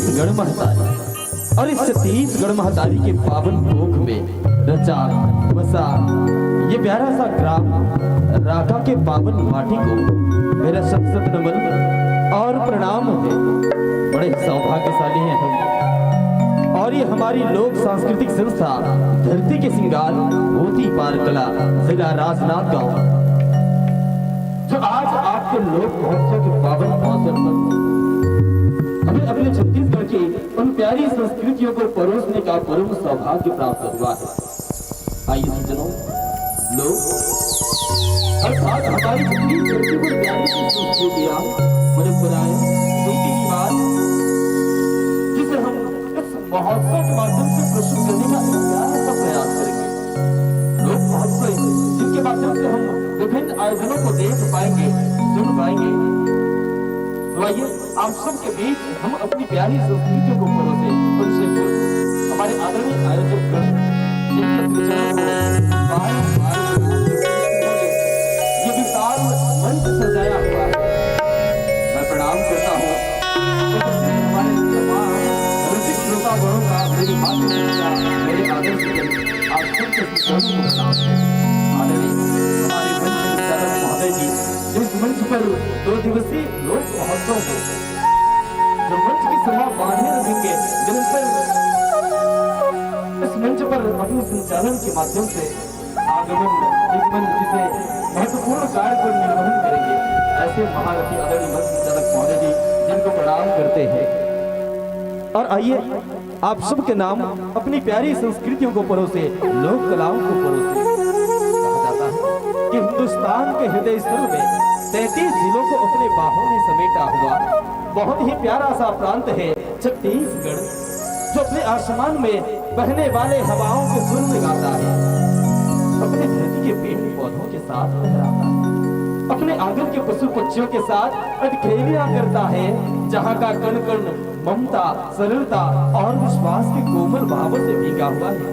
छत्तीसगढ़ महतारी। और इस छत्तीसगढ़ महतारी के पावन भोग में रचा बसा ये प्यारा सा ग्राम राका के पावन माटी को मेरा शत शत नमन और प्रणाम है। बड़े सौभाग्यशाली हैं हम। और ये हमारी लोक सांस्कृतिक संस्था धरती के सिंगार मोती पार कला जिला राजनांदगांव, जो आज आपके लोक महोत्सव के पावन अवसर पर हमें अपने छत्तीसगढ़ की उन प्यारी संस्कृतियों को परोसने का परम सौभाग्य प्राप्त हुआ है। आइए सज्जनों, लोग अर्थात हमारी छत्तीसगढ़ की वो प्यारी संस्कृतियां, परंपराएं, रीति रिवाज, जिसे हम इस महोत्सव के माध्यम से प्रस्तुत करने का प्यारा सा प्रयास करेंगे। लोक महोत्सव जिनके माध्यम से हम विभिन्न आयोजनों को देख पाएंगे, सुन पाएंगे। तो आइए आप सबके बीच हम अपनी प्यारी संस्कृतियों को परोसे उनसे हमारे आदरणीय आयोजक गण जिनके ये विशाल मंच सजाया हुआ है, मैं प्रणाम करता हूँ। हमारे तमाम रसिक श्रोतागणों का मेरी मेरे आदर से आप सबके प्रणाम है। आदरणीय हमारे मंच संचालक महोदय जी, जिस मंच पर 2 दिवसीय लोक महोत्सव है, जो मंच की सभा बांधे रहेंगे, निरंतर इस मंच पर अपने संचालन के माध्यम से आगमन निगमन जिसे महत्वपूर्ण कार्य को निर्वहन करेंगे, ऐसे महारथी आदरणीय मंच संचालक महोदय जी, जिनको प्रणाम करते हैं। और आइए आप सबके नाम अपनी प्यारी संस्कृतियों को परोसे, लोक कलाओं को परोसे। कहा जाता है कि हिंदुस्तान के हृदय स्थल में 33 जिलों को अपने बाहों में समेटा हुआ बहुत ही प्यारा सा प्रांत है छत्तीसगढ़, जो अपने आसमान में बहने वाले हवाओं के सुर में गाता है, अपने धरती के पेड़ पौधों के साथ लहराता है, अपने आंगन के पशु पक्षियों के साथ अटखेलियां करता है, जहां का कण कण ममता, सरलता और विश्वास के कोमल भावों से भीगा हुआ है।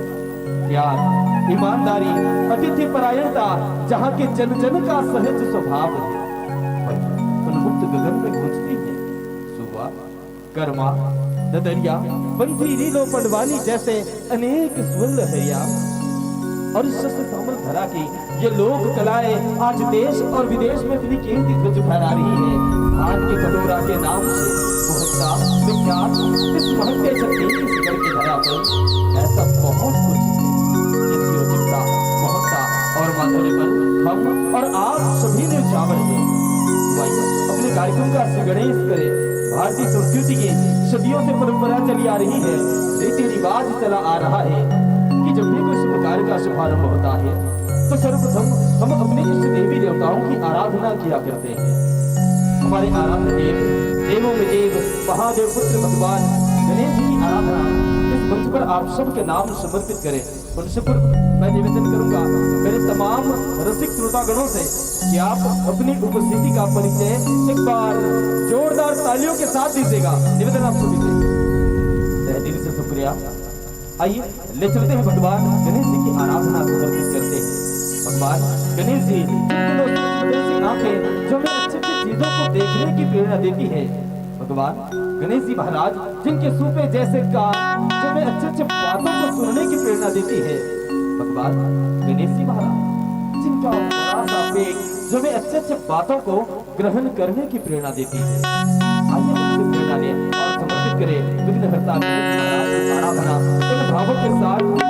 प्यार, ईमानदारी, अतिथि परायणता, जहां के जन जन का सहज स्वभाव है। उन्मुक्त गगन में गूंजती है सुबह, कर्मा, ददरिया, पंथी, रीलो, पंडवानी जैसे अनेक स्वर लहरियां। और इस सस्यश्यामल धरा की ये लोक कलाएं आज देश और विदेश में अपनी कीर्ति ध्वज फहरा रही है। भाट के कटोरा के नाम से महत्ता विख्यात इस महत्व छत्तीसगढ़ की धरा पर ऐसा बहुत कुछ है, जिसकी रोचकता, महत्ता और माधुर्य पर हम और आप सभी ने उजागर है। अपने कार्यक्रम का श्री गणेश करे। भारतीय संस्कृति की सदियों से परंपरा चली आ रही है, रीति रिवाज चला आ रहा है कि जब भी कोई शुभ कार्य का शुभारंभ होता है तो सर्वप्रथम हम अपने इष्ट देवी देवताओं की आराधना किया करते हैं। हमारे आराध्य देव, देवों में देव, महादेव पुत्र भगवान गणेश जी की आराधना इस मंच पर आप सबके नाम समर्पित करें। उनसे मैं निवेदन करूंगा मेरे तमाम रसिक श्रोतागणों से कि आप अपनी उपस्थिति का परिचय एक बार जोरदार तालियों के साथ दीजिएगा। निवेदन आप सभी से, तहे दिल से शुक्रिया। आइए ले चलते हैं भगवान गणेश जी की आराधना समर्पित करते हैं। भगवान गणेश जी आंखें जो हमें अच्छी अच्छी चीजों को देखने की प्रेरणा देती है। भगवान गणेश जी महाराज जिनके सूपे जैसे कान जो हमें अच्छे अच्छे बातों को सुनने की प्रेरणा देती है। भगवान गणेश जी महाराज जिनका बड़ा सा पेट जो हमें अच्छे अच्छे बातों को ग्रहण करने की प्रेरणा देती है। आइए उनसे प्रेरणा लें और समर्पित करें विघ्नहर्ता महाराज की आराधना इन भावों के साथ।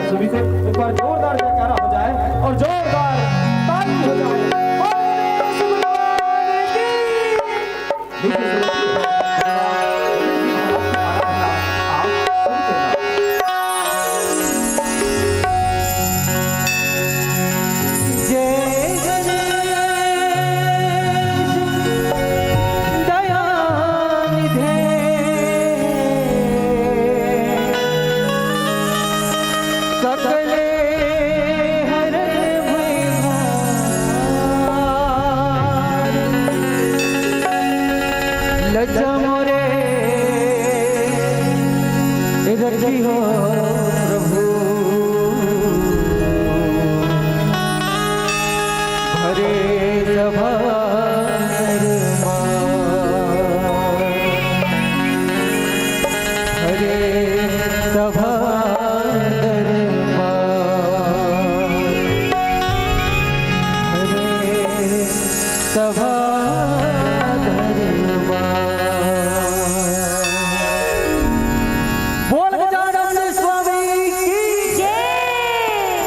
सभी से एक बार जोरदार जयकारा हो जाए और जोरदार ताली हो जाए। सकले लज्जा मोरे रखी हो प्रभु भरे सभा हरे सभा सभा बोल गजानन स्वामी की जय।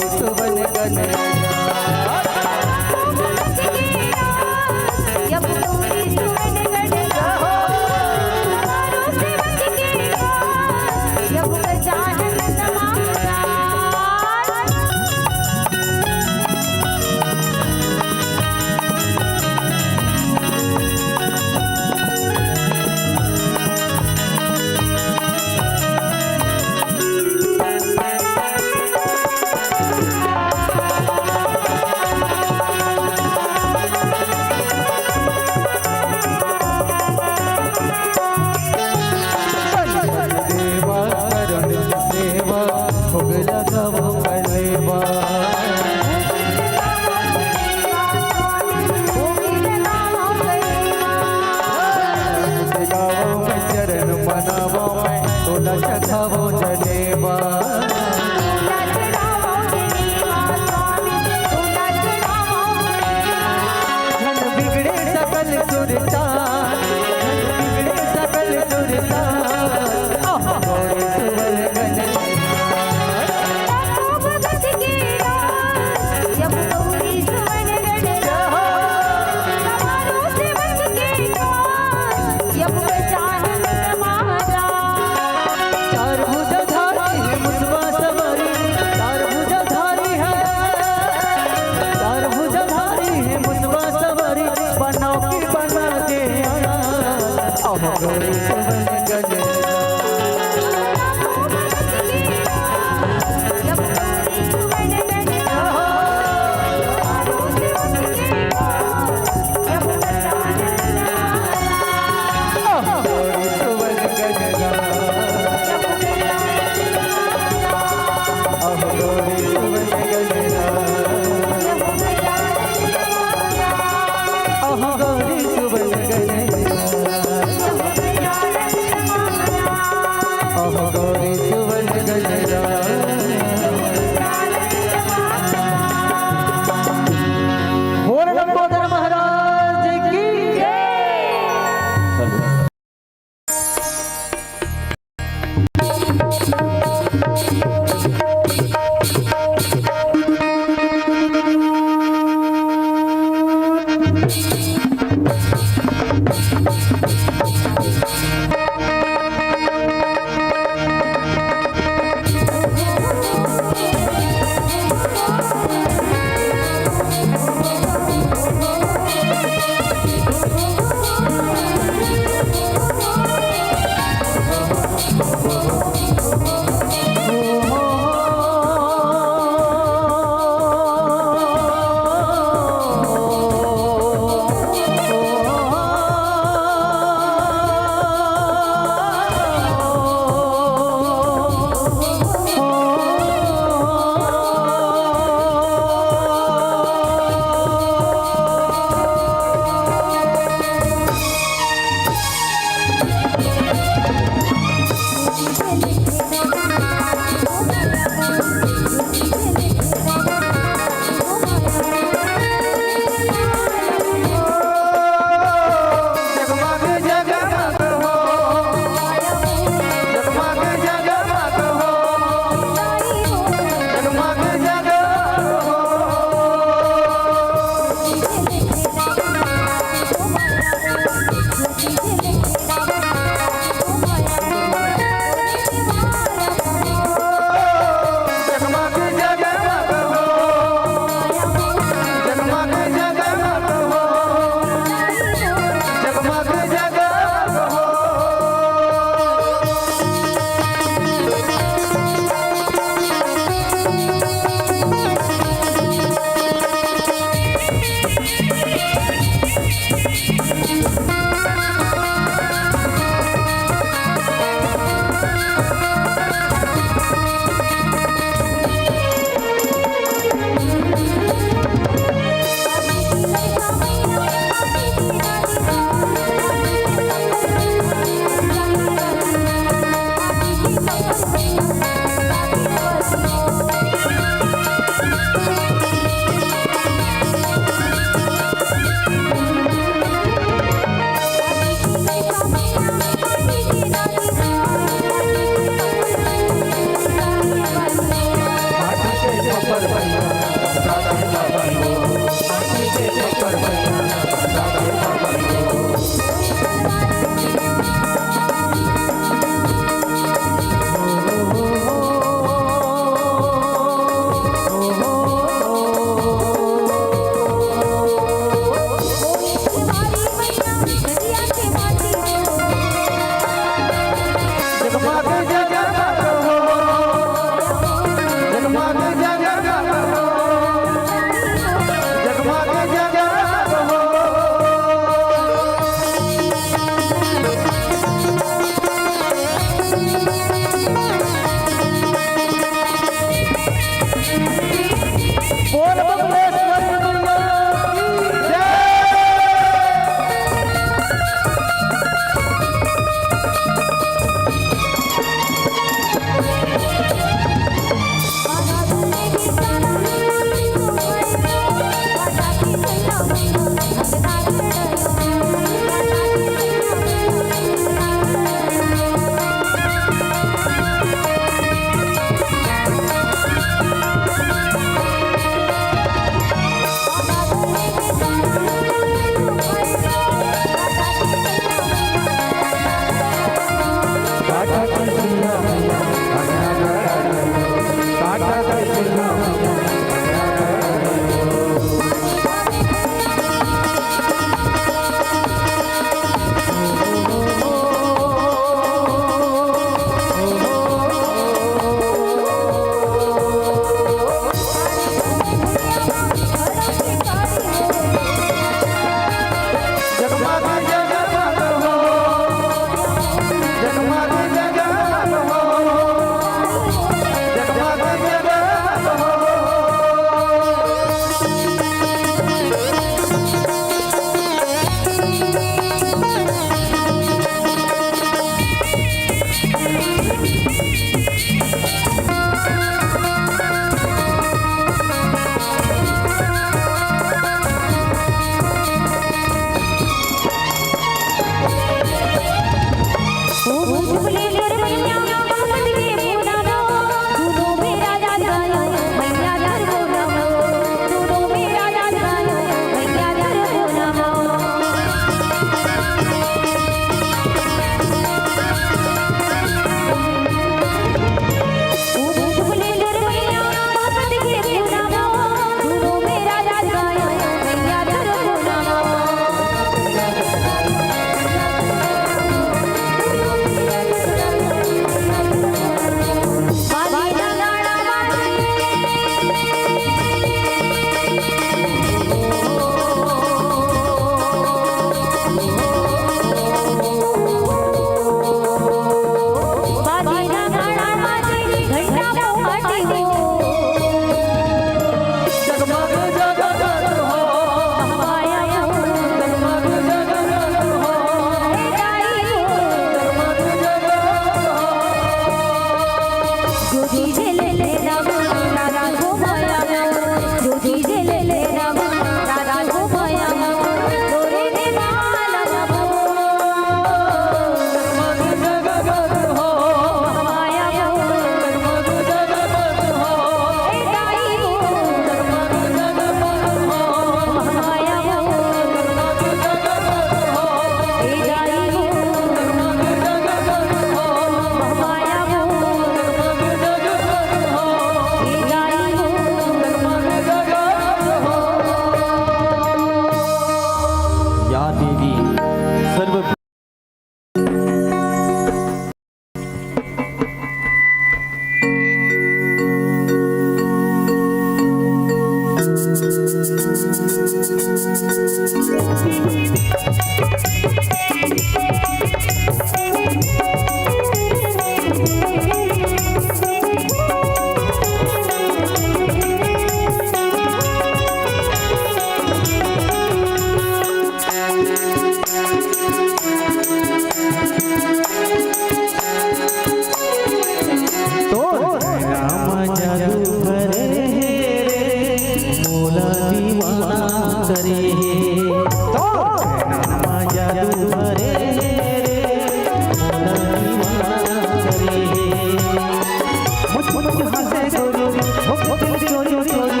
चोरी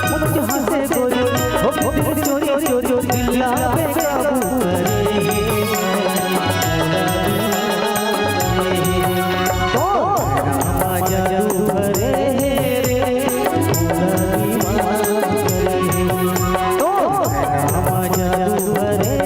मुझ हंसे गोरी हो दिल चोरी चोरी दिल बेकाबू करे तो रामा जादू भरे तो रामा जादू भरे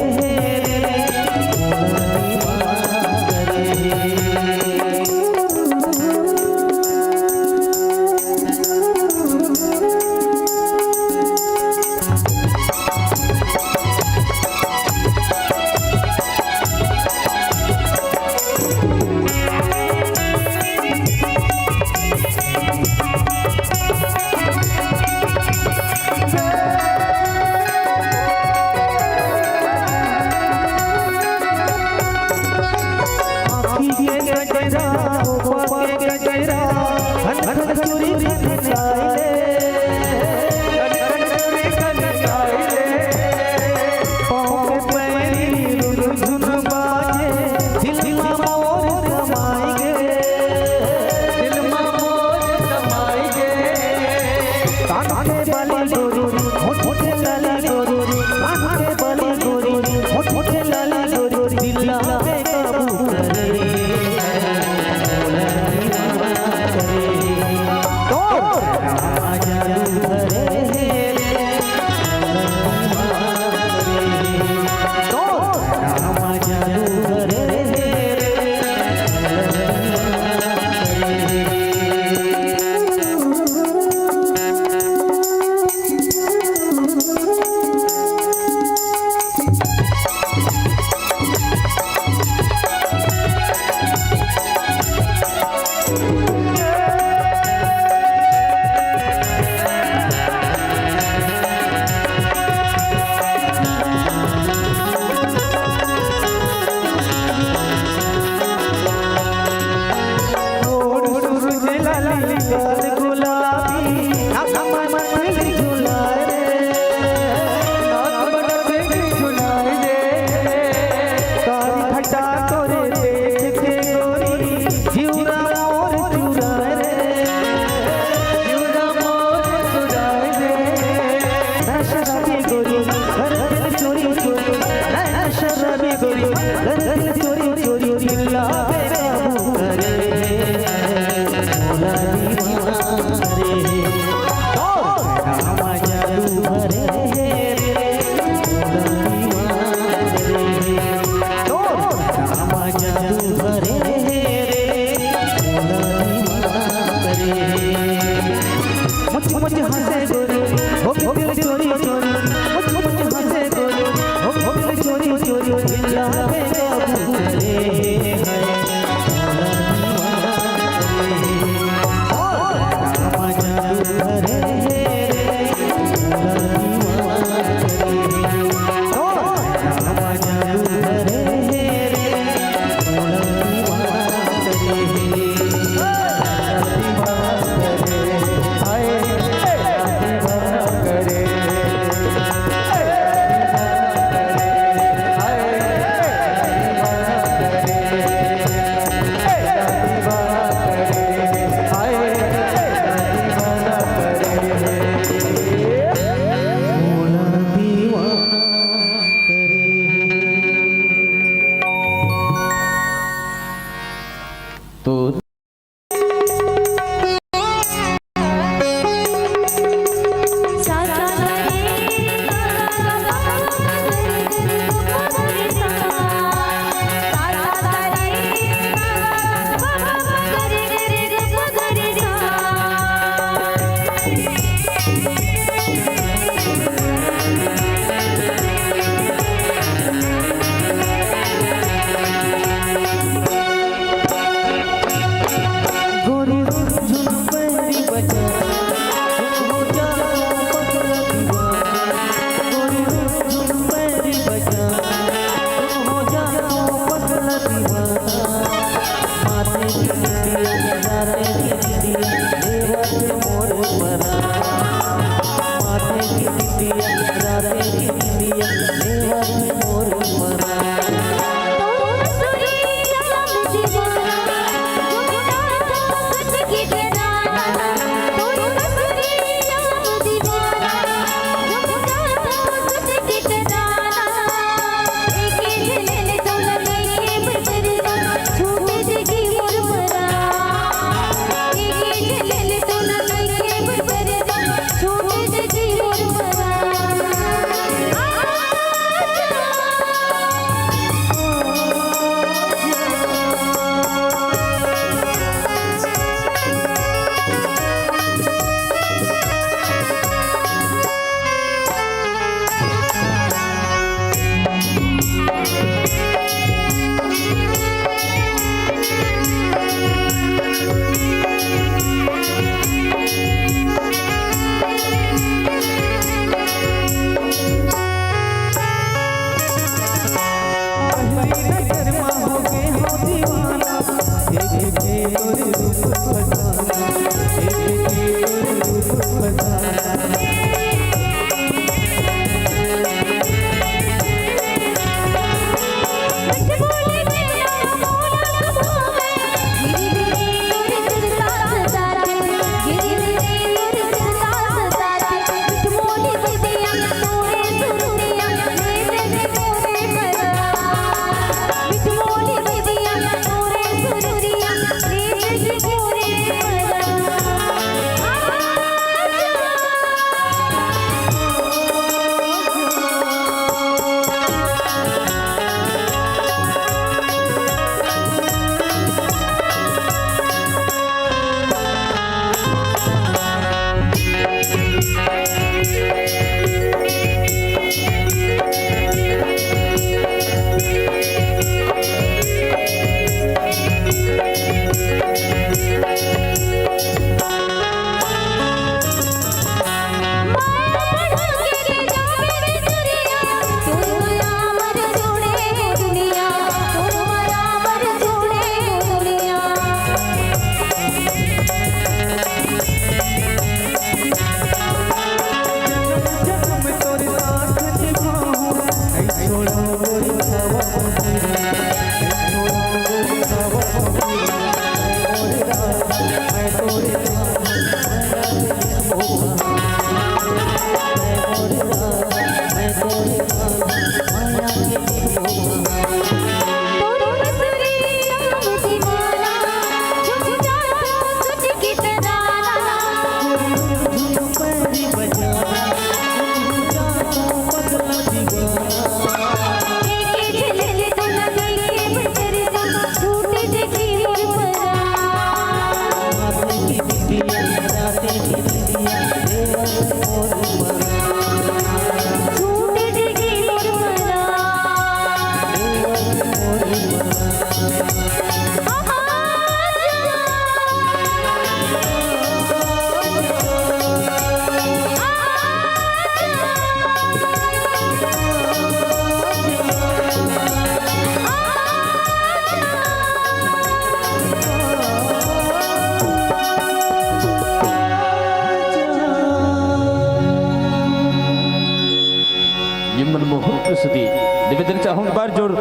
मनमोहक प्रस्तुति निवेदन चाहूंगा बार जोर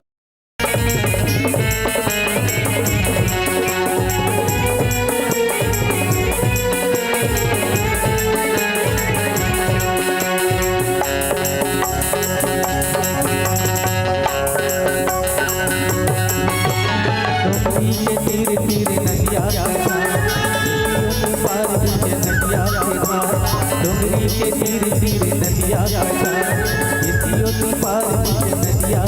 डोंगरी के तीर तीर नदिया नदिया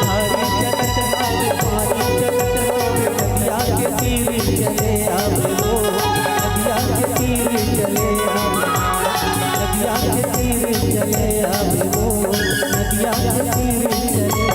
हरी जगत पानी जगत नदिया के तीर चले आवे वो नदिया के तीर चले आवे नदिया के तीर चले आवे वो नदिया के तीर चले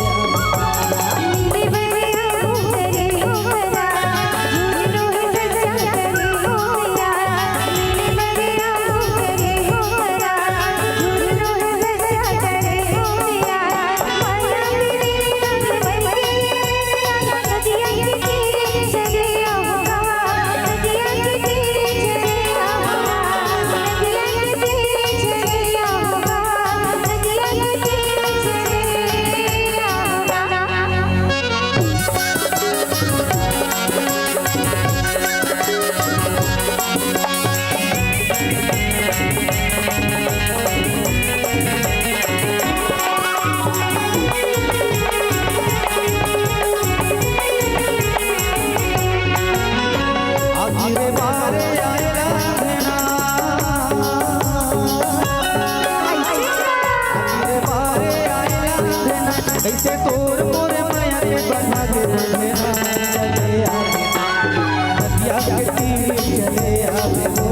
ऐसे तोर मोरे माया के बंधा के चले आवे नदिया के तीर चले आवे वो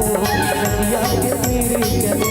नदिया के तीर चले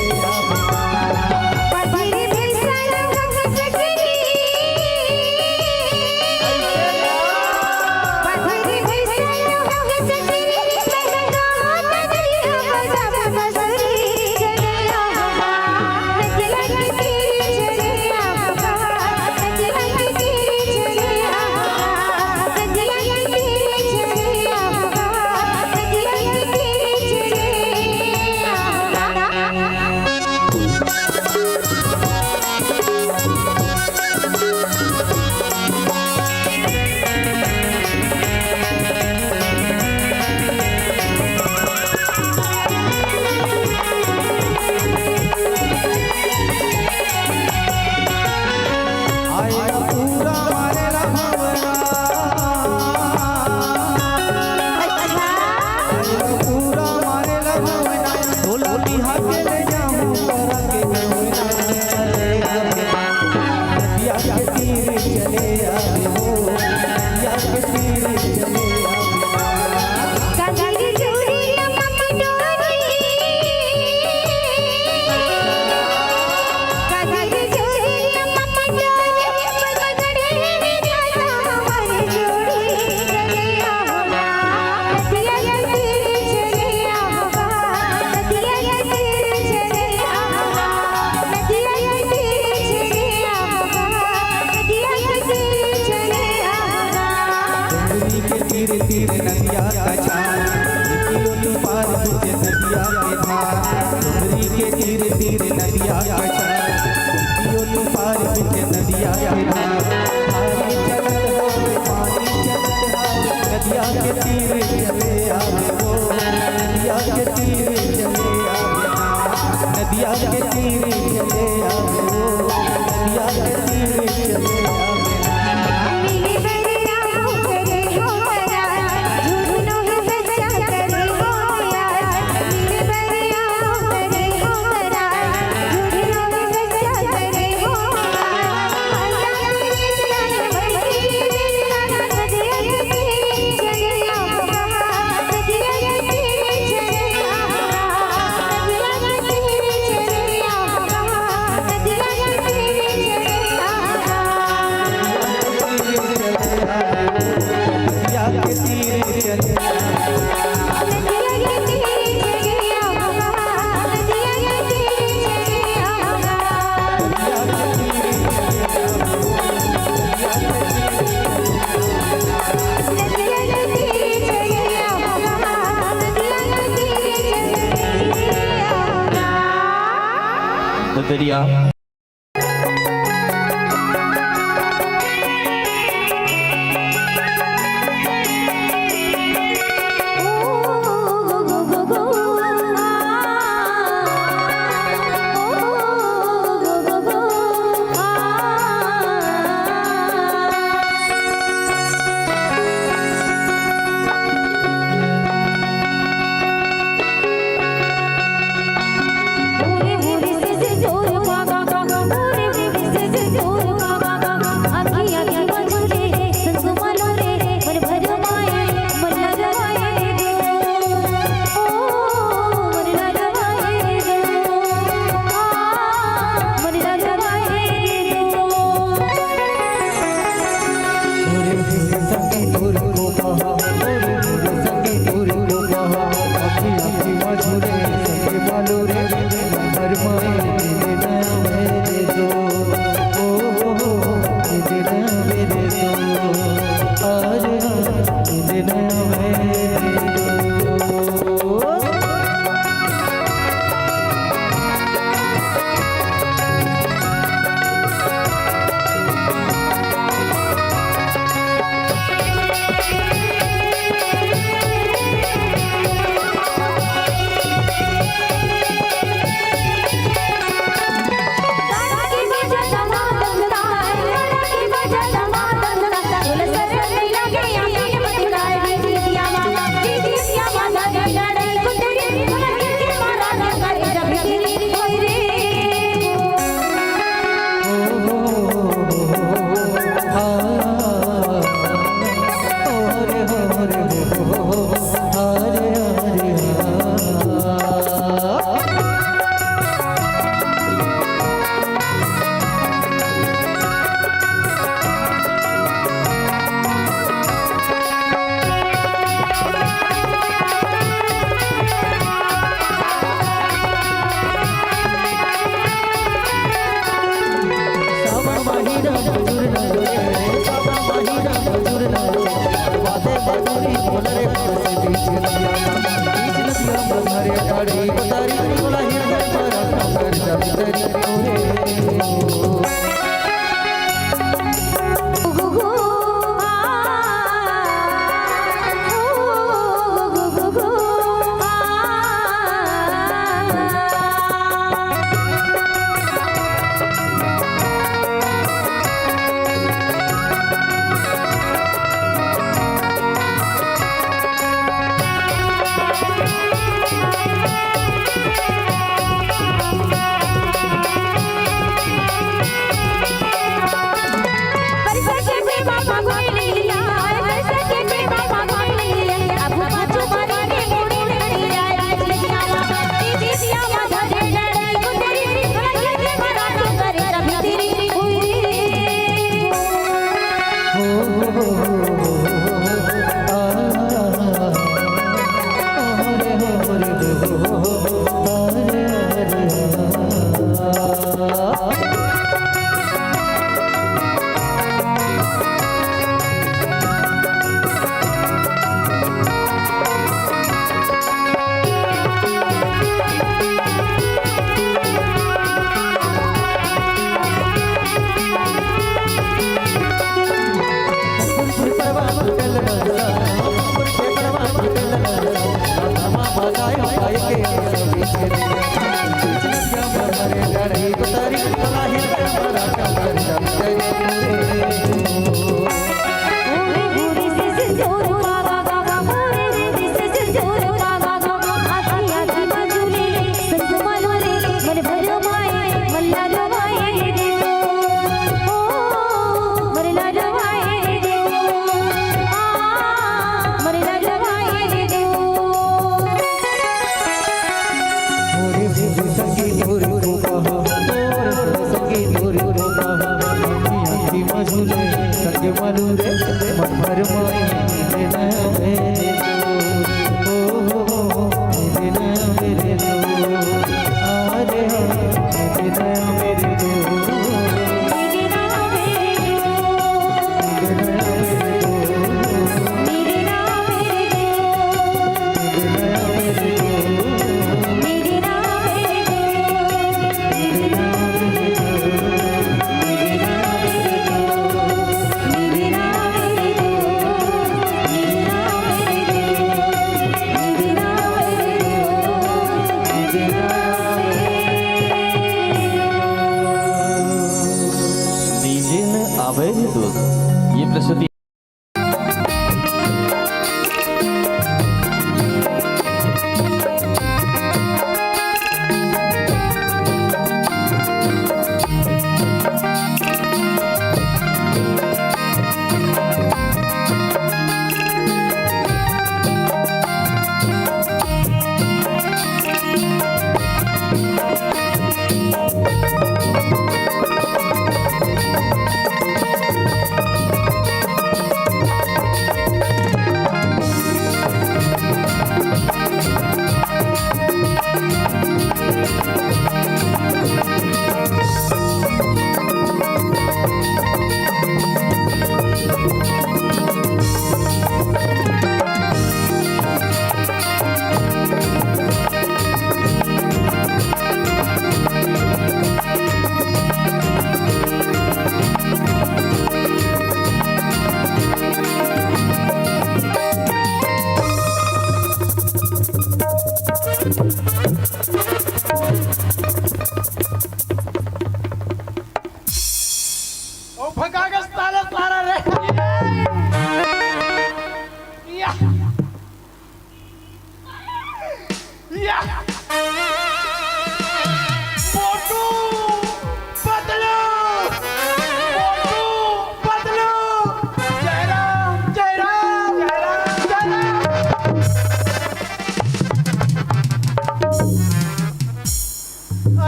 तीर तीर नदिया का छान निकलो पार बुझ नदिया के धार डोंगरी के तीर तीर नदिया का छान निकलो पार बुझ नदिया के धार हरी जगत पानी जगत नदिया के तीर चले आवे वो नदिया के तीर चले आवे नदिया के तीर चले आवे वो नदिया के तीर चले आवे दरिया फरमाए मिलना मेरे दो, ओ मिलना मेरे दो, आज मिलना मेरे दो। ये प्रस्तुति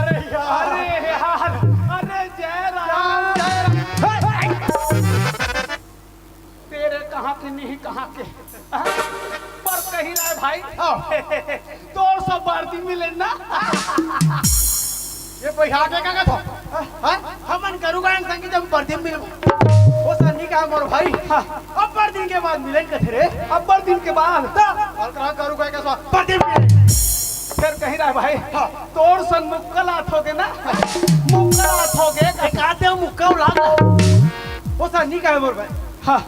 अरे यार, अरे जय राम। तेरे कहाँ के नहीं कहाँ के, पर कहीं रहे भाई तो सब बारती मिले ना। ये पैसा के का था हमन करूगा संगीत हम पर दिन मिल वो सन्नी का मोर भाई अब पर दिन के बाद मिलन के थे अब पर दिन के बाद और कहां करूगा का पर दिन मिले फिर कहीं रहे भाई तोर संग मुक्कलात हो गए ना, मुक्कलात हो गए कहते मुक्का उड़ा वो सन्नी का मोर भाई हाँ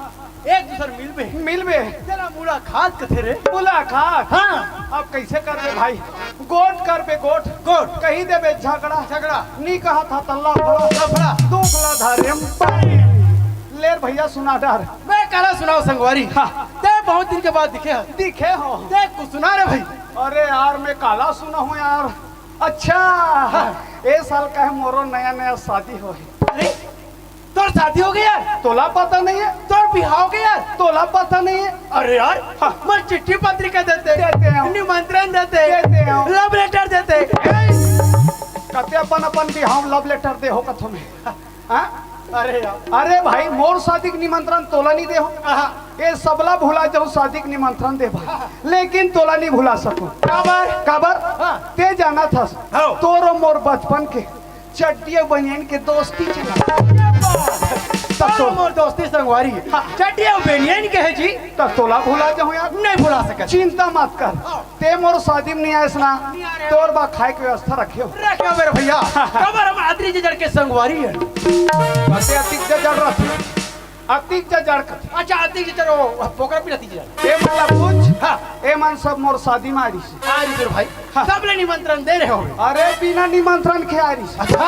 एक दूसरे मिलबे तेरा मुलाकात के थे रे मुलाकात। हाँ अब कैसे कर बे भाई, गोट कर बे गोट गोट कहीं देबे झगड़ा नी कहा था तल्ला लफड़ा दूखला धारे लेर भैया सुना डर मैं कहना सुनाओ संगवारी हाँ। ते बहुत दिन के बाद दिखे हो ते कुछ सुना रे भाई। अरे यार मैं काला सुना हूँ यार। अच्छा ए साल का है मोरो नया शादी हो है। अरे तोर शादी हो गया तोला पता नहीं है, तोर बिहाव हो गया तोला पता नहीं है। अरे यार हाँ। मैं चिट्ठी पत्रिका देते हैं निमंत्रण देते हैं लव लेटर देते कते अपन बिहाव लव लेटर दे हो कथो में हाँ? अरे भाई मोर शादी के निमंत्रण तोला नहीं दे हो, ये सबला भुला जाऊं शादी के निमंत्रण दे भाई, लेकिन तोला नहीं भुला सकूं। काबर ते जाना था तोरो मोर बचपन के चट्टिया बनियन के दोस्ती चला तो मोर दोस्ती संगवारी चटिया बेनियन के है जी तब तोला भुला जाऊं यार। नहीं भुला सके चिंता मत कर, ते मोर शादी में नहीं आए सुना तोर बा खाए के व्यवस्था रखियो रखा मेरे भैया कबर हम आदरी जड़ के संगवारी है कते अतिक जड़ रहती अतिक जड़ कते अच्छा आदरी जड़ पोकरा पिलाती जड़ ए मतलब कुछ हां ए मन सब मोर शादी में आ रही से आ रही भाई सब ले निमंत्रण दे रहे हो। अरे बिना निमंत्रण के आ रही अच्छा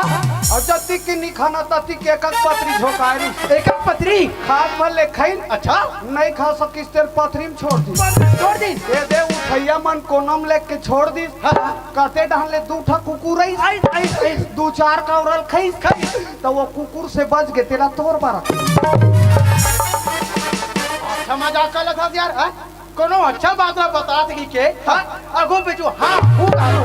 और जतिक के निखाना ततिक के एक पत्री झोंका रही एक पत्री खाद भर ले खाई अच्छा नहीं खा सकिस तेरे पथरी में छोड़ दी ये दे उठैया मन कोनम लेके छोड़ दी कहते ढहन ले दू ठा कुकुर आई दू चार का औरल खाई तो वो कुकुर से बच गए तेरा तोर बारा अच्छा मजाक कर लगा यार कोनो अच्छा बात ना बता दी के अगो पे जो हाँ फूक आलो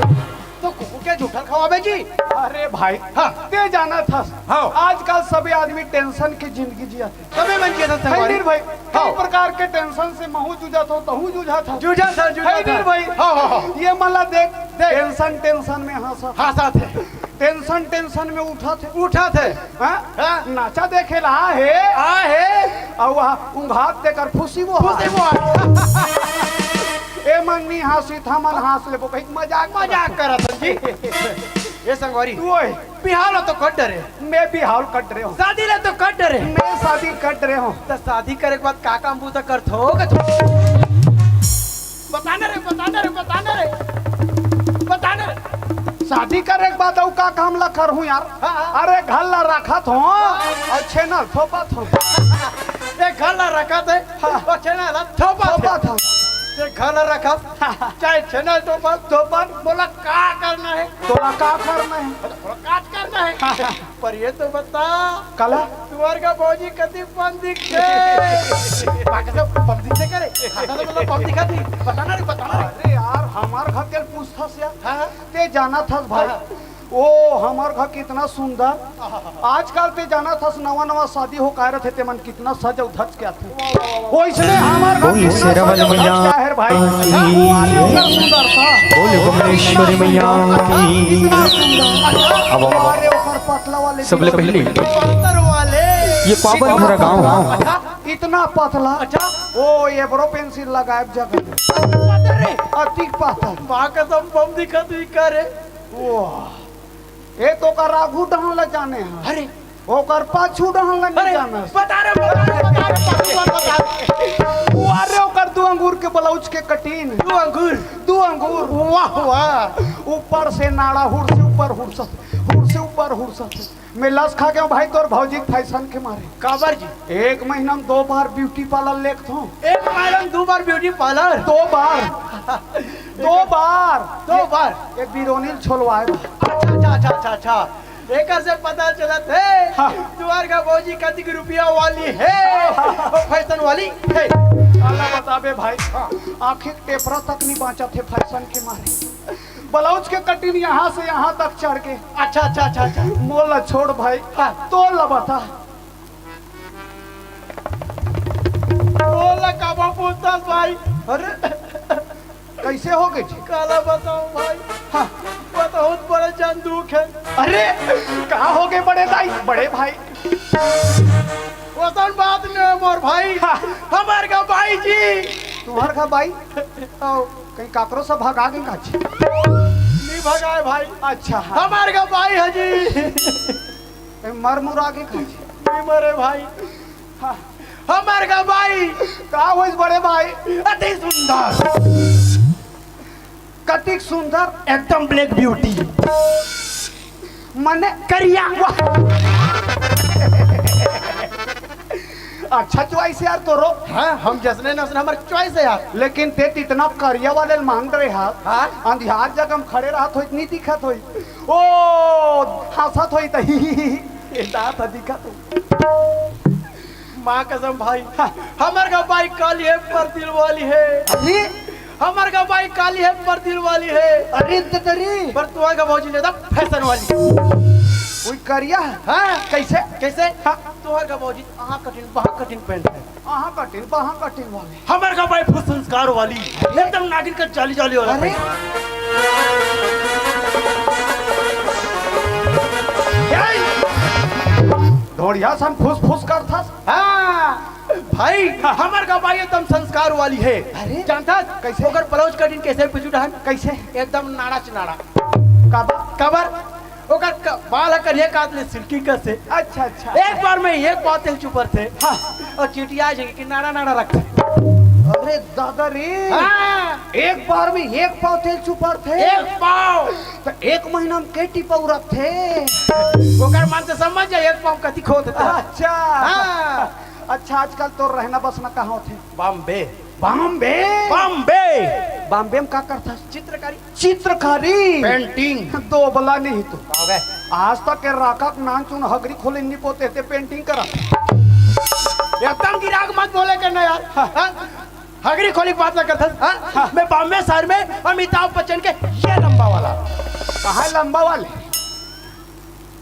तो कुकुर के झूठा खवाबे जी। अरे भाई हाँ ते जाना था हाँ आजकल सभी आदमी टेंशन की जिंदगी जियाते सभी मन के था भाई कई प्रकार के टेंशन से महू जूझा था तहू जूझा था भाई ये मला देख टेंशन में हंसा टेंशन में उठा थे नाचा देखे रहा है और वहाँ उंघात देकर खुशी वो ए मंगनी हासी था मन हास ले भाई मजाक करत जी ये संगवारी बिहार तो कट डरे मैं बिहार कट रहे हूँ शादी ले तो कट डरे मैं शादी कट रहे हूँ तो शादी करे के बाद का काम बूता कर थो बताना रे शादी करे के बाद का काम ला कर हूँ यार। अरे घर ला रखा थो और छेना थोपा थो घर ला रखा थे और छेना थोपा था घर ला रखा चाहे छेना थोपा बोला का करना है तोला का करना है काट करना है पर ये तो बता कला तुम्हारे का भौजी कति पन दिखे बाकी सब पन दिखे करे खाता तो मतलब पन दिखाती बताना रे अरे यार हमार घर के पूछता से ते जाना था भाई ओ हमार घर कितना सुंदर आजकल ते जाना था नवा शादी हो कह रहे थे मन कितना सज उधज क्या थे वो इसलिए हमार घर कितना है भाई सुंदर था बोले कमलेश्वरी मैया अब हमारे ऊपर पतला वाले सबले पहले वाले ये पावन भरा गाँव इतना पतला अच्छा ओ ये बड़ो पेंसिल लगाए जगह अतिक पातल वहाँ का सब बम दिखा तू करे ए तो का राघू डहन लग जाने हैं अरे ओकर पाछू डहन लग जाने बता रे अरे ओकर दो अंगूर के ब्लाउज के कटीन दो अंगूर वाह वाह ऊपर से नाड़ा हुर से ऊपर हुरसत मैं लस खा गया भाई तोर भौजी फैशन के मारे काबर जी एक महीना में 2 बार ब्यूटी पार्लर लेख थो एक महीना में 2 बार ब्यूटी पार्लर 2 बार एक बिरोनील छोलवाए अच्छा एक से पता चला थे तुम्हारे का भौजी कति की रुपया वाली है फैशन वाली है अल्लाह बताबे भाई आखिर टेपरा तक नहीं बाँचा थे फैशन के मारे ब्लाउज के कटिंग यहाँ से यहाँ तक चढ़ के। अच्छा अच्छा अच्छा अच्छा मोला छोड़ भाई। हाँ तो ला बता मोला काबा पूछता भाई। अरे कैसे हो गई काला बताओ भाई। हाँ बहुत बड़ा जान दुख है। अरे कहाँ हो गए बड़े भाई? बड़े भाई वतन बात नहीं मोर भाई। हमार का भाई जी। तुम्हार का भाई कहीं काकरो से भगा गई का? नहीं भगाए भाई। अच्छा हमार का भाई है जी। मर मुरा के नहीं मरे भाई। हाँ, हमार का भाई का हो बड़े भाई? अति सुंदर कतिक सुंदर एकदम ब्लैक ब्यूटी मने करिया। अच्छा चॉइस यार तोरो। हाँ हम जसने नसने हमारे चॉइस है यार। लेकिन ते इतना करिया वाले मांग रहे हाथ। हाँ अंधियार जगह हम खड़े रहा तो इतनी दिखत होई। ओ हंसत होई तही दांत दिखत हो। माँ कसम भाई। हाँ, हमार का भाई काली है पर दिल वाली है। अरे हमार का भाई काली है पर दिल वाली है। अरे तरी पर तुम्हारे का भौजी ज्यादा फैशन वाली। कोई करिया है? हाँ कैसे कैसे? हाँ तुम्हारे का भौजी आहा कटिंग बहा कटिंग पेंट है। आहा कटिंग बहा कटिंग वाली। हमार का भाई फुल संस्कार वाली एकदम नागिन का जाली जाली वाला। अरे धोड़िया सन फुस फुस कर था। हाँ भाई हमार का भाई एकदम संस्कार वाली है। अरे जानता कैसे? अगर ब्लाउज कटिंग कैसे पिछुड़ान कैसे? एकदम नाड़ा चनाड़ा कबर ओकर बाल करिए काटले सिल्की का से। अच्छा अच्छा एक बार में एक पातेल चुपर थे। हाँ और चिटिया जगह कि नाड़ा नाड़ा रखते। अरे दादा रे। हाँ एक बार में एक पाव तेल चुपर थे। एक पाव तो एक महीना में केटी पाव रखते। ओकर मान से समझ जाए एक पाव कथी खो देता। अच्छा हाँ अच्छा आजकल तो रहना बसना कहाँ थे? बॉम्बे बॉम्बे बॉम्बे बॉम्बे में क्या करता? चित्रकारी चित्रकारी पेंटिंग दो बला नहीं तो आज तक के राका नान चुन हगरी खोले नहीं पोते थे पेंटिंग करा। एकदम गिराक मत बोले करना यार। हगरी खोली बात ना करता। मैं बॉम्बे शहर में अमिताभ बच्चन के ये लंबा वाला। कहाँ लंबा वाले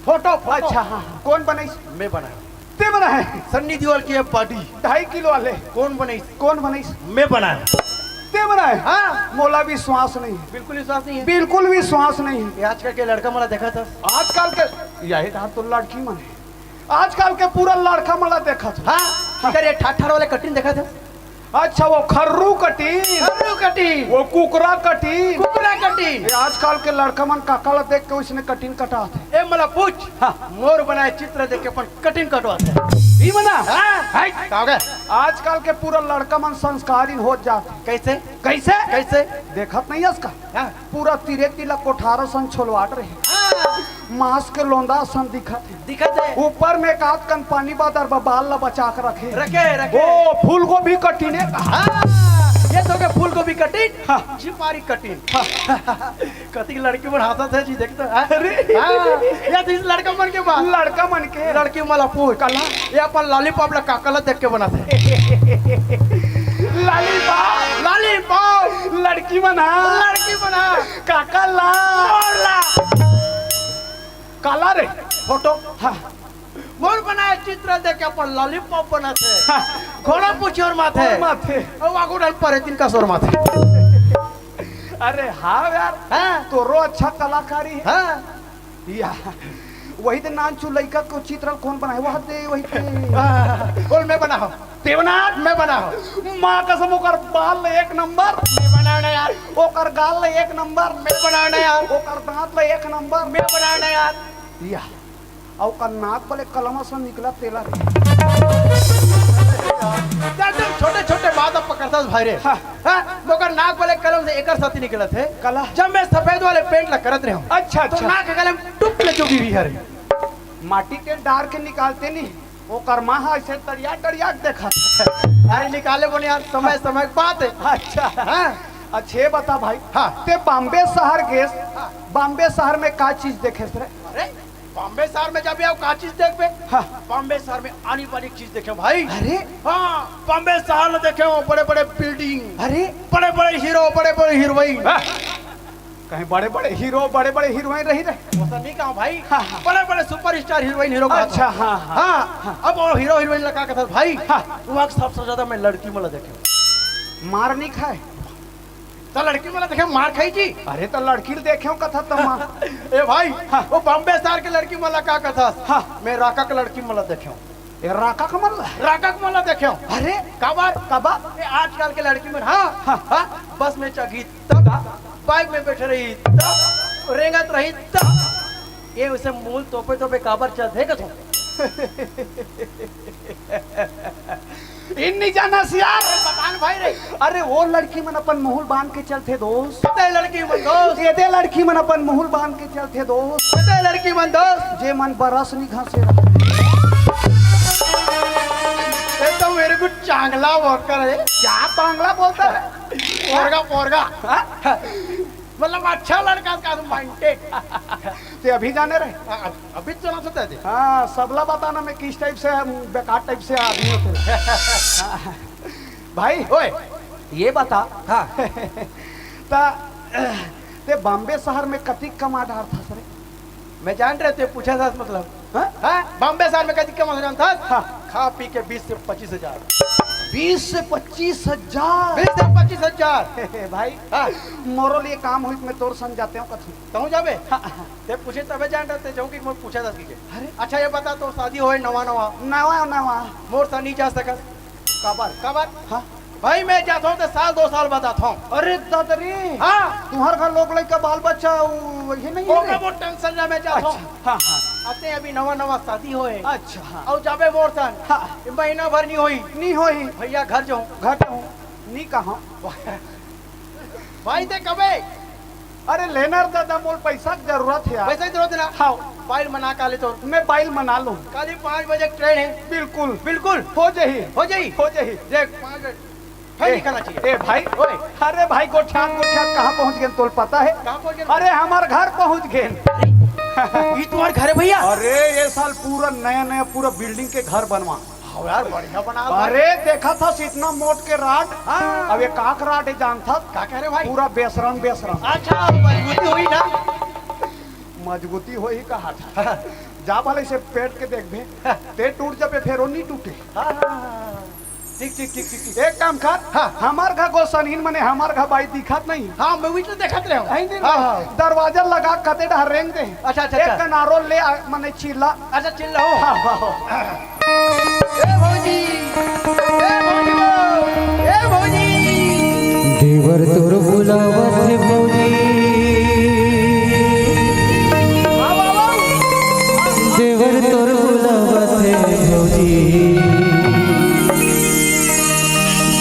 फोटो? अच्छा हाँ कौन बनाई? मैं बनाया। ते बना है सन्नी देओल की पार्टी 2.5 किलो वाले। कौन बनाई? कौन बनाई? मैं बनाया। ते बना है? हाँ मोला विश्वास नहीं। बिल्कुल विश्वास नहीं है। बिल्कुल विश्वास नहीं है। आजकल के लड़का मला देखा था। आजकल के यही था तो लड़की मने आजकल के पूरा लड़का मला देखा था। हाँ अगर ये ठाठर वाले कटिंग देखा था। अच्छा वो खर्रू कटी वो कुकरा कटी आजकल के लड़का मन काकाला देख के उसने कटिंग कटाते। ए मला पूछ। हाँ मोर बनाए चित्र देख के अपन कटिंग कटवाते ई बना। हाँ आजकल के पूरा लड़का मन संस्कारी हो जाते। कैसे कैसे कैसे? देखत नहीं है इसका। हाँ? पूरा तिरे तिलक कोठारा सन छोलवाट रहे। मांस के लोंदा सन दिखत है। ऊपर में एक आध कन पानी बादर बाल ला बचा के रखे। ओ फूल को भी कटी ने। ये तो के फूल को भी कटी। हाँ चिपारी कटी। कति लड़की मन हाथा थे जी देखता। अरे ये तो इस लड़का मन के बात लड़की मला पूछ कला ये अपन लॉलीपॉप ला काकला देख के बनाते। लॉलीपॉप लड़की बना काकला काला रे फोटो। हाँ मोर बनाया चित्र देख के अपन लॉलीपॉप बनाते। घोड़ा पूछे और माथे और वागू डाल पर दिन का सोर माथे। अरे हाँ यार। हाँ तोरो अच्छा कलाकारी है। हाँ या वही दिन नान चू लइका को चित्र कौन बनाए? वह दे वही बोल मैं बना हूँ। देवनाथ मैं बना हूँ। माँ कसम ओकर बाल एक नंबर मैं बनाना यार। ओकर गाल एक नंबर मैं बनाना यार। ओकर दांत एक नंबर मैं बनाना यार। या और का नाक वाले कलमा से निकला तेला रे। एकदम छोटे छोटे बात अब पकड़ता भाई रे। हाँ मगर नाक वाले कलम से एक साथी निकला थे कला जब मैं सफेद वाले पेंट ला करत रहा हूँ। अच्छा तो नाक के कलम टुक ले चुकी हुई है। माटी के डार के निकालते नहीं वो कर्मा ऐसे तड़िया देखा। अरे निकाले बोले यार समय समय बात है। अच्छा हाँ अच्छे बता भाई। हाँ ते बॉम्बे शहर गेस। बॉम्बे शहर में का चीज देखे? अरे बॉम्बे शहर में जब आओ का चीज देख पे। हाँ बॉम्बे शहर में आनी वाली चीज देखे भाई। अरे हाँ बॉम्बे शहर में देखे हो बड़े बड़े बिल्डिंग। अरे बड़े बड़े हीरो बड़े बड़े हीरोइन। कहीं बड़े बड़े हीरोइन रही रहे। वैसा नहीं कहा भाई, हाँ, हाँ। बड़े बड़े सुपरस्टार हीरोइन हीरो का अच्छा, हाँ, हाँ। अब वो हीरो हीरोइन लगा के था भाई, वहाँ सबसे ज्यादा मैं लड़की मला देखे। मार नहीं खाए। तो लड़की मला देखे मार खाई जी। अरे तो लड़की देखे कथा तो ए भाई, वो बॉम्बे स्टार के लड़की मला का था। हाँ। मैं राका के लड़की मला देखे, राका कमल राका के मला देखे। अरे कबार कबाब ये आजकल के लड़की में हाँ, बस में चगी तब, बाइक में बैठे रही तब, रेंगत रही तब, ये उसे मूल तोपे तोपे काबर चल देगा तुम। इन नहीं जाना सियार। पठान भाई रे, अरे वो लड़की मन अपन मुहुल बांध के चलते दोस्त। ते लड़की मन दोस्त, ये दे लड़की मन अपन मुहुल बांध के चलते दोस्त। ते लड़की मन दोस्त, जे मन बरस नहीं घासे रहा। ये तो मेरे को चांगला वॉकर है। क्या बांग्ला बोलता है? पोरगा पोरगा, मतलब अच्छा लड़का का माइंडेड। ते अभी जाने रहे। अभी चला सकता है। हाँ, सबला बताना मैं किस टाइप से बेकार टाइप से आदमी होते। भाई ओए ये बता, हाँ, ते बॉम्बे शहर में कति कमा डार था सर? मैं जान रहे थे पूछा था मतलब। हाँ, बॉम्बे शहर में कभी कम हो था। हाँ। खा पी के 20 से 25 हजार, 20 से 25 हजार। 20 से 25 हजार। भाई हाँ, मोरो लिए काम हुई मैं तोर संग जाते हूँ कथी। कहूँ जाबे ते पूछे तबे जान रहे थे, जाऊँ कि मैं पूछा था कि अरे अच्छा ये बता तो शादी होए नवा नवा नवा नवा मोर सा नहीं जा सकत काबर कबर। हाँ। भाई मैं जाता हूँ तो साल 2 साल बाद आता हूँ। अरे दादरी हाँ, तुम्हार घर लोग लड़का बाल बच्चा वही नहीं वो है? वो टेंशन ना मैं जाता हूँ। अच्छा, हाँ हाँ आते अभी नवा नवा शादी होए अच्छा हाँ और जाबे मोर सन हाँ। महीना भर नहीं होई, नहीं होई भैया घर जाऊँ। घट हूँ नहीं कहा। भाई ते कबे अरे लेनर दादा मोल पैसा की जरूरत है यार। पैसा की जरूरत है ना। हाँ फाइल मना काले तो मैं बाइल मना लूँ। कल 5 बजे ट्रेन है। बिल्कुल बिल्कुल हो जाही हो जाई। हो जाही। देख 5 बजे फिर निकलना चाहिए। ए भाई ओए अरे भाई गोठियात कहाँ पहुँच गए तोल पता है? कहाँ पहुँच गए? अरे हमार घर पहुँच गए। ये तुम्हारे घर है भैया? अरे ये साल पूरा नया नया पूरा बिल्डिंग के घर बनवा। हाँ यार बढ़िया बना। अरे देखा था इतना मोट के राड। हाँ। अब ये काक राड है जानता? क्या कह रहे भाई? पूरा बेसरम बेसरम। अच्छा मजबूती हुई ना। मजबूती हो ही कहा था। जा भले से पेट के देख भे पेट टूट जाबे फिर वो नहीं टूटे। ठीक ठीक ठीक ठीक। एक काम कर। हाँ। हमार घर गोसनहीन मने हमार घर बाई दिखत नहीं। हाँ मैं भी तो देखत रहे नहीं दिन हाँ हाँ। दरवाजा लगा कते डर रेंग दे। अच्छा अच्छा एक अच्छा कनारो ले मने चिल्ला। अच्छा चिल्ल रहो। हाँ हाँ ए भौजी, ए भौजी वो, ए भौजी। देवर तोर बुलावत है भौजी, देवर तोर बुलावत है भौजी,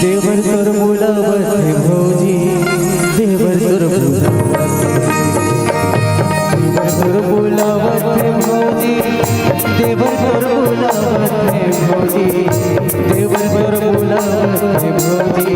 देवर तोर बुलावत है भौजी, देवर तोर बुलावत है भौजी, देवर तोर बुलावत है भौजी, देवर तोर बुलावत है भौजी,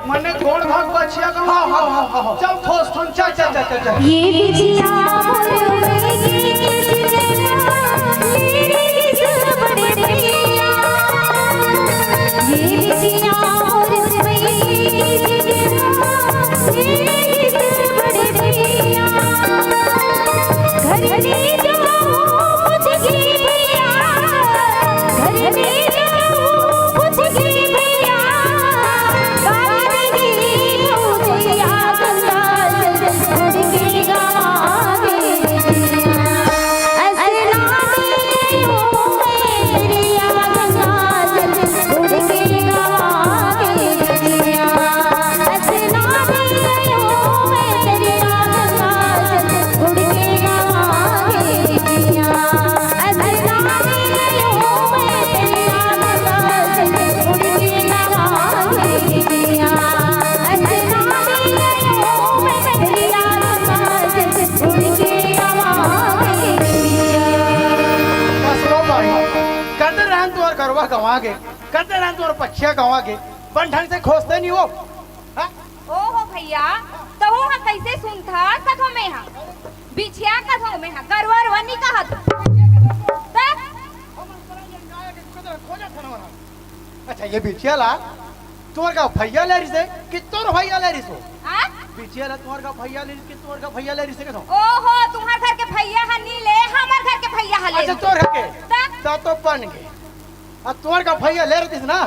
मने गोड़ भाग बचिया कहो चल ठोस ठोस चल चल चल चल चल ये बिछिया मोरवेगी मेरे किस बड़े दिया ये बिछिया मोरवेगी मेरे किस बड़े दिया घर में जाओ पूछगी भैया घर में जाओ पूछगी भैया गावेगी भैया गरवा गवा के करते रहन तो पक्षिया गवा के बन ढंग से खोजते नहीं हो हाँ? ओहो भैया तो हा कैसे सुनता कथो में हा बिछिया कथो में हा गरवर वनी कहत अच्छा ये बिछिया ला तुम्हारे का भैया ले रही से कि तोर भैया ले रही सो बिछिया ला तुम्हारे का भैया ले रही कि तोर का भैया ले रही से कथो ओहो तुम्हार घर के भैया हनी ले हमर घर के भैया हले अच्छा तोर के तो बन गए अब तुम्हारे का भैया ले रही ना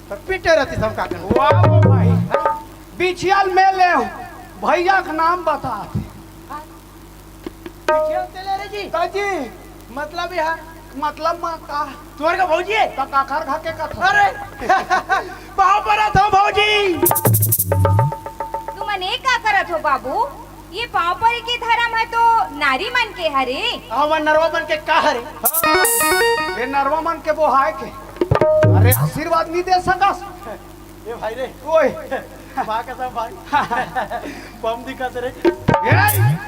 तो पीटे रहती सब का वाह भाई बिछिया में ले भैया का नाम बता बिछिया से ले रही जी मतलब यह मतलब मां का तुम्हारे का भौजी है तो काकर खा के का अरे बाहर पर था भौजी तुमने का करत हो बाबू ये पाँव पर की धर्म है तो नारी मन के हरे वन नरवा मन के का हरे ये नरवा मन के वो हाय के अरे आशीर्वाद नहीं दे सकस ये भाई रे ओए मां का सब भाई बम दिखा रे ये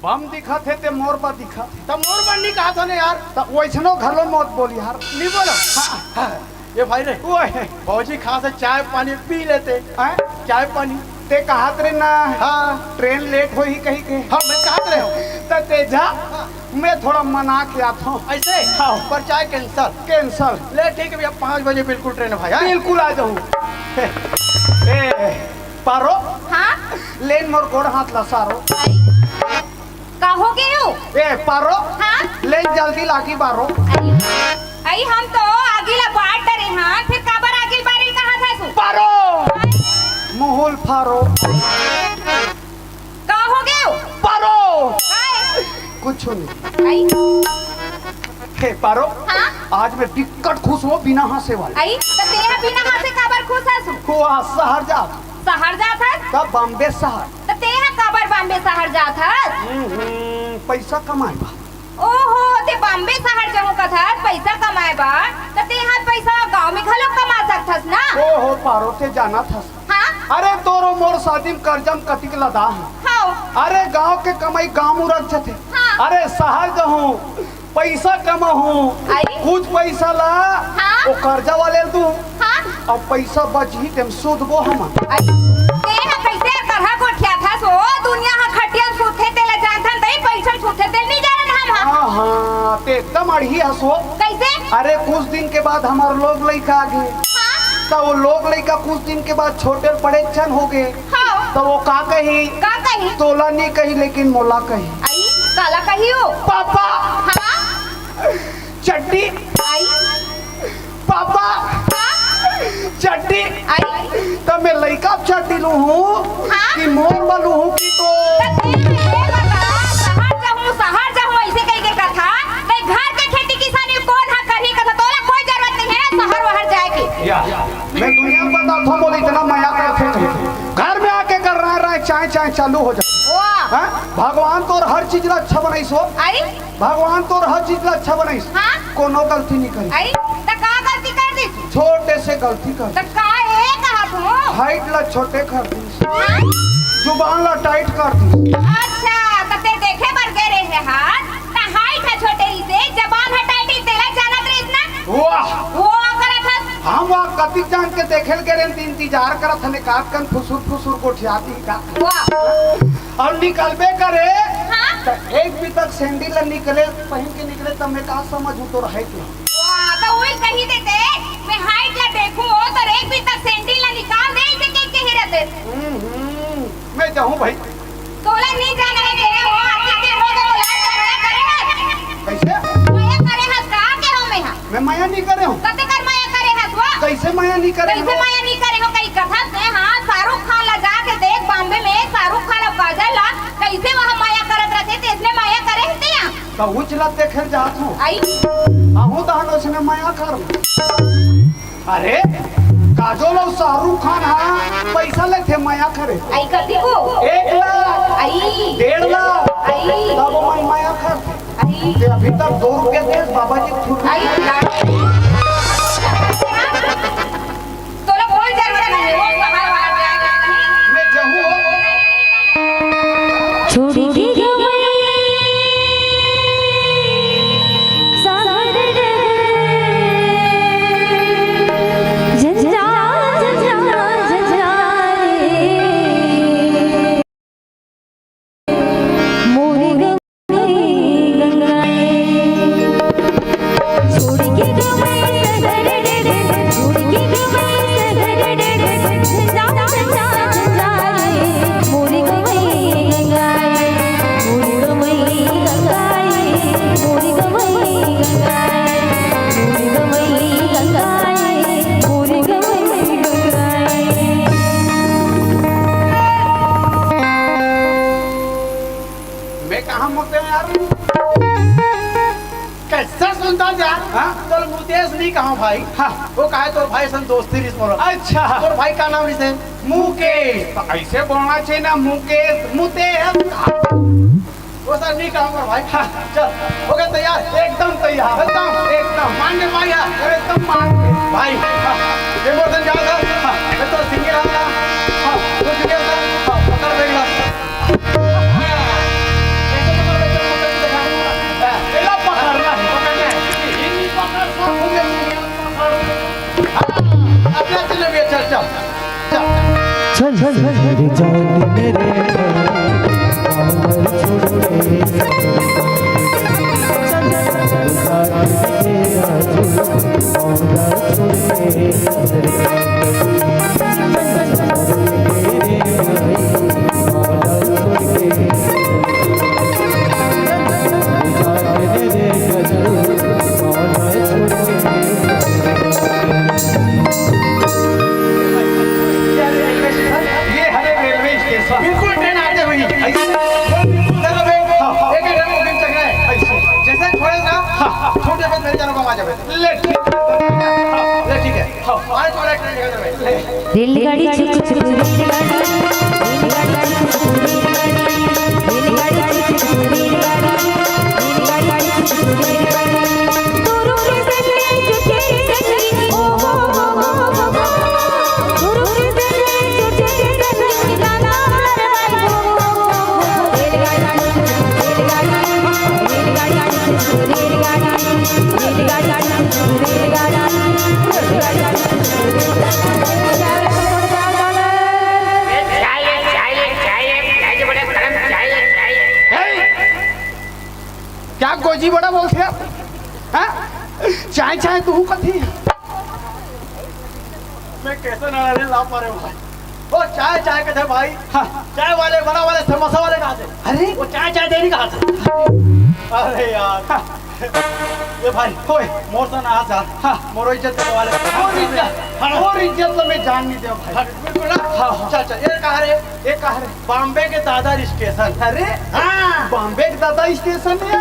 बम दिखा थे ते मोर बा दिखा तो मोर बा नहीं कहा था ने यार तो वैसनो घरलो मत बोली यार नहीं बोलो ये भाई रे ओए भौजी खा से चाय पानी पी लेते हैं चाय पानी ते कहत रे ना हाँ ट्रेन लेट हो ही कहीं के हाँ मैं कहत रहे हो तो तेजा मैं थोड़ा मना के आता हूँ ऐसे हाँ पर चाय कैंसल ले ठीक है भैया 5 बजे बिल्कुल ट्रेन है भाई बिल्कुल आ जाऊँ पारो हाँ लेन मोर गोड़ हाथ ला सारो कहो गे हो ए पारो हाँ लेन जल्दी लागी बारो आई हम तो आगे ला बाट डरे हां फिर काबर आगे बारी कहां था सु पारो मुहुल फारो कहो गे हो पारो हाय कुछ नहीं आई हे पारो हाँ आज मैं टिकट खुश हो बिना हंसे वाले आई तो तेरा बिना हाथ से काबर खुश है सु को शहर जा शहर जा था तब बॉम्बे शहर तो तेरा काबर बॉम्बे शहर जा था पैसा कमाए बा ओहो ते बॉम्बे शहर जाऊं का था पैसा कमाए बा तो ते हाथ पैसा गांव में घलो कमा सकथस ना ओहो पारो ते जाना था हां अरे तोरो मोर शादी में कर्जम कटिक लदा हां अरे गांव के कमाई गांव में रख जते हाँ। अरे शहर जहूं पैसा कमाहूं आई। कुछ पैसा ला हाँ। वो कर्जा वाले दू हां अब पैसा बच ही तेम सूद वो हम आई तेरा कैसे करहा कोठिया था सो दुनिया हा खटिया सुथे तेला जानथन तई पैसा सुथे तेल नहीं जानन हम हां हाँ ते एकदम अड़ही हसो कैसे अरे कुछ दिन के बाद हमारे लोग लड़का आ गए हां तो वो लोग लड़का कुछ दिन के बाद छोटे बड़े छन हो गए हां तो वो का कही का कही तोला नहीं कही लेकिन मोला कही आई काला कहियो पापा हां चड्डी आई पापा हां चड्डी आई तो मैं लड़का चड्डी लू हूँ हाँ। कि मोर बलू हूँ कि तो शहर जाऊं ऐसे कहीं के कथा नहीं घर के खेती किसानी कौन हा करही कथा तोला कोई जरूरत नहीं है शहर वहर जाए की मैं दुनिया में बता था बोले इतना माया करते थे घर में आके कर रहा चाय चाय चालू हो जाए वाह भगवान तो हर चीज ला अच्छा बनाई सो आई भगवान तो हर चीज ला अच्छा बनाई हाँ। कोनो गलती नहीं करी आई त का गलती कर दी छोटे से गलती कर त का है कहा तू हाइट ला छोटे कर दी हाँ? जुबान ला टाइट कर दी अच्छा त ते देखे बर गए रहे हाथ त हाइट है छोटे ही से जबान हटाई दी तेला जानत रे इतना वाह वो करत हस हम वहाँ कति जान के देखे देखे के रे इंतजार करत हने काट कन फुसुर फुसुर कोठियाती का वाह और निकलबे करे हाँ तो एक भी तक सैंडल निकले पहन के निकले तब मैं का समझू तो रहे तू वाह तो वही कही देते मैं हाइट ला देखूं तो एक भी तक सैंडल ला निकाल दे इसे के ही रहते मैं जाऊं भाई तोला नहीं जाना है के हो आके के हो तो ला तो करे कैसे माया करे हस का के हो मैं माया नहीं करे हूँ कते कर माया करे हस वो कैसे माया नहीं करे कैसे माया नहीं करे हो कई कथा से हां शाहरुख खान लगा के देख बॉम्बे में शाहरुख खान और काजल ला कैसे वहां माया करत रहते थे इसने माया करे थे यहां तो उचला देखे जात हूँ आई आहू दहन उसने माया कर अरे काजोल और शाहरुख खान हाँ पैसा लेते माया करे आई कती को 1 लाख आई 1.5 लाख आई तब मैं माया कर आई ते अभी तक 2 रुपये दे बाबा जी छूट आई तोला कोई जरूरत नहीं वो बाहर बाहर जाएगा मैं जाऊँ छोड़ी दी गई सागर जंजा जंजा जंजा मोरी गंगाए छोड़ी के गई सगर छोड़ी के गई सगर जंजा जंजा जंजा मोरी गंगाए मोरी गंगाए मोरी गंगाए मोरी गंगाए मोरी गंगाए मैं कहाँ मुझे यार कैसा सुनता जा हाँ चल मुतेश नहीं कहा भाई हाँ वो कहे तो भाई सन दोस्ती रिस मोर अच्छा और भाई का नाम रिसे मुकेश तो ऐसे बोलना चाहिए ना मुकेश मुतेश वो सर नहीं कहूंगा भाई हाँ चल हो गया तैयार एकदम तैयार एकदम मान ले भाई एकदम मान ले भाई ये मोर जा हाँ मैं तो सिंगे रहा हाँ तू सिंगे रहा हाँ पकड़ बेगला एला पकड़ना है पकड़ना है हिंदी पकड़ सब हो गया अपना चले भी चल चल चल चल चल मेरे जान मेरे ये हरे रेलवे स्टेशन बिल्कुल ट्रेन आते हुई चलो बे एक एक रंग दिन चल रहा है जैसे छोड़ेगा छोटे पे मेरे जानों को आ जावे ले ले ठीक है आज वाला ट्रेन निकल जावे रेलगाड़ी छुक छुक रेलगाड़ी रेलगाड़ी छुक छुक रेलगाड़ी रेलगाड़ी छुक छुक रेलगाड़ी रेलगाड़ी छुक छुक रेलगाड़ी तुरु के सजने जो तेरे सजने ओ हो तुरु के सजने जो तेरे सजने गाना रवाई हो रेलगाड़ी रेलगाड़ी छुक छुक रेलगाड़ी रेलगाड़ी छुक छुक रेलगाड़ी रेलगाड़ी छुक छुक क्या गोजी बड़ा बोलते हैं हाँ चाय चाय तू कथी मैं कैसे ना रहने ला पा रहे हो भाई वो चाय चाय के थे भाई चाय वाले बड़ा वाले समोसा वाले कहाँ थे अरे वो चाय चाय देनी कहाँ थे अरे यार ये भाई होए मोर तो ना आ जा मोरो इज्जत करने वाले और इज्जत तो मैं जान नहीं दे भाई बिल्कुल ना चल चल ये कहाँ रे बॉम्बे के दादर स्टेशन अरे हाँ बॉम्बे के दादा स्टेशन है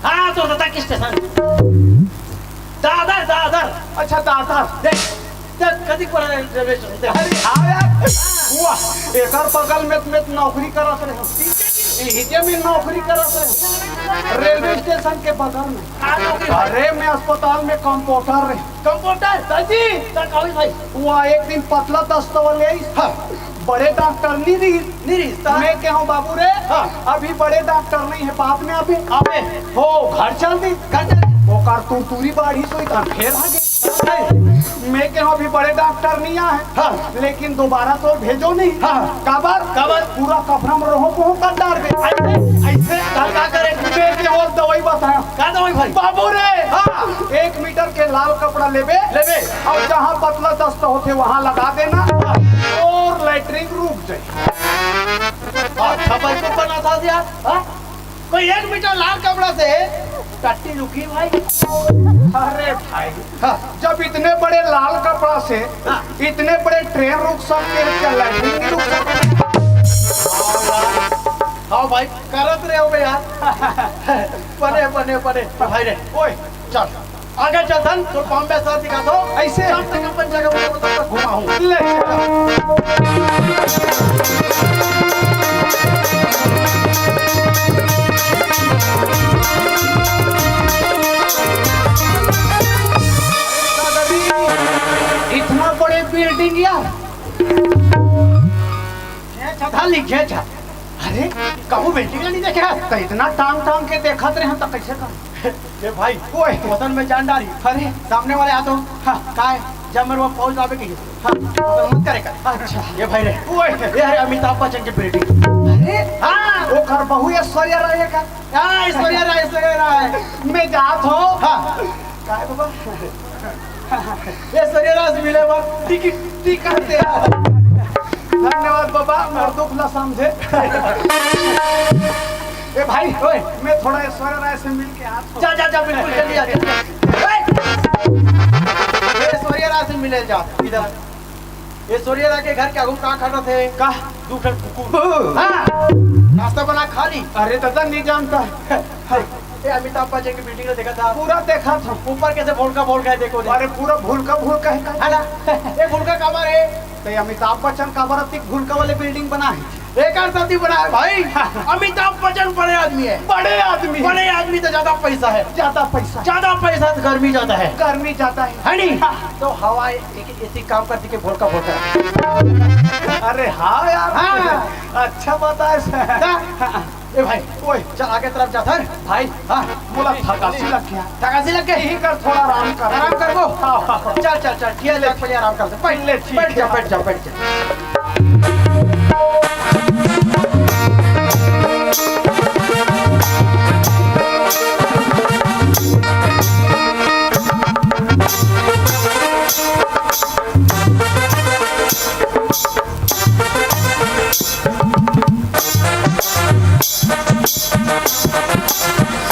हाँ तो दादा किस स्टेशन दादर दादर अच्छा दादा देख देख कदी पर रेलवे स्टेशन देख। अरे हाँ यार वाह एकर बगल में नौकरी करत रहे हिजे में नौकरी करत रहे रेलवे स्टेशन के बगल में हाँ, नौकरी भाई। अरे मैं अस्पताल में कंपाउंडर रहे कंप्यूटर दादी तक आओ भाई वहाँ एक दिन पतला दस्त वाले बड़े डॉक्टर नहीं रही मैं क्या हूँ बाबू रे हाँ। अभी बड़े डॉक्टर नहीं है बाद में अभी अबे हो घर चल दी कर चल ओकर तू पूरी बाड़ी सोई का फेर आ गए मैं के भी बड़े डॉक्टर नहीं आए हाँ। लेकिन दोबारा तो भेजो नहीं हाँ। काबर पूरा कपड़ा में रहो को कर डाल दे ऐसे का करे मैं के और दवाई बताया का दवाई भाई बाबू रे हाँ 1 मीटर के लाल कपड़ा लेबे और जहां पतला दस्त होते वहां लगा देना और लैट्रिन रुक जाए अच्छा भाई को बना था यार हाँ? कोई 1 मीटर लाल कपड़ा से टट्टी रुकी भाई अरे भाई हाँ, जब इतने बड़े लाल कपड़ा से हाँ, इतने बड़े ट्रेन रुक सकते हैं क्या लैट्रिन नहीं रुक सकते हाँ भाई करत रहे हो यार बने भाई रे ओए चल आगे चल धन तो बॉम्बे शहर दिखा दो ऐसे कम से कम 5 जगह घुमा हूँ ले इतना बड़े बिल्डिंग यार अरे कहूँ बिल्डिंग नहीं देखे तो इतना टांग के देखत रहे तो कैसे कर ये भाई ओए वतन में जान डाली अरे सामने वाले आ तो हाँ काय जब मेरे वो फौज आवे की हाँ तो मत करे कर अच्छा ये भाई रे ओए ये है अमिताभ बच्चन की बिल्डिंग अरे हाँ वो कर बहु ऐश्वर्या राय का हाँ ऐश्वर्या राय मैं जात हो हाँ काय बाबा ऐश्वर्या राय से मिले बार टिकट दे धन्यवाद बाबा मेरा दुख ना समझे ए भाई ओए मैं थोड़ा ऐश्वर्या राय से मिल के आता जा बिल्कुल जल्दी आ ऐश्वर्या राय से मिले जा इधर ऐश्वर्या राय के घर क्या घूम कहाँ खड़ा थे का दूसरा कुकुर हाँ नाश्ता बना खा ली अरे दादा नहीं जानता ये अमिताभ बच्चन की बिल्डिंग में देखा था पूरा देखा था ऊपर कैसे भूल का देखो अरे पूरा भूल का है ना ये भूल का कमर है तो अमिताभ बच्चन का बरतिक भूल का वाले बिल्डिंग बना है एक आदमी बना है भाई अमिताभ बच्चन बड़े आदमी तो ज्यादा पैसा तो गर्मी ज्यादा है नहीं तो हवा ऐसी काम करती के भोल का अरे हाँ यार हाँ अच्छा बताए ए भाई ओए चल आगे तरफ जा सर भाई हाँ बोला थकासी लग गया यही कर थोड़ा आराम कर वो चल ठीक है पहले आराम कर पहले बैठ जा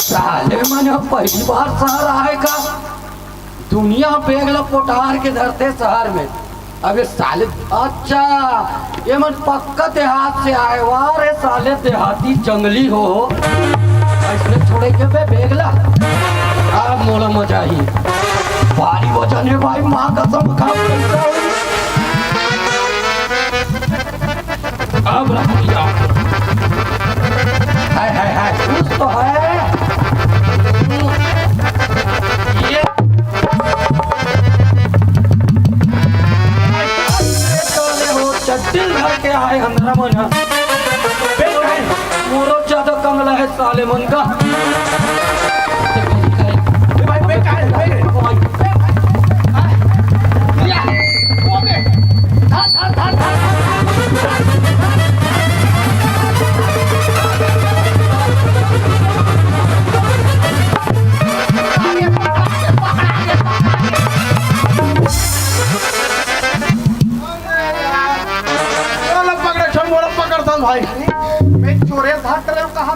साले मैंने पहली बार शहर आएगा दुनिया बेगला पोटार के धरते शहर में अबे साले अच्छा ये मन पक्का देहात से आए वारे साले देहाती जंगली हो ऐसे छोड़े के बे बेगला अब मोला मजा ही भारी वजन है भाई माँ कसम खा अब रख दिया हाय कुछ तो है ये चट्टिल घर के आए अंदर मना मोरो ज्यादा कमला है साले मन का भाई मैं चोरे धाट रहे हूँ कहाँ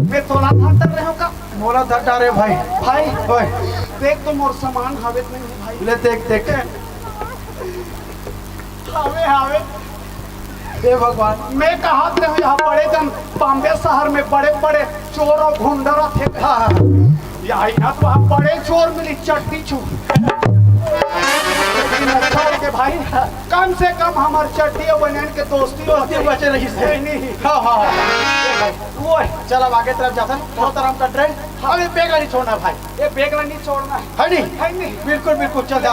मैं तोला धाट रहे हूँ का मोला धाट रहे भाई ओए देख तो मोर सामान हवे नहीं भाई ले देख हावे हे भगवान मैं कहा थे यहाँ बड़े जन बॉम्बे शहर में बड़े चोर और गुंडा थे यहाँ तो वहाँ बड़े चोर मिली चट्टी चोर के भाई कम से कम हमारे चट्टी और बहन के दोस्ती बचे रही से हाँ वो चल अब आगे तरफ जाता बहुत आराम कर रहे अब ये बेगला नहीं छोड़ना भाई ये बेगला नहीं छोड़ना है नहीं बिल्कुल चल जा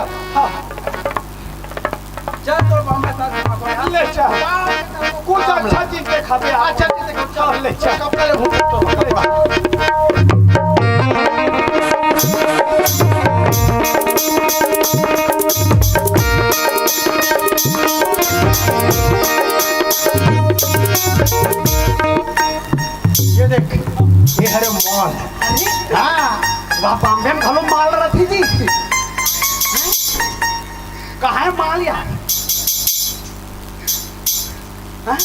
चल तो बॉम्बे ले चल कुछ अच्छा चीज देखा अच्छा चीज देखा चल ले चल कपड़े मॉल हाँ वहाँ बॉम्बे में घलो माल रखी थी कहाँ है माल यार हाँ?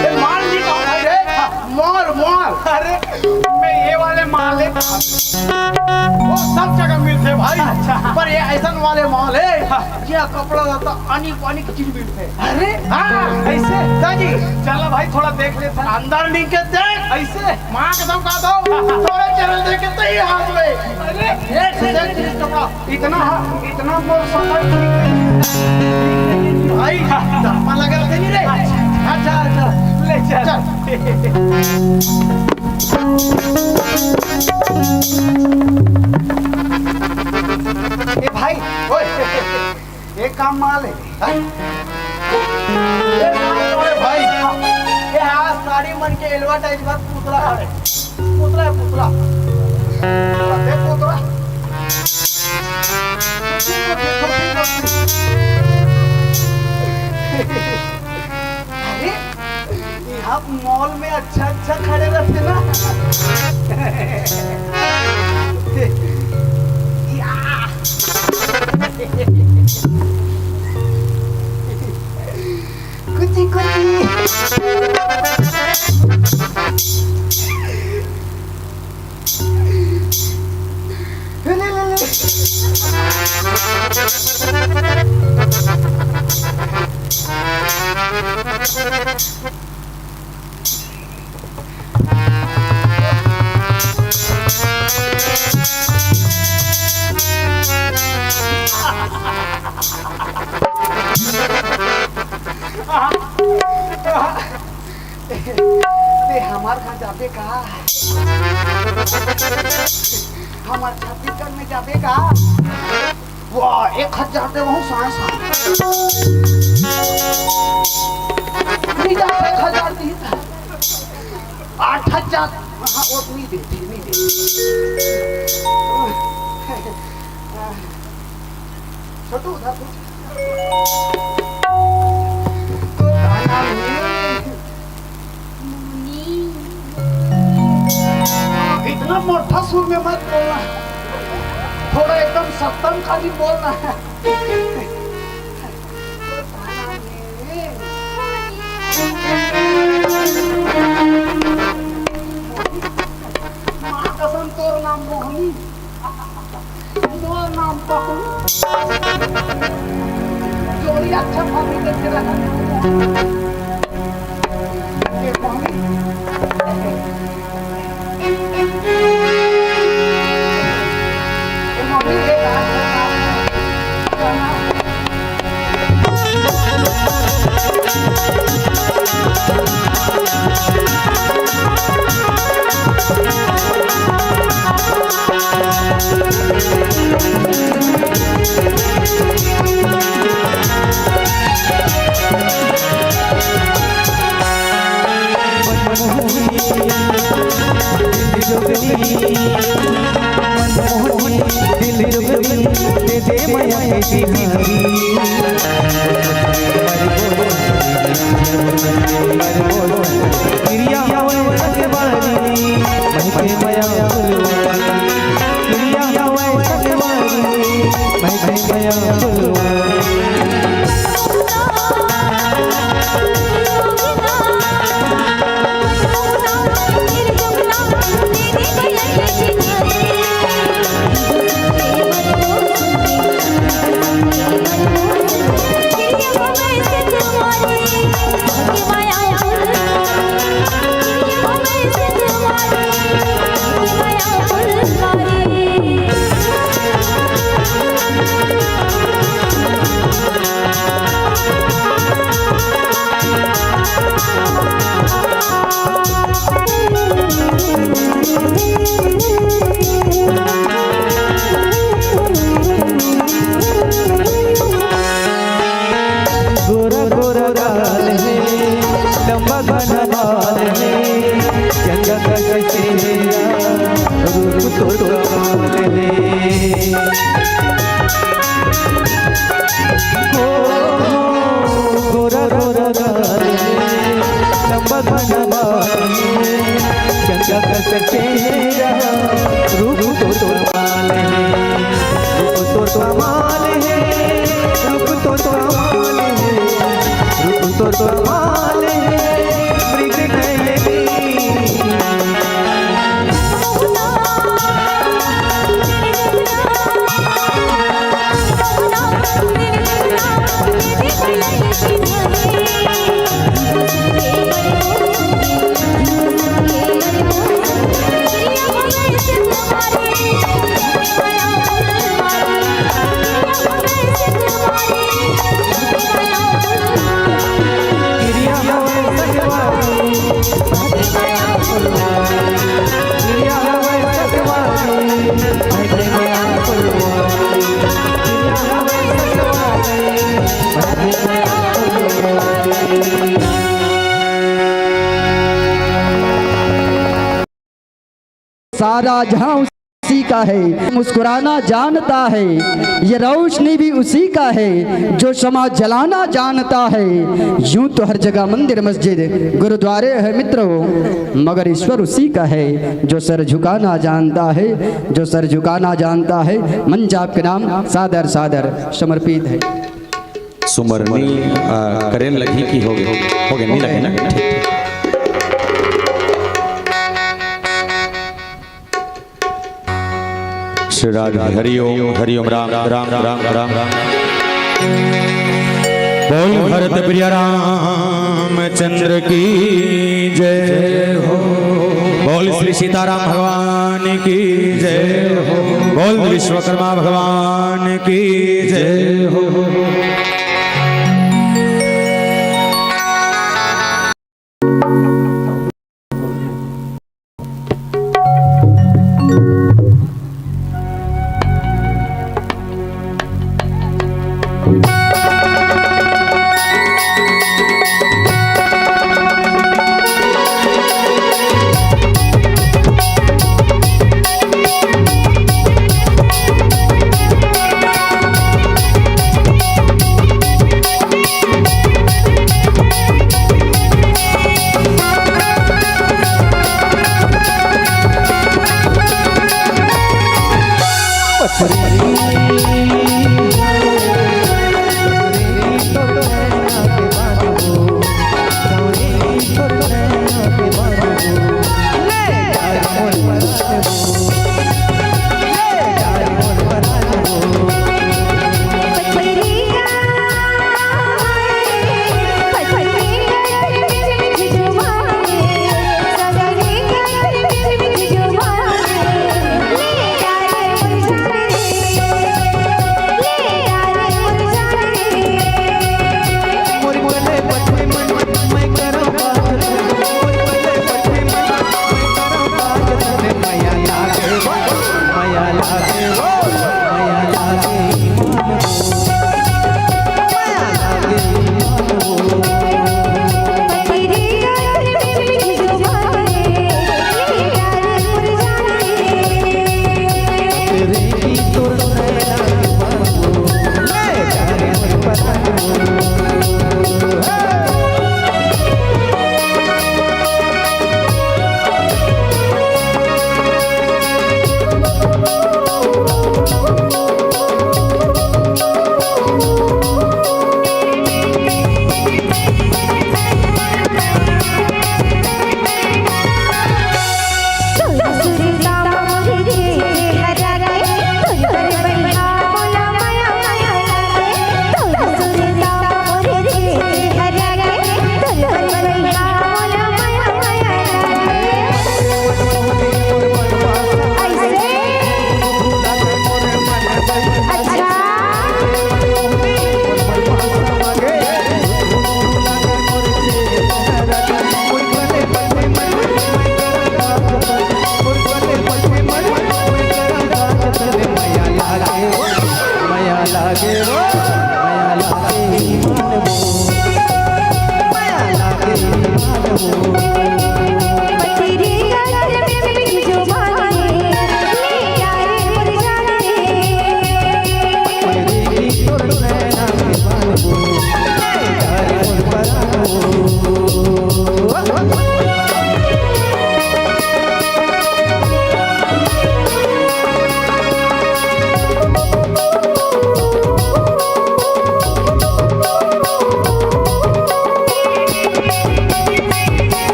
ये माल नहीं कहा भाई रे मॉल मॉल अरे मैं ये वाले माल है वो सब जगह मिलते भाई अच्छा पर ये ऐसा वाले मॉल है ये कपड़ा होता अनेक अनेक चीज मिलते अरे हाँ ऐसे दादी चलो भाई थोड़ा देख लेते अंदर नहीं के देख ऐसे माँ कसम खा दो थोड़ा चैनल देख के ही हाथ में अरे देख कपड़ा इतना मोर समझ भाई धर्मा लगा रहते नहीं रे अच्छा अच्छा ले चल ए भाई ओए एक काम माल है भाई ये हाँ साड़ी मन के एडवर्टाइज बात पुतला है पुतला है पुतला देख पुतला अरे यहाँ मॉल में अच्छा अच्छा खड़े रहते ना कुछ हमार घर जाबे कहा हमार छत्तीसगढ़ में जाबे कहा वाह 1000 दे वहाँ साढ़े नहीं जा 1000 दी 8000 हाँ वो नहीं देती नहीं देती छोटू उधर तो गाना में इतना मोटा सुर में मत बोलना थोड़ा एकदम सप्तम खाली बोलना है माँ कसम तोर नाम मोहनी तोर नाम पकड़ू जोड़ी अच्छा भाभी करके रखा ये मोहनी चंदा बस चेहरा रूप तो कमाल है, रूप तो कमाल है, रूप तो कमाल है, रूप तो कमाल है, मृग नयनी। सारा जहां उसी का है, मुस्कुराना जानता है, ये रोशनी भी उसी का है जो शमा जलाना जानता है। यूं तो हर जगह मंदिर मस्जिद गुरुद्वारे है मित्रों, मगर ईश्वर उसी का है जो सर झुकाना जानता है, जो सर झुकाना जानता है। मंच आपके नाम सादर सादर समर्पित है। सुमरनी करें लगी की हो गए नहीं लगे ना, ठीक। श्री राधे हरिओम राम राम राम राम राम। बोल भरत प्रिय रामचंद्र की जय हो, बोल श्री सीताराम भगवान की जय हो, बोल विश्वकर्मा भगवान की जय हो।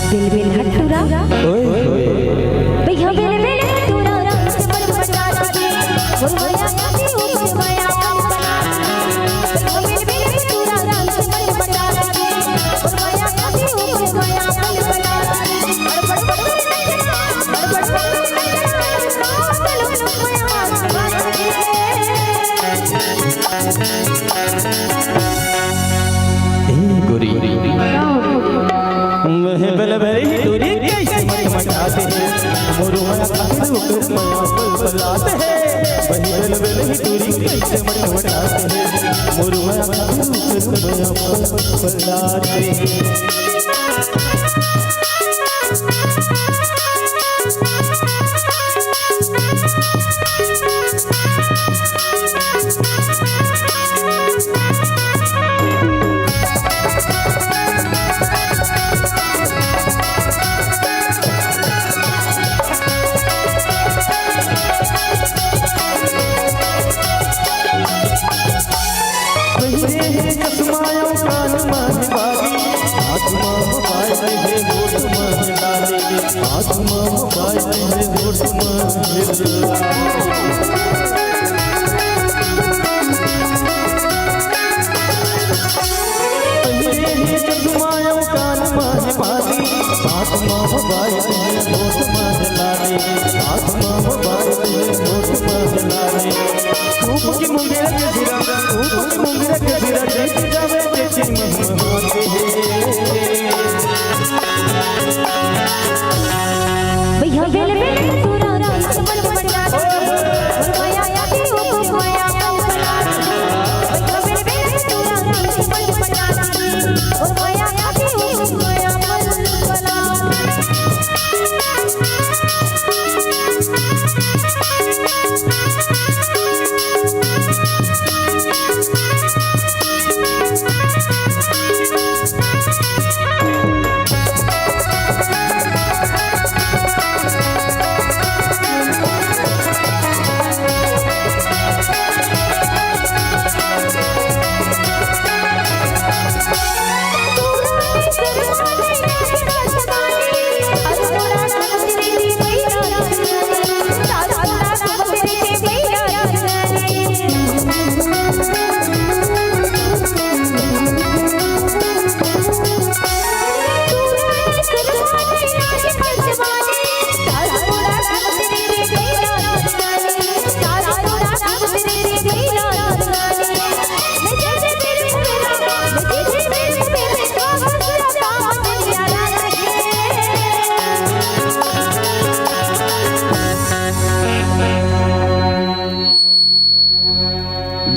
दिल बिल हटूरा भैया बिल बिल हटूरा मन बता दे गुरमाया काफी ऊपर माया बिल बिल हटूरा मन बता दे गुरमाया काफी ऊपर माया बड़ गोरी मैं बल भरी दूरी कैसे मटाते हैं मोरुआ खातिर ऊपर माया बलाते हैं वही बल भरी दूरी कैसे मटाते हैं मोरुआ खातिर ऊपर माया बलाते हैं भैया बेल बेल तूरा मन बता दे गुरमाया काफी ऊपर माया भैया बेल बेल तूरा मन बता दे गुरमाया काफी ऊपर माया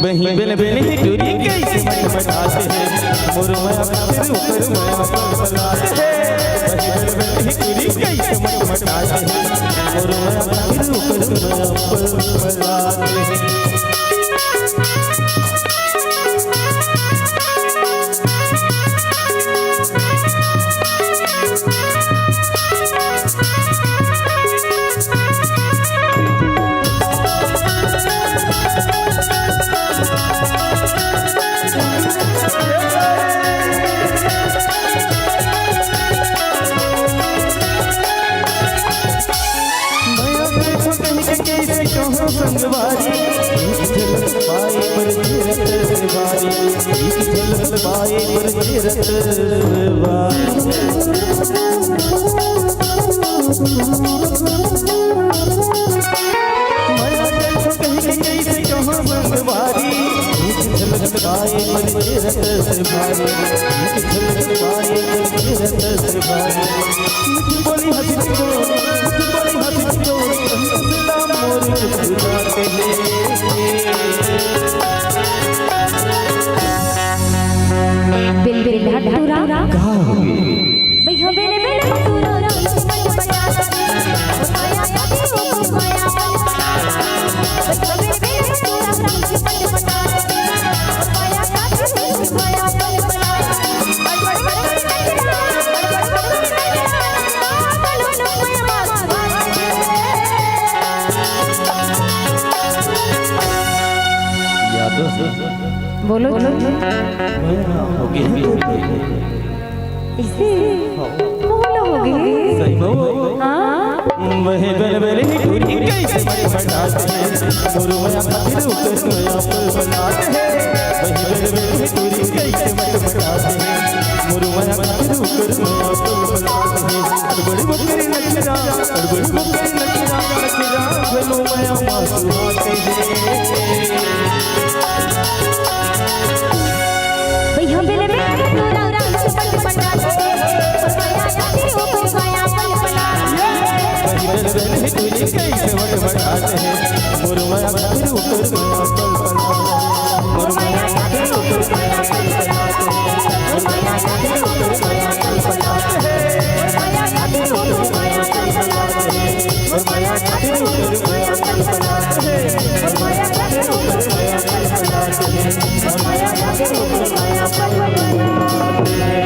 बही बिल बिल दूरी कैसे मटाते हैं मोरुआ खातिर ऊपर माया बलाते हैं बही बिल बिल दूरी कैसे मटाते हैं मोरुआ खातिर ऊपर माया बलाते हैं संगवारी झलक पाए पर जीरत वारी झलक पाए पर जीरत वारी माया कैसे कहीं कैसे कहाँ संगवारी झलक पाए पर जीरत वारी झलक पाए पर जीरत वारी बोली हंसी को बिल बिल हटूरा भैया बेल बेल बोलो होगी इसे बोलो होगी सही बोलो हाँ वही बेलबेली टूरी कैसे बनाते हैं गुरु माया खातिर उतर माया पर बनाते हैं वही बेलबेली टूरी कैसे बनाते हैं गुरु माया खातिर उतर माया पर बनाते हैं बड़ी बकरी नचरा बड़ी बकरी नचरा गुरु माया मासू आते हैं भैया बेले में तोरा कैसे बनाते हैं और माया जाती हो कोई माया पर बनाते हैं बेलबेली टूरी कैसे बनाते हैं गुरु माया खातिर उतर माया पर और माया जाती हो कोई माया पर बनाते हैं और माया जाती हो कोई माया पर बनाते हैं और माया जाती हो कोई माया पर बनाते हैं और माया जाती हो कोई माया पर बनाते हैं और माया जाती हो कोई माया पर बनाते हैं और माया जाती हो कोई माया पर बनाते हैं।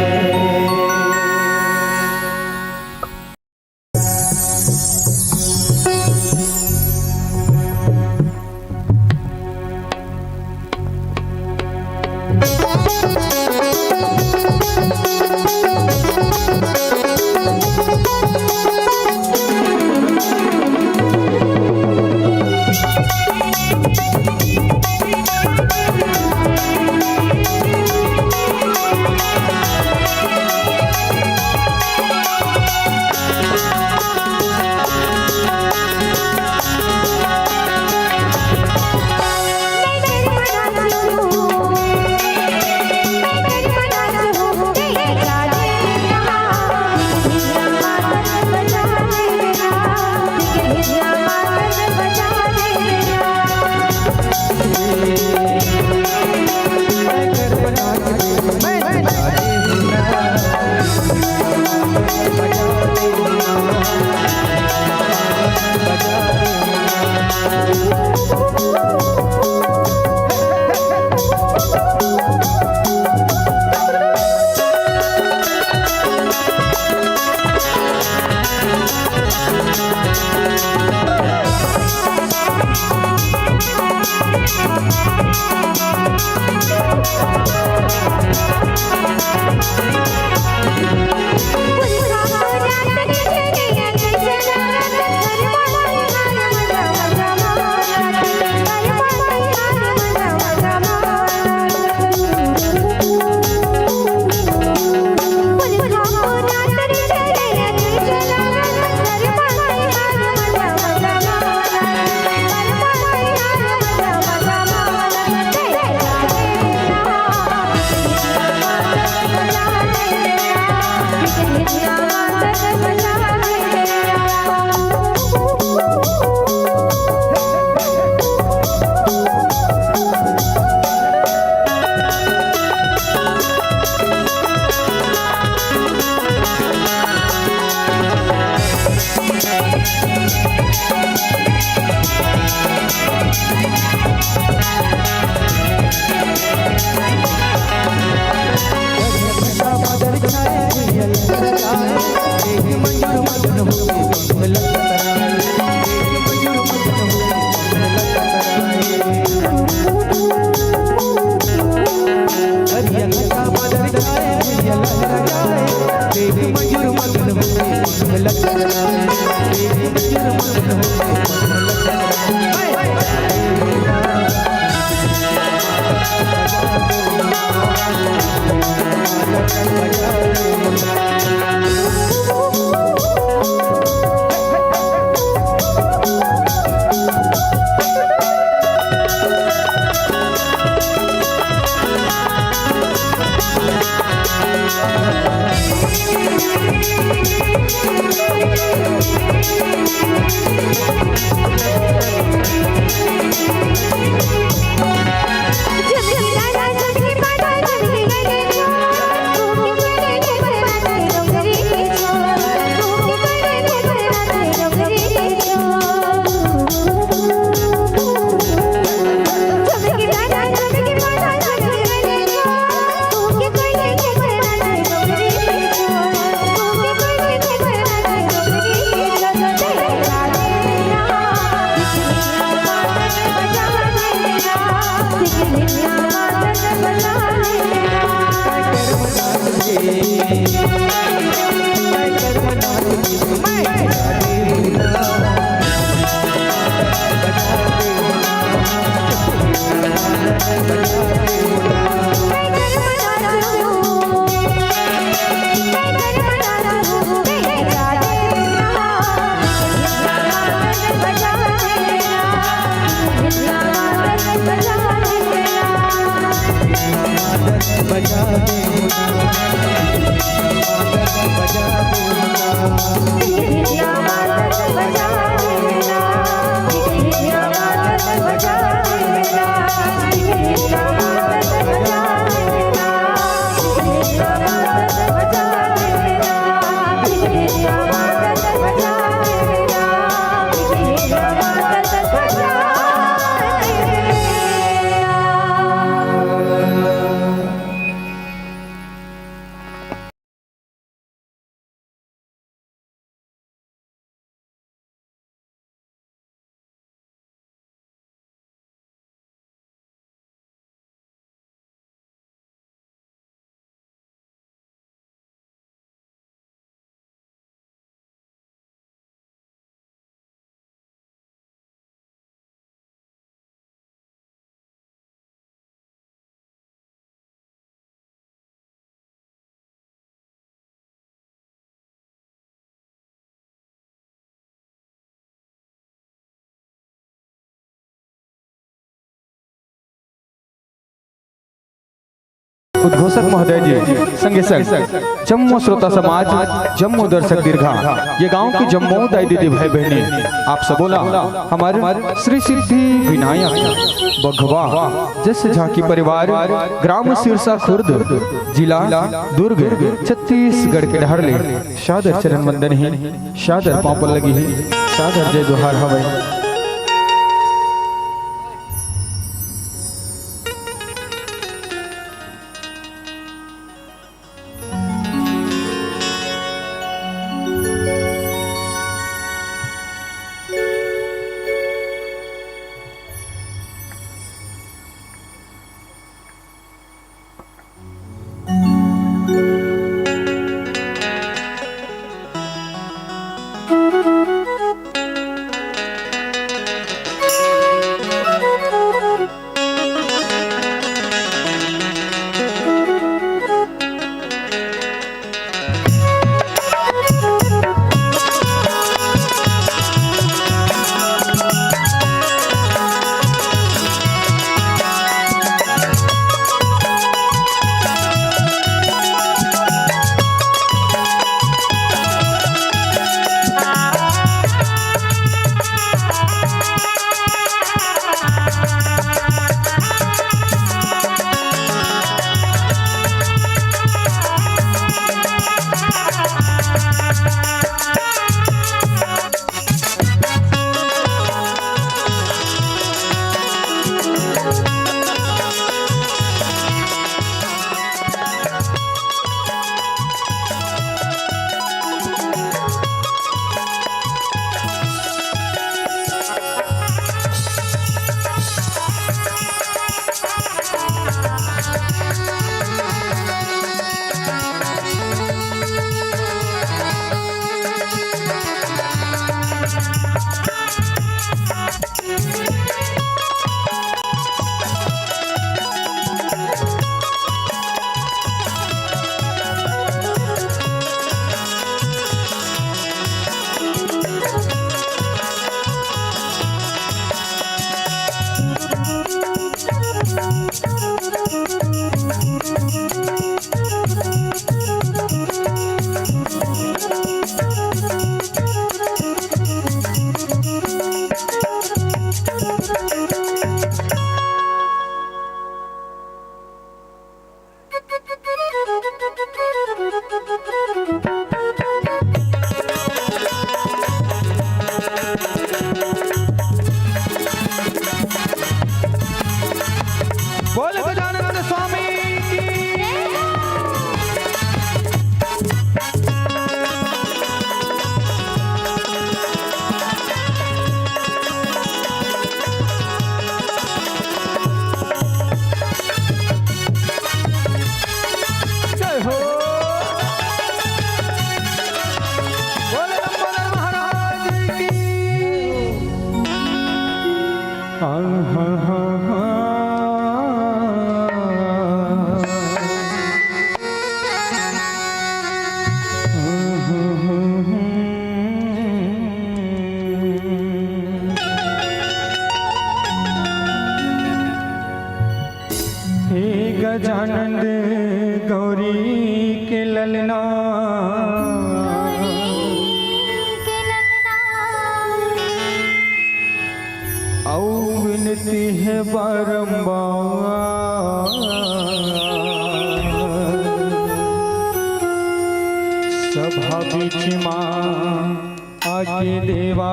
बिजलियाँ मातल बजा देना, बिजलियाँ मातल बजा देना, बिजलियाँ मातल बजा देना, बिजलियाँ मातल बजा देना, बिजलियाँ मातल बजा देना, बिजलियाँ मातल बजा देना। उद्घोषक महोदय जी, संगे संग जम्मू श्रोता समाज, जम्मू दर्शक दीर्घा, ये गांव की जम्मू दाई दीदी भाई बहनी, आप सबोला हमारे श्री सिद्धि विनायक बघवा जैसे झांकी परिवार, ग्राम सिरसा खुर्द, जिला दुर्ग, छत्तीसगढ़ के ढहरले शादर चरण वंदन ही, शादर पापल लगी ही, शादर जय जोहार हवै। बारंबार सभा बीच माँ आके देवा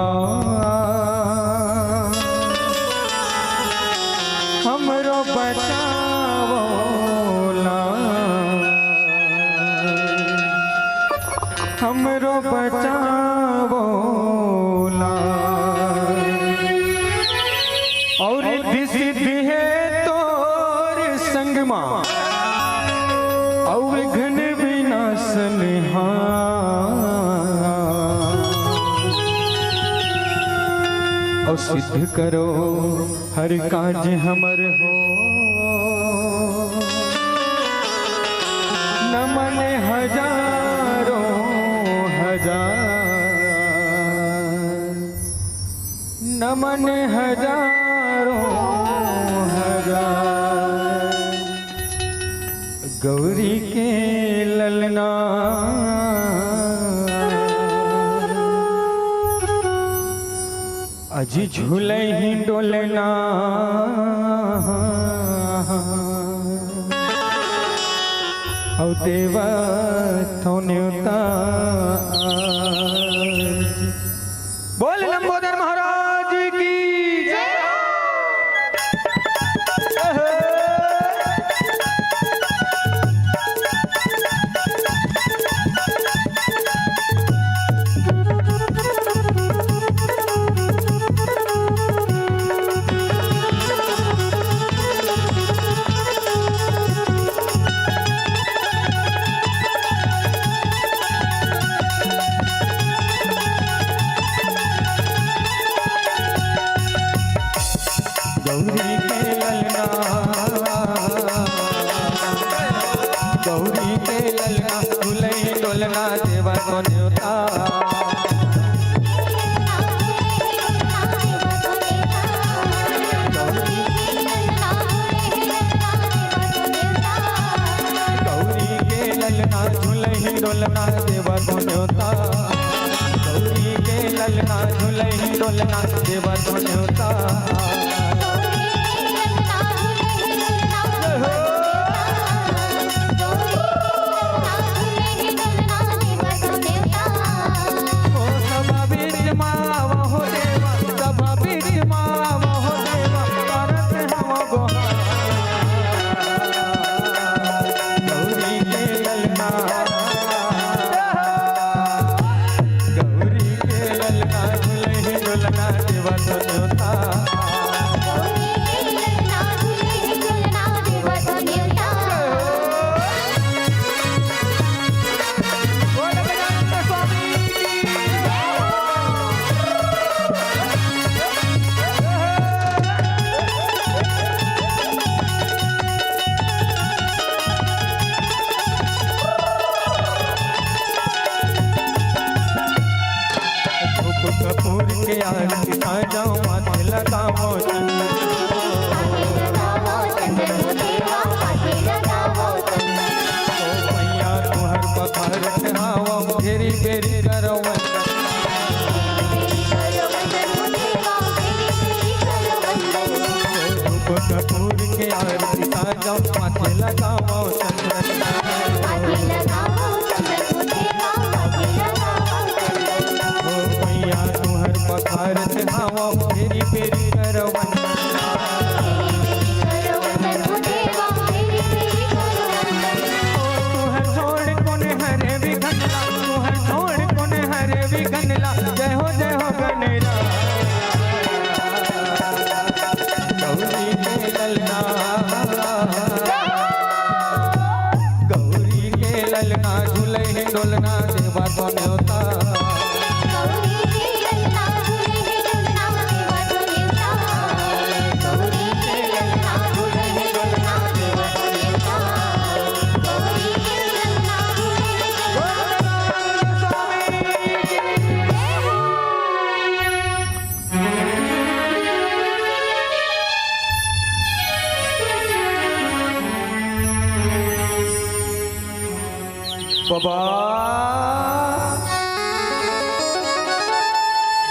हमरो बचावोला हमरो बचावोला और सिद्ध है तोर संग माँ और घन विनाशन और सिद्ध करो हर काज हमर हो नमन हजारों हजार नमन हजारों हजार गौरी के ललना अजी झूले ही डोलना औ देवा थोने बोल लंबोदर महाराज की जय। गौरी के ललना झूले डोलना देवा को न्योता गौरी के ललना झूले डोलना देवा को न्योता गौरी के ललना झूले डोलना देवा को न्योता कपूर के आरती आ जाओ माथे लगाओ मैया तुहर पखारत हाओ घेरी बेरी करो कपूर के आरती आ जाओ माथे लगाओ मैया तुहर पखारत हाओ फेरी फेरी करवन तुहर छोड़ कोने हरे भी घनला तुहर छोड़ कोने हरे भी घनला जय हो गनेरा गौरी के ललना गौरी के ललना झूले डोलना देवा को न्योता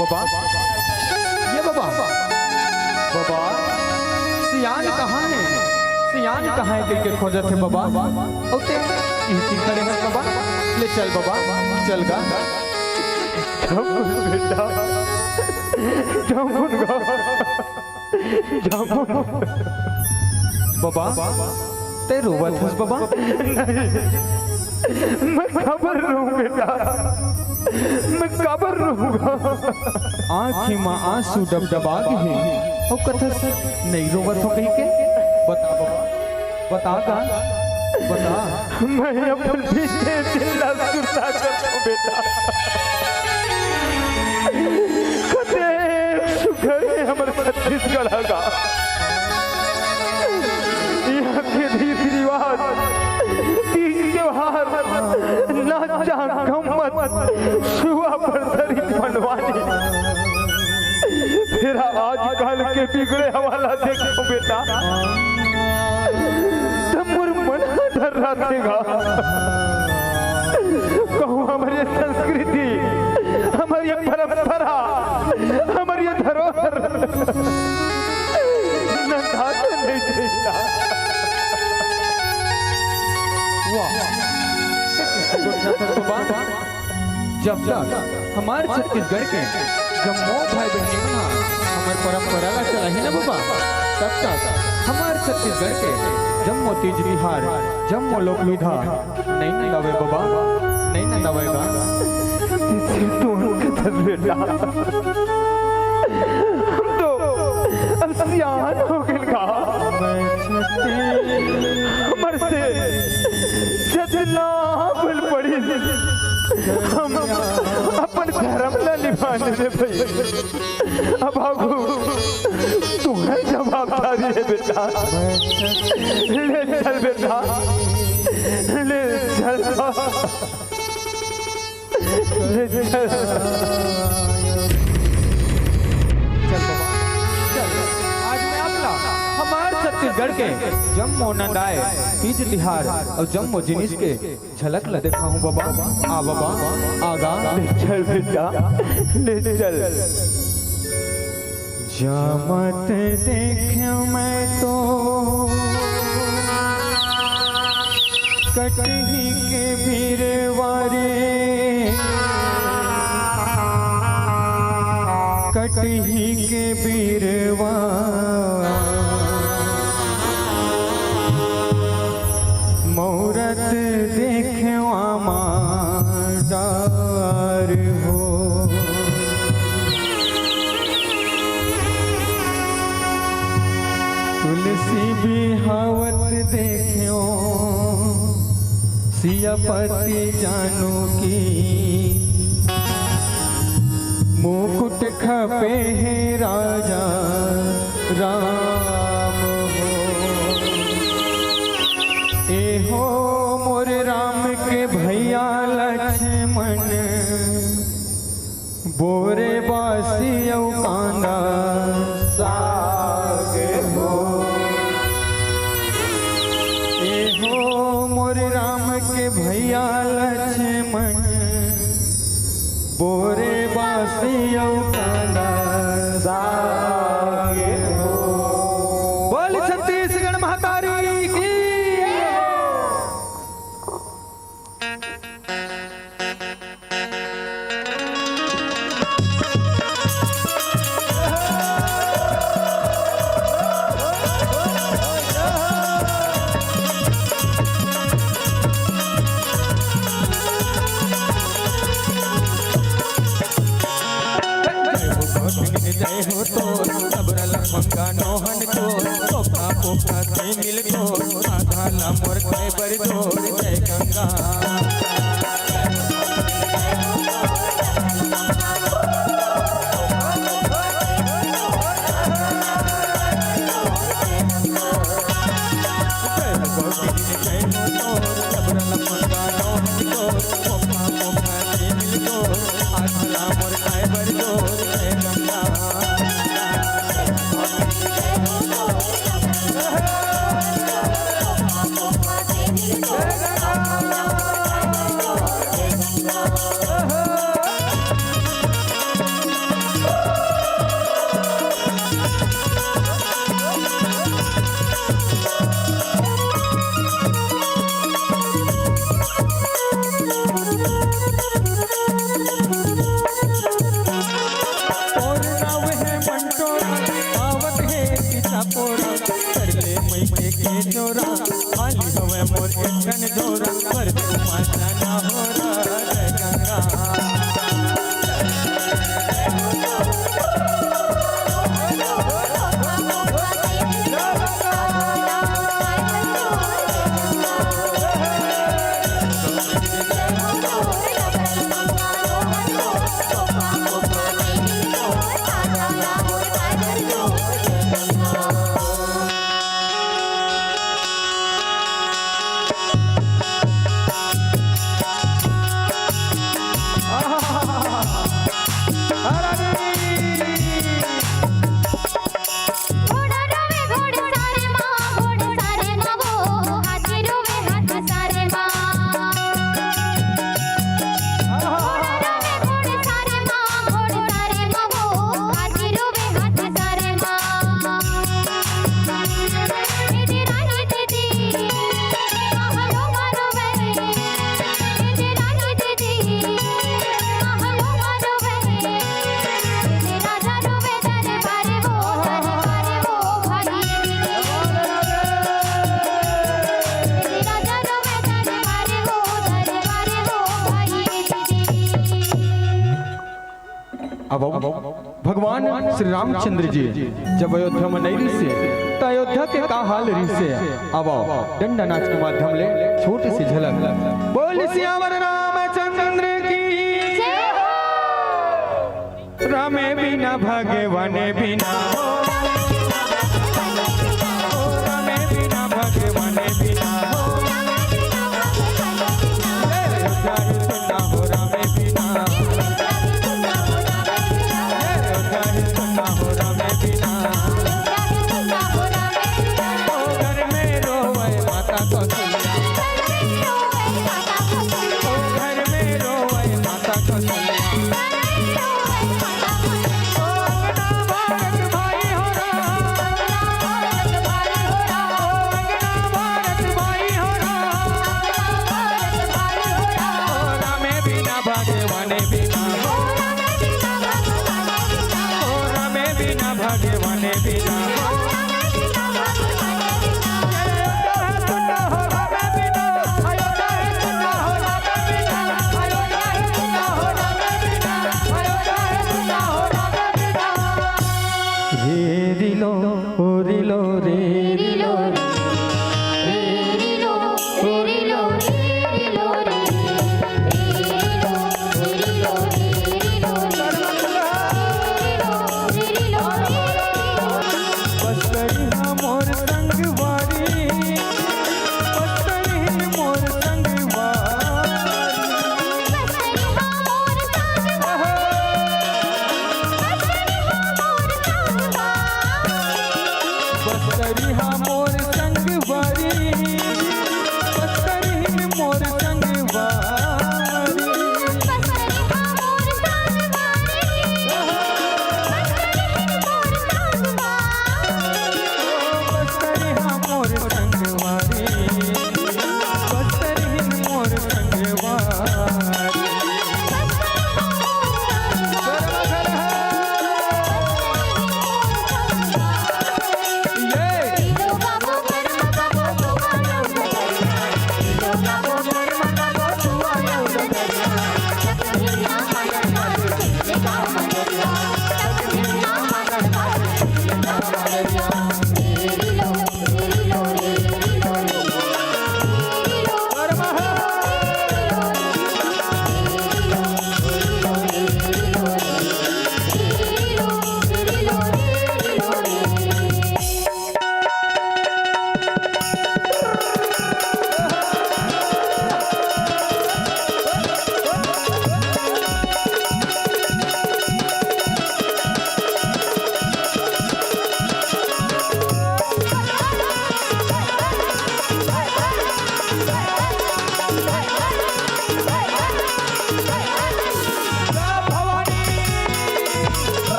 बाबा बाबा ये बाबा बाबा सियान कहाँ है? सियान कहाँ है के खोजत है बाबा? ओके इसी खड़े हैं बाबा। ले चल बाबा, चल गा। बेटा बाबा ते रोवत हस बाबा? मैं खबर रहूं बेटा, मैं खबर रहूंगा। आँखी माँ आंसू डबडबा गए ओ कथा सर नहीं रोवत हो कहीं के? बता बाबा, बता गा, बता। मैं अपन पीछे जिंदा सुरता करता हूं बेटा। कते सुखर है हमारे छत्तीसगढ़ का। यहाँ के रीति रिवाज, तीज त्योहार, नाचा गम्मत, सुआ बरदरी मनवानी, फिर आजकल के बिगड़े हवाला देखो बेटा। तमुर मन डर रखेगा। कहूँ हमारी संस्कृति, हमारी परंपरा, हमारी धरोहर नहीं देता। जब तक हमारे छत्तीसगढ़ के जम्मू भाई बहन बना हमारे परंपरा का चला ही ना बाबा, तब तक हमारे छत्तीसगढ़ के जम्मू तीज बिहार जम्मू लोक विधा नहीं नंदावे बाबा, नहीं नंदावेगा। बेटा हम तो अब सियान हो गए का। हमर से जतना बल पड़ी हम अपन धर्म ला निभाने दे भाई। अब आगू तुम्हारी जवाबदारी है बेटा। ले चल बेटा, ले चल, ले चल। आज मैं आपला हमारे छत्तीसगढ़ के जम्मू नंदाए तीज तिहार और जम्मू जिनिस के झलक ल देखा हूँ बाबा। आ बाबा आगा ले चल बेटा, ले चल। जामत देखूं मैं तो कटही के बीरवारे, कटही के बीरवा मूरत देखवा मार हो। तुलसी बिहावत देखो सियापति जानो की, मुकुट खपे है राजा राम हो। ए हो मोर राम के भैया लक्ष्मण, बोरे बासी कांदा साग हो। ए हो मोर राम के भैया लक्ष्मण, बोरे बासी कांदा साग हो। बोल छत्तीसगढ़ महातारी की। जय हो तो सबरा लखंगा नोहन को पोपा पोपा से मिल को आधा ला मोर के बर दो जय गंगा। अब भगवान श्री रामचंद्र जी जब अयोध्या में नहीं से तो अयोध्या के का हाल रही से अब डंडा नाच के माध्यम ले छोटी सी झलक बोल सियावर रामचंद्र की रामे बिना भगवान बिना रामे बिना भगवान बिना सुना हो रामे बिना सुना हो रामे बिना घर में रोवे माता कौशल्या घर में रोवे माता कौशल्या भगवान बिना रे रिलो ओ रिलो रे रिलो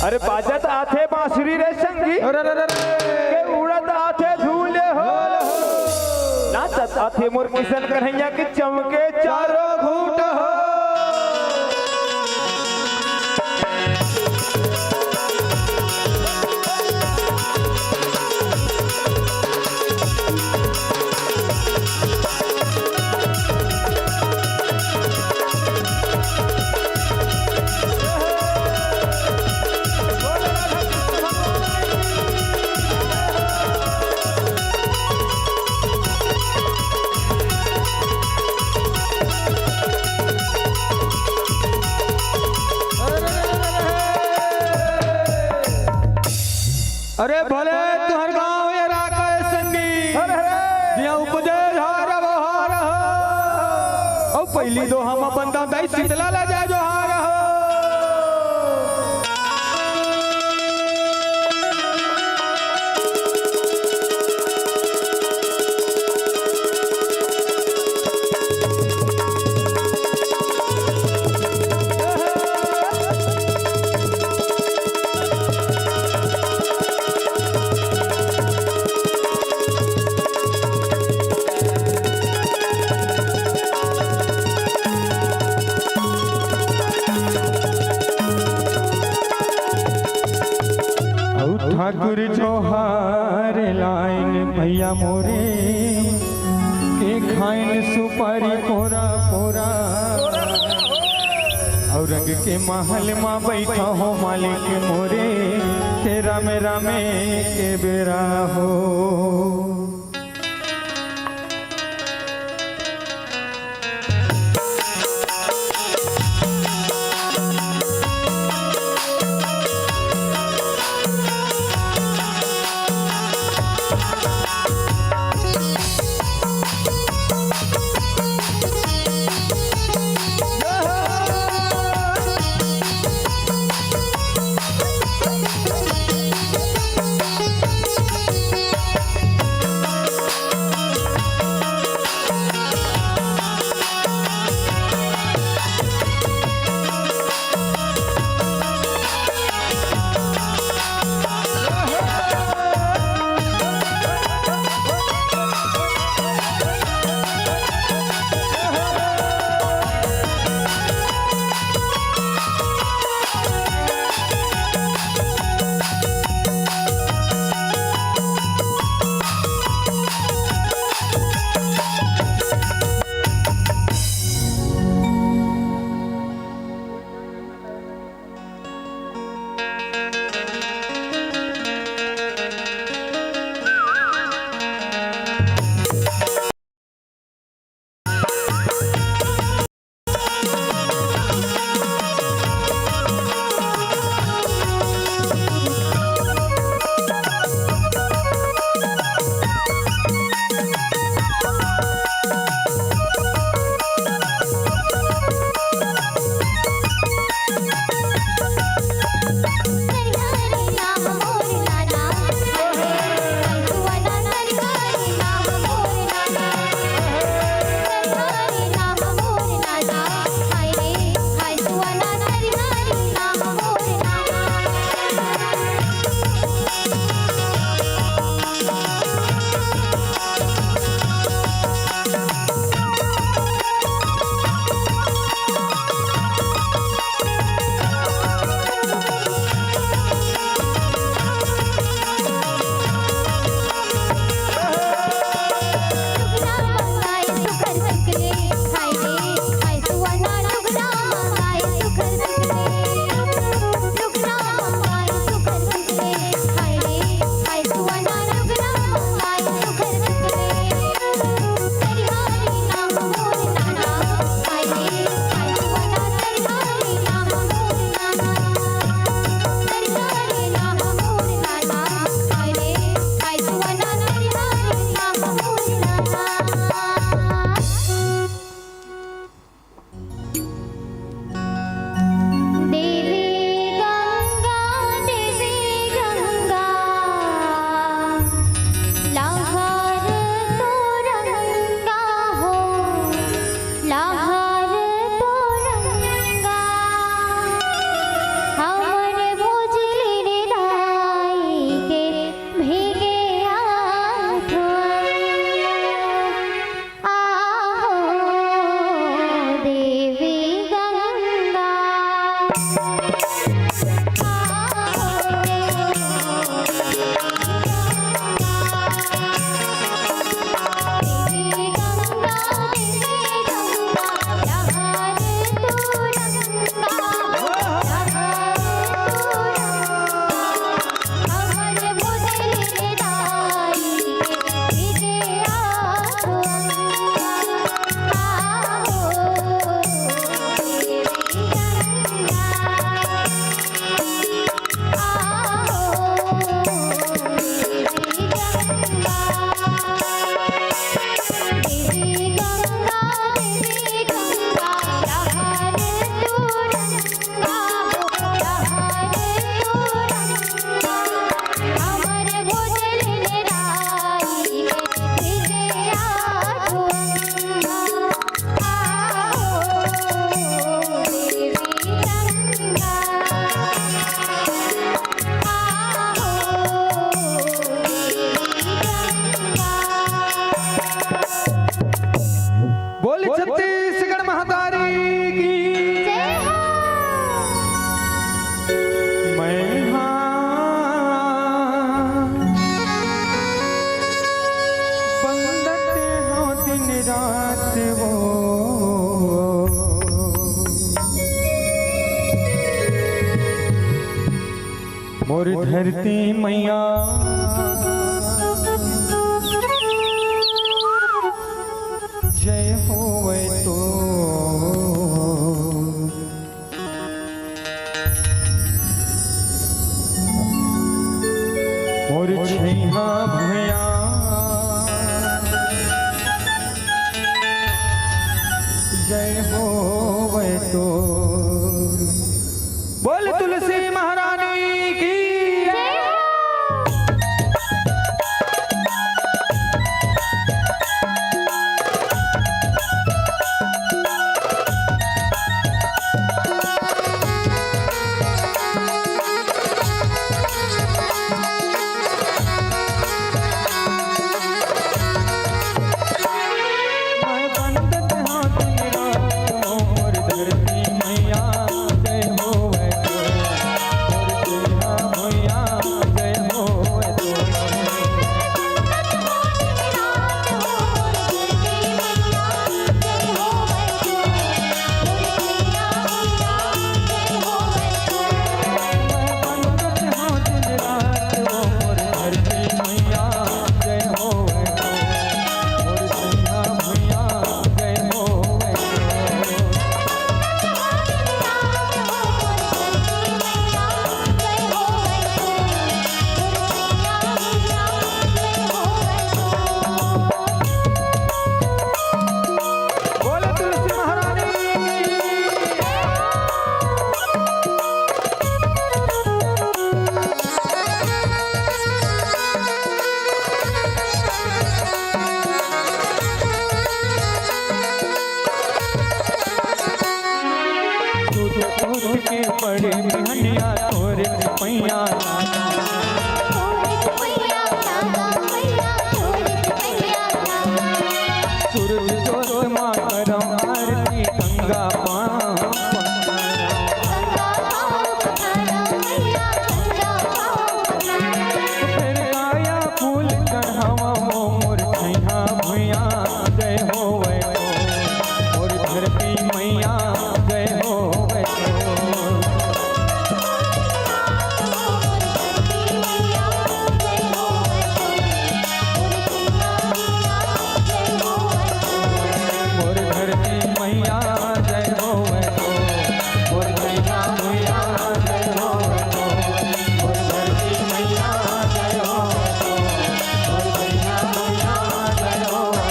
अरे बाजत आथे बांसुरी रे संगी के उड़त आथे धूले हो नाचत आथे मोर किशन कन्हैया के चमके चारों घूट हो अरे भले तुहर गाँव ये राका संगी दिया उपजे हार और पहली दो हम बंदा दाई शीतला ला जाए जो हार ठाकुर जोहार लाइन भैया मोरे के खाइन सुपारी पोरा पोरा और रंग के महल माँ बैठा हो मालिक मोरे तेरा मेरा में के बेरा हो। मोर धरती मैया जय होवे तो मोर छैहा भैया जय होवे तो बोल तुलसी महारानी की के बड़े बिहनिया तोरे पैया सूरज जोत मातरम आरती गंगा फिर गाया फूल चढ़ावा मोर छैहा भैया जय होवे मोर धरती मैया जय होवे मोर धरती मैया जय होवे मोर छैहा भैया जय होवे मोर धरती मैया जय होवे मोर छैहा भैया जय होवे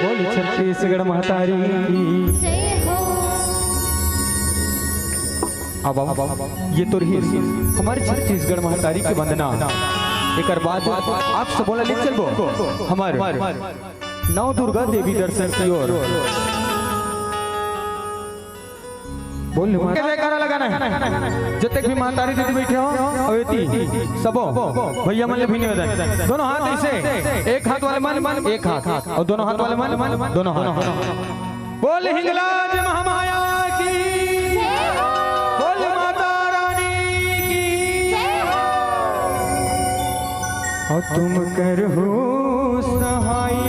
बोल छत्तीसगढ़ महतारी अब ये तो रही हमारे छत्तीसगढ़ महतारी की वंदना। एक बाद आप सब बोला ले चल हमारे नौ दुर्गा देवी दर्शन की ओर बोल जयकारा लगाना है। जब तक भी महतारी दीदी बैठे हो अवेती सबो भैया मन भी निवेदन दोनों हाथ ऐसे एक हाथ वाले मन एक हाथ और दोनों हाथ वाले मन दोनों हाथ बोल हिंगलाज महामाया की बोल माता रानी की और तुम कर हो सहाई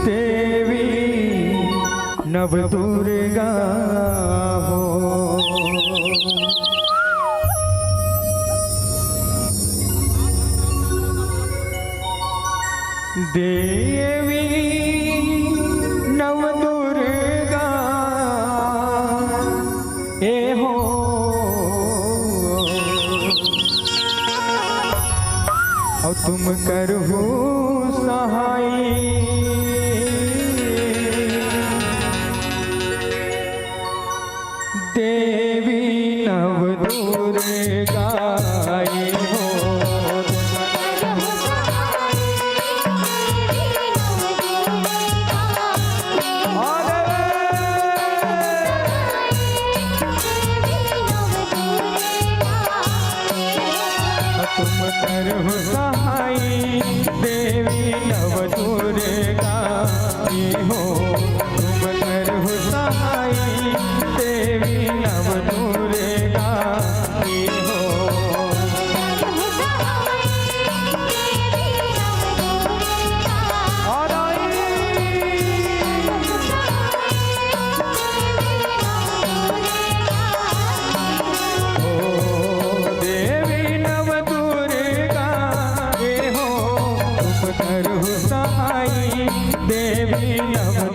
देवी नव दुर्गा हो देवी नव दुर्गा ए हो और तुम करहु सहाई देवी नव दुर्गा ए हो तुम करहु सहाई देवी नव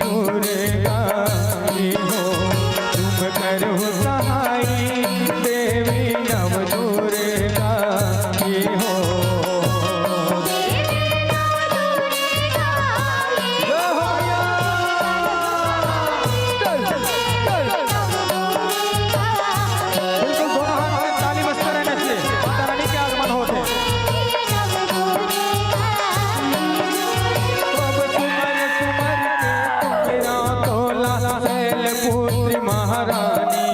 दुर्गा की हो तुम करो सहाय देवी नव दुर्गा की हो बिल्कुल दोनों हाथ में ताली बजते रहने से माता रानी के आगमन होते पुत्री महारानी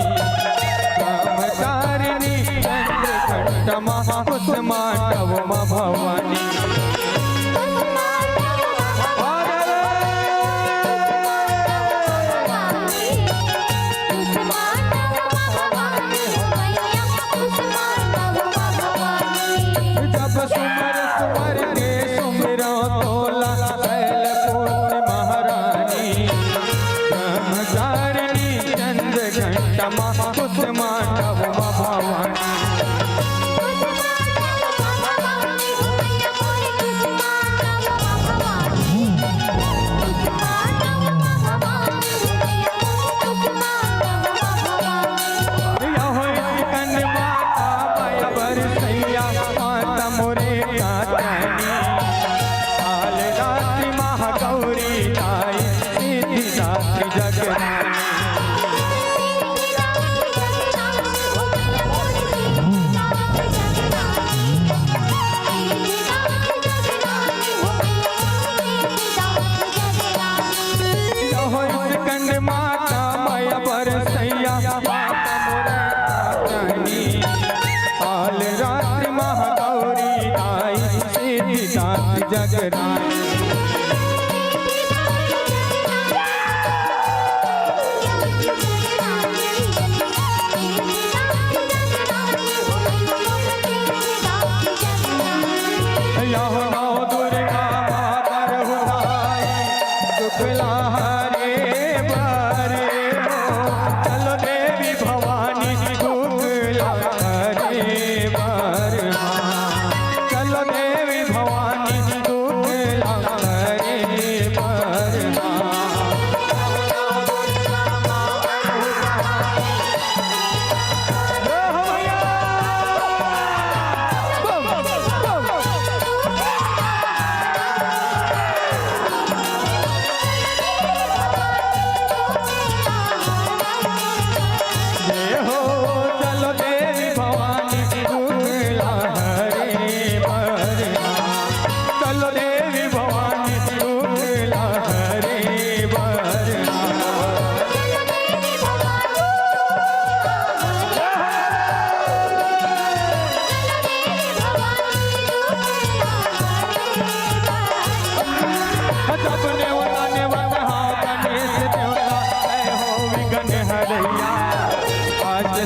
ब्रह्मचारिणी चंद्रघंटमा कुसुमांडव भवानी जब सुमर सुमर के सुमिरो तोला शैल पुत्री महारानी ब्रह्मचारिणी चंद्र घंटमा कुसुमांडव भवानी जगरानी दुर्गा मातर हुदाई दुखला हरे बारे हो चलो देवी भवानी दुखला हरे बार चलो देवी भवानी दुखला हरे बार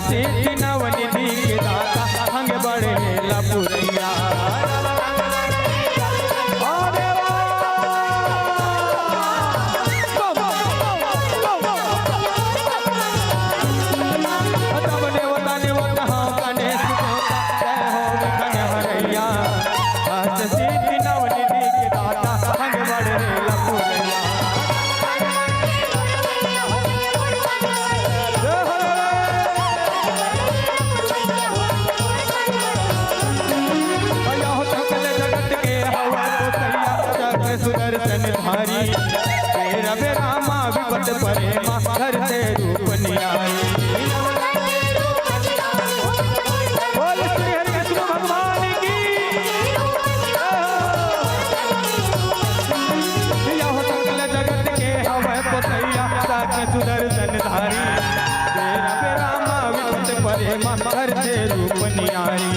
सिद्धि नवनिधि के दाता हंग बड़े लपुरैया सिद्धि नवनिधि के दाता हंग बड़े लपुरैया सुदर्शन धारी तेरा रामा विपत परे घर से रूप नियाई बोल श्री हरि कृष्ण भगवान की यह सकल जगत के हवै पोतैया सुदर्शन धारी तेरा रामा विपत परे घर से रूप नियाई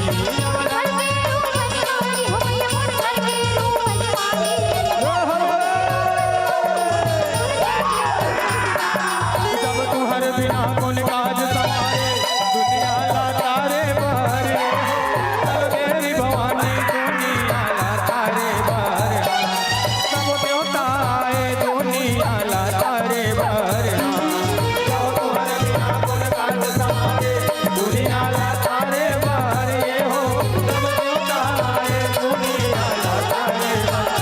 बिना कौन काज सवारे दुनिया ला तारे बारे चलो देवी भवानी दुनिया ला तारे बारे सब देवता आए दुनिया ला तारे बारे तुम्हारे बिना कौन काज सवारे दुनिया ला तारे बारे हो सब देवता आए दुनिया ला तारे बारे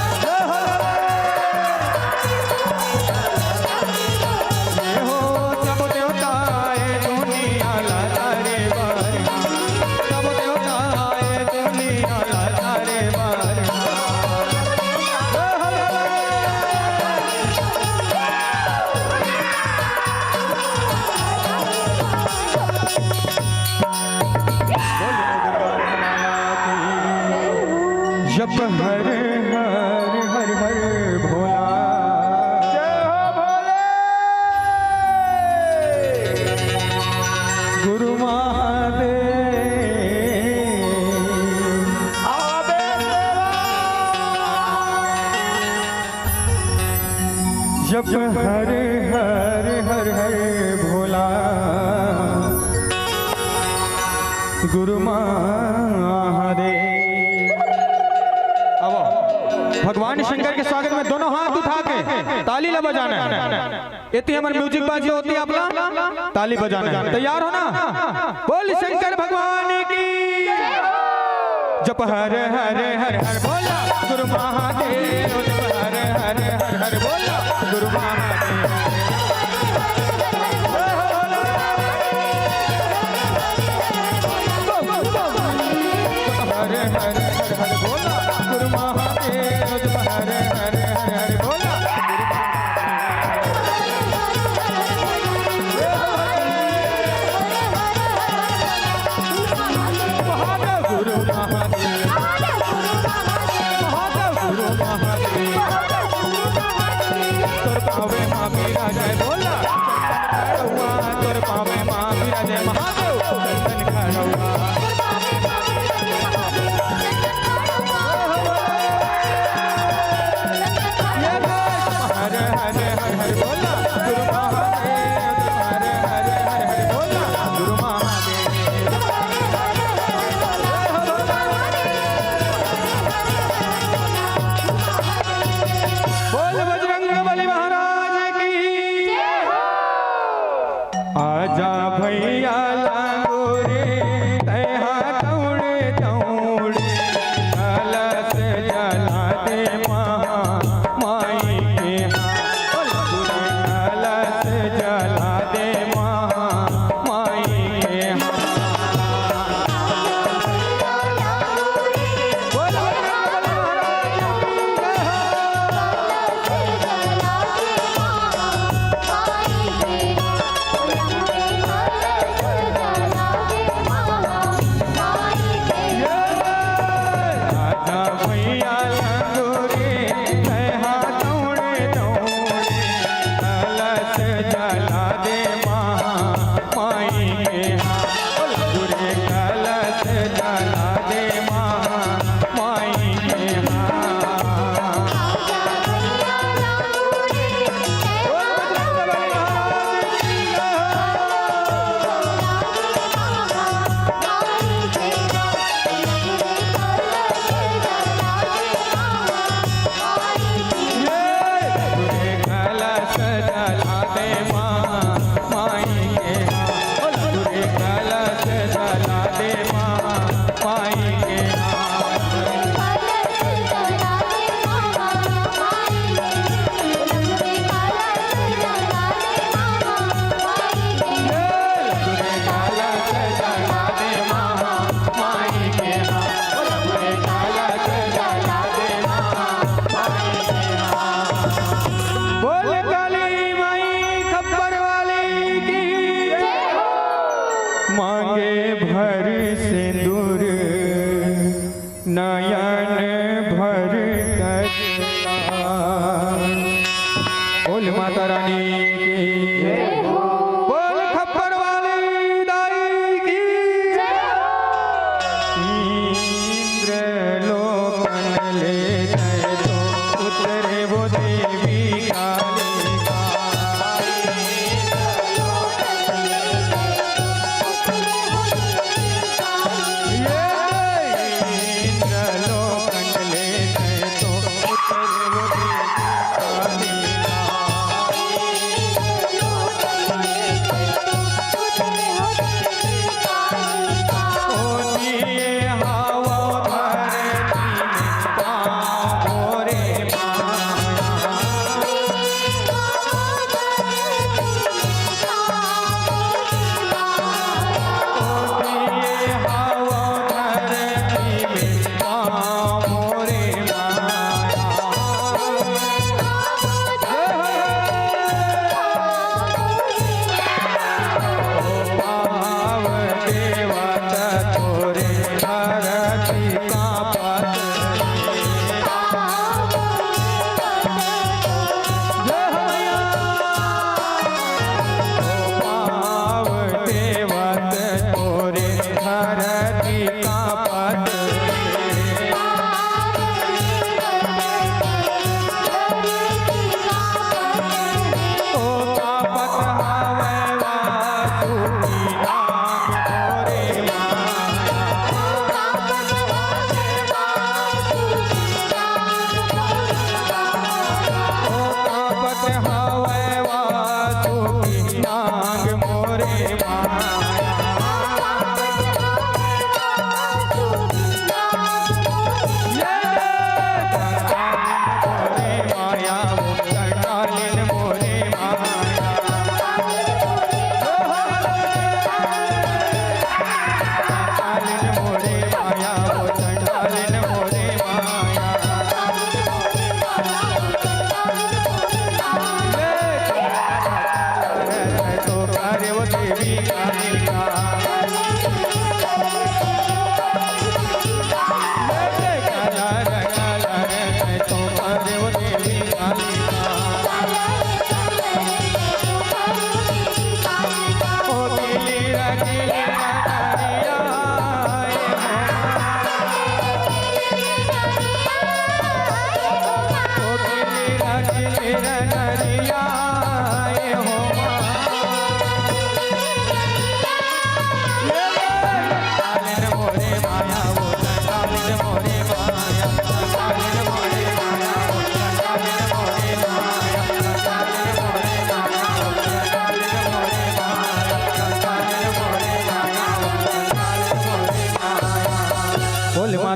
हर हर हर हर भोला गुरु महादेव। अब भगवान शंकर के स्वागत में दोनों हाथ उठा के ताली ला बजाना है। इतनी हमारी म्यूजिक बाजी होती है, अपना ताली बजाना है। तैयार हो ना? बोल शंकर भगवान की। जप हर हर हर हर बोला गुरु महादेव, जप हर हर हर हर बोला गुरु महादेव। हर हर हर हर बोला गुरु महादेव, जप हर हर हर हर बोला गुरु महादेव, गुरु महादेव। तोर पावे माँ मीरा जय बोला तोर पावे माँ मीरा जय महादेव चंदन खड़ौआ। हर हर हर हर बोला गुरु महादेव, हर हर हर हर बोला गुरु महादेव। बोल बजरंगबली महाराज की। आजा भैया लागोरे तैहा दौड़े दौड़े कलश जला दे माई के हाथ। कलश जला दे माई के हाथ। बोल बजरंगबली महाराज आजा भैया लगोरे तैहा दौड़े दौड़े कलश जला दे माई के हाथ। गुरे कलश जला दे माई के हाथ। गुरे कलश जला दे माई के हाथ। गुरे कलश जला दे माई के हाथ। गुरे कलश जला दे माई के हाथ। गुरे कलश जला दे माई के हाथ। बोल काली माई खप्पर वाली की। मांगे भर सिंदूर नयन भर कजरा। बोल माता रानी की। बोल खप्पर वाली दाई की। इंद्र लोकन ले जाए तो उतरे वो देवी काली का। इंद्र लोकन ले जाए तो उतरे वो देवी काली का।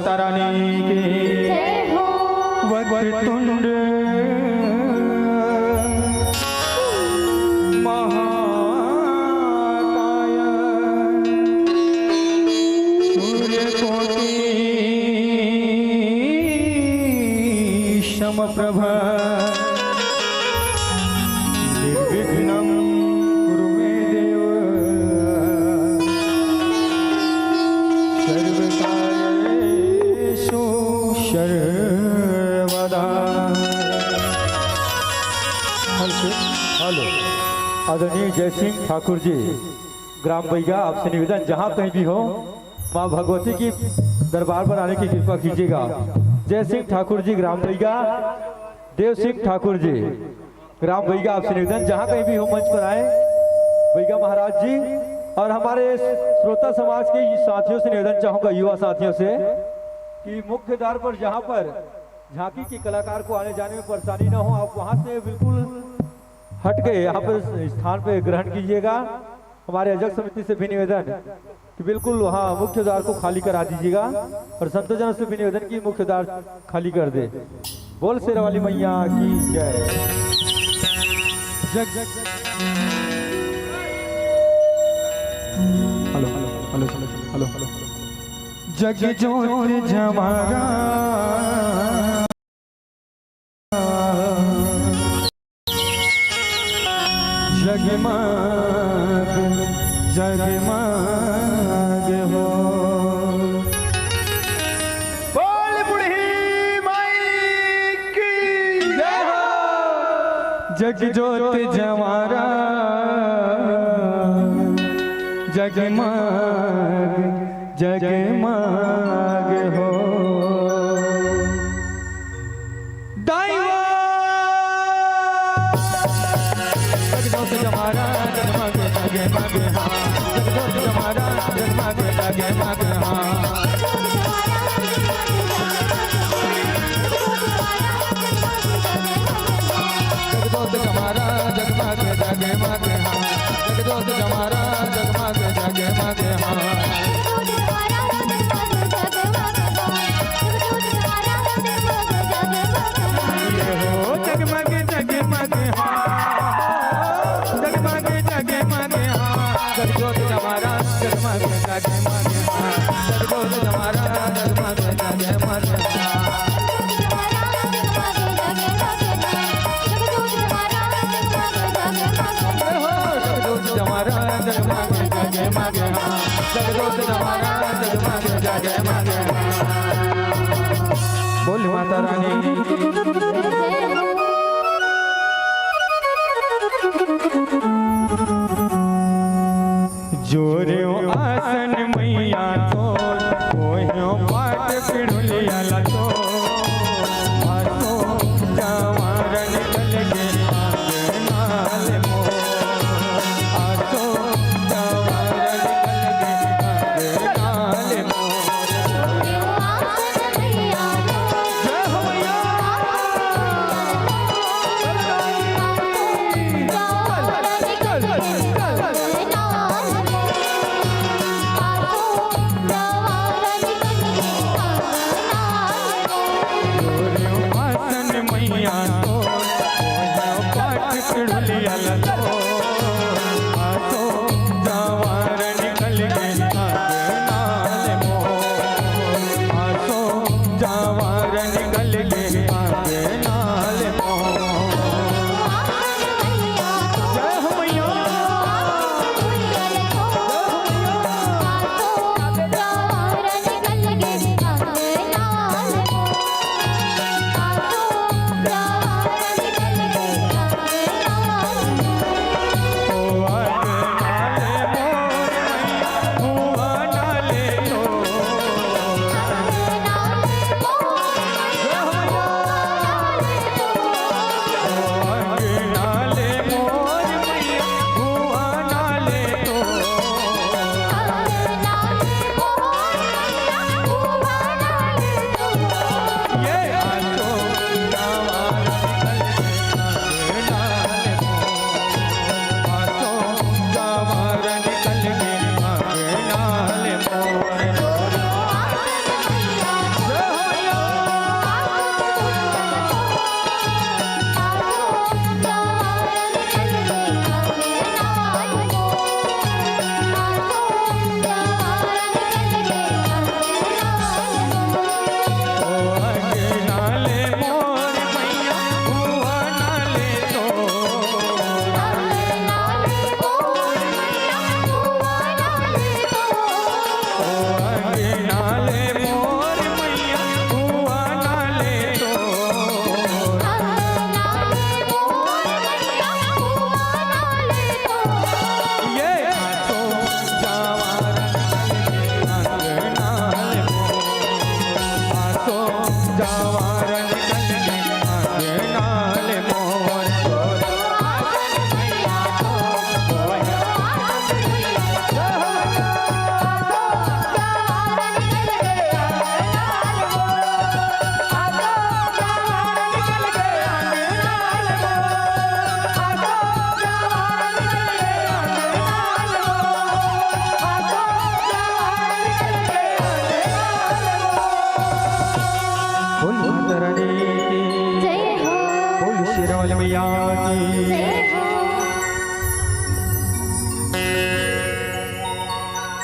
माता रानी की जय हो वक्रतुंड महाकाय सूर्यकोटि समप्रभ निर्विघ्नं कुरु मे देव सर्वकार्येषु सर्वदा। हेलो आदरणीय जय सिंह ठाकुर जी, ग्राम बैगा, आपसे निवेदन जहाँ कहीं भी हो माँ भगवती की दरबार पर आने की कृपा कीजिएगा। जय सिंह ठाकुर जी, ग्राम बैगा, देव सिंह ठाकुर जी, ग्राम बैगा, आपसे निवेदन जहाँ कहीं भी हो मंच पर आए। बैगा महाराज जी और हमारे श्रोता समाज के साथियों से निवेदन चाहूँगा, युवा साथियों से, कि मुख्य द्वार पर जहाँ पर झांकी के कलाकार को आने जाने में परेशानी न हो, आप वहाँ से बिल्कुल हट के यहाँ पर स्थान पे ग्रहण कीजिएगा। हमारे अध्यक्ष समिति से भी निवेदन कि बिल्कुल वहाँ मुख्य द्वार को खाली करा दीजिएगा और संतजनों से भी निवेदन की मुख्य द्वार खाली कर दे। बोल शेरा वाली मैया की जय। जग जग hello hello hello hello hello जग जोत जमारा जगमग जगमग हो। बोल बुढ़ी माई की जय हो। जग जोत जमारा जगमग जगमग हो। जगजोत जमारा जगमग जगमग हाँ, जगजोत जमारा जगमग जगमग हाँ। जगजोत जमारा जगमग जगमग हाँ, जगजोत जमारा जगमग जगमग हाँ। ये हो जगमग जगमग हाँ, जगमग जगमग हाँ, जगजोत जमारा जगमग जगमग हाँ, जगजोत जमारा जगमग जगमग हाँ। जगजोत जमारा जगमग जगमग हाँ, जगजोत जमारा जगमग जगमग हाँ। बोल माता रानी जोरे आसन मैया तो कोयो पाट पिड़ुलिया लतो आसो जवारन चल गे नाल मो आसो जवारन चल गे नाल मो। जय हो मैया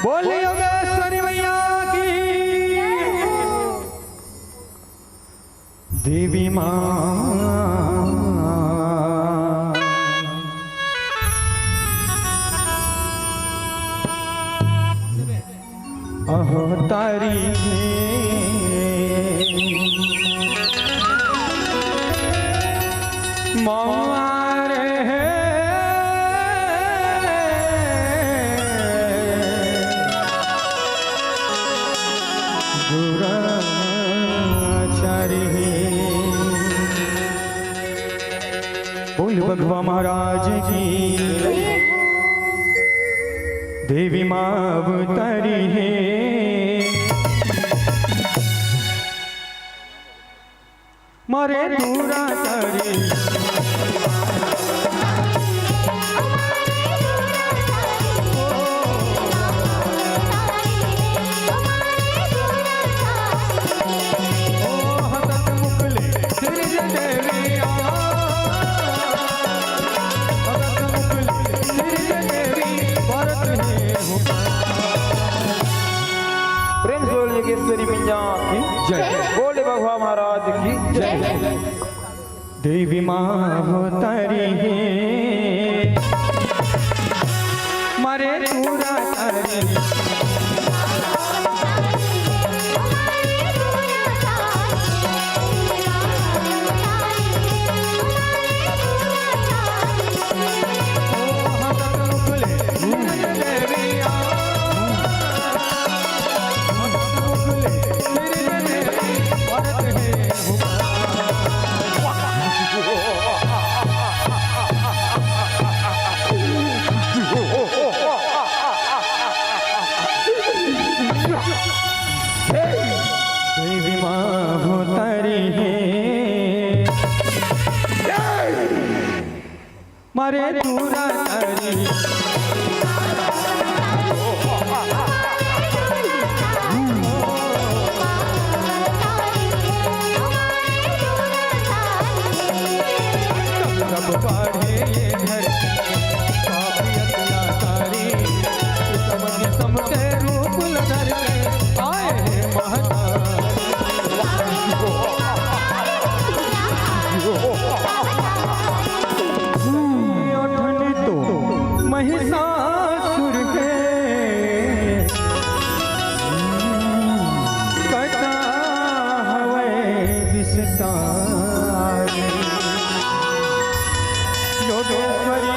बोल योगेश्वरी मैया की देवी माँ अवतारी मारे दुराचारी बोल भगवा महाराज की देवी माँ अवतारी है मारे दुराचारी प्रेम जोल योगेश्वरी मैया की जय बोले भगवा महाराज की जय देवी माँ अवतारी है मारे दुराचारी देवी माँ अवतारी है मारे दुराचारी कब बढ़े ये धरती काफी अत्याचारी समके रूप लधर के आए हैं महतारी तो महिषासुर के कटा हवे विस्तारी योगेश्वरी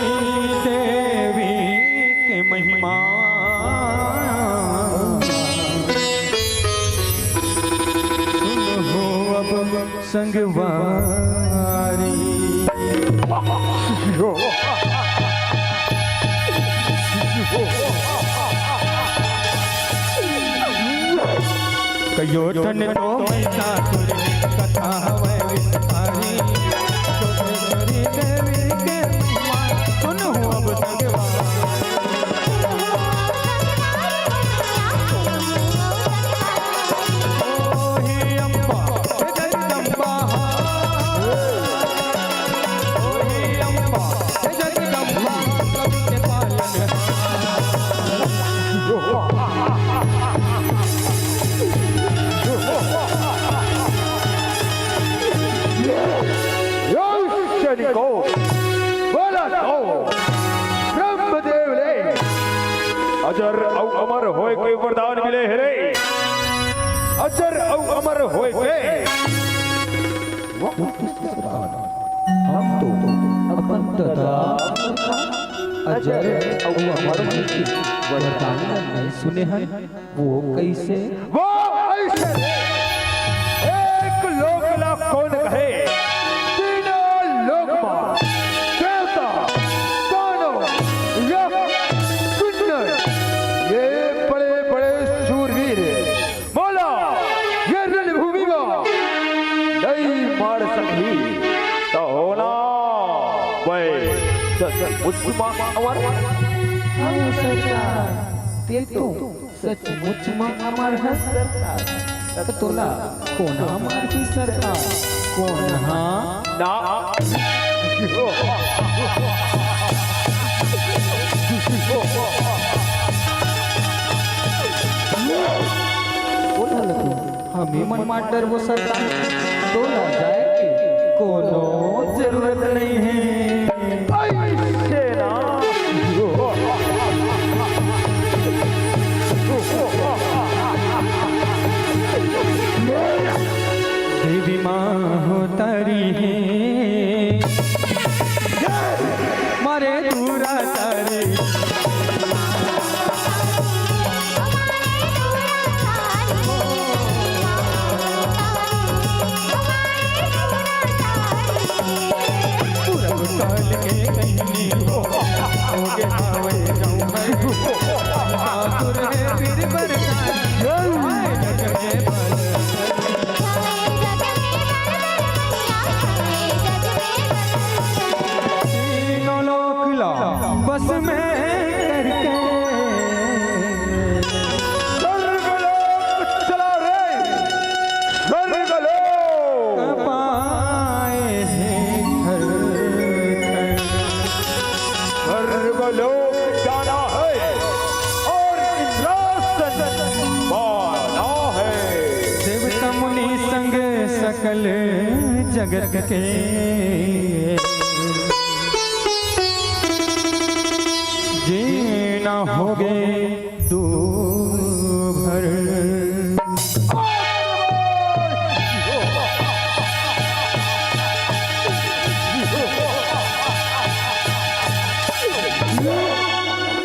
देवी के महिमा हो अब संगवारी कयो तन तो महिषासुर कथा हवे विस्तारी योगेश्वरी देवी के महिमा सुनो अब संगवारी को बोला तो ब्रह्मदेव ले अजर औ अमर होए के वरदान मिले है रे अजर औ अमर होए के हम तो अपन तथा अजर औ अमर की वरदान नहीं सुने हैं वो कैसे वो ऐसे एक लोक ला कौन कहे सचमुच में अमर है सरकार तोला कौन हमारी सरकार कौन हाँ ना भी मन माटर वो सरता तो ना जाए कोनो जरूरत नहीं है। देवी माँ हो तारी है मारे दूरा तारी पूरब काल के कहीं होगे आवे जाऊं मैं आतुर है फिर बरसात आए जग में तीनों लोक ला बस में करके चला रे पाए हैं घर स्वर्गलोक जाना है और इंद्रासन पाना है। देवता मुनि संग सकल जगत के जीना होगे तू भर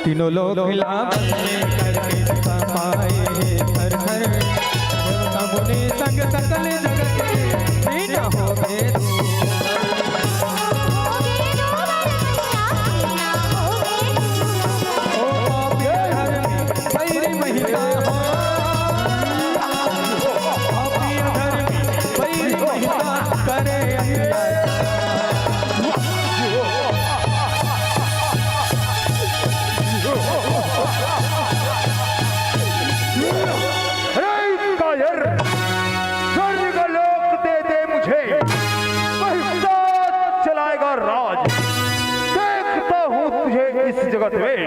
तीनों लोग लाभ करके पाए हर हर देवता मुनि संग सकल जगत के जीना होगे स्वर्गलोक दे दे मुझे वही साथ चलाएगा राज। देखता हूँ तुझे इस जगत में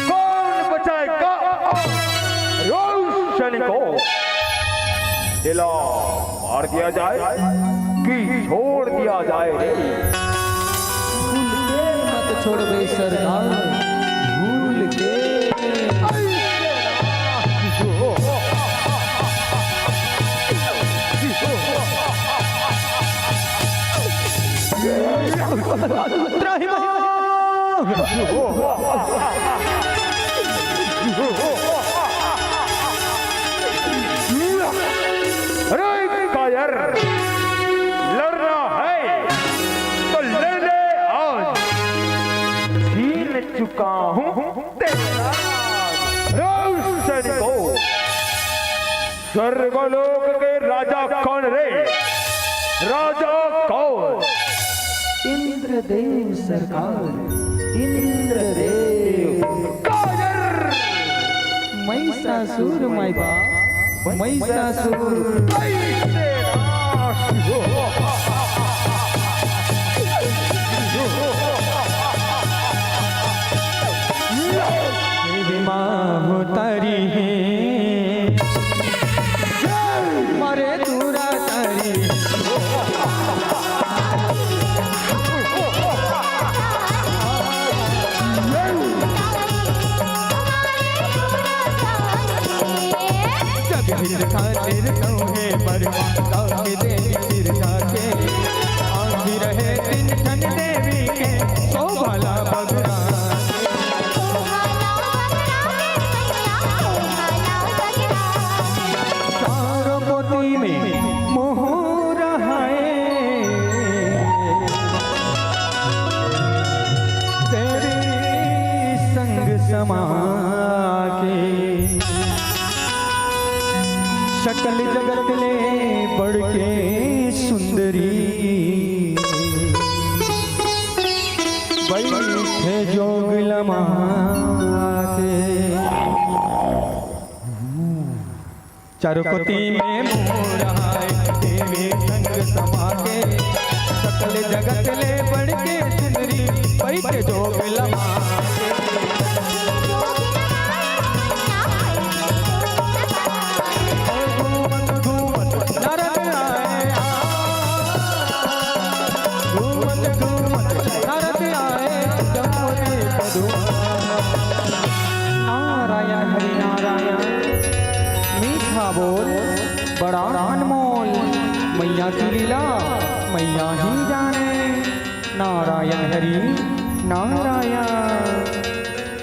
कौन बचाएगा रोशनी को। दिला मार दिया जाए कि छोड़ दिया जाए। भूल के मत छोड़ बे सरकार, भूल के अरे कायर, लड़ना है तो लड़ ले आज। छीन चुका हूँ तेरा रोशनी को। स्वर्गलोक के राजा कौन रे? राजा कौन? इंद्रदेव सरकार, इंद्रदेव। कायर, महिषासुर माय बाप, महिषासुर। देवी माँ हो तारी है मारे दूरा तारी जग हित खातिर कौहे बरवा के देवी सिर जाके आंधी रहे दिन ठन देवी के सो भला बगरा मोती में मोह रहा है तेरे संग समा के शकल जगत ले बढ़ के सुंदरी बैठे जोग लमा के चारों कोती में मोह रहा है देवी संग समा के सकल जगत ले बढ़ के सुंदरी बैठे जोग लमा घूमत घूमत बड़ा अनमोल। मैया की लीला मैया ही जाने। नारायण हरि नारायण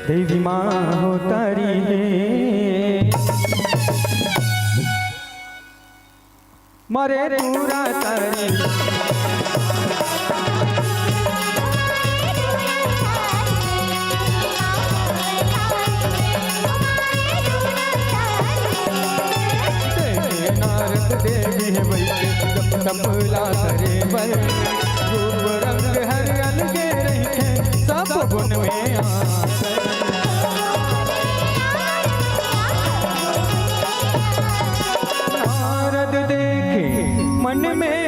देवी माँ हो तारी है। मरे पूरा तारी नारद देवी है बैठे जब तबला करे बल। रूप रंग हर अलगे रहे सब गुण में आकर। नारद देखे मन में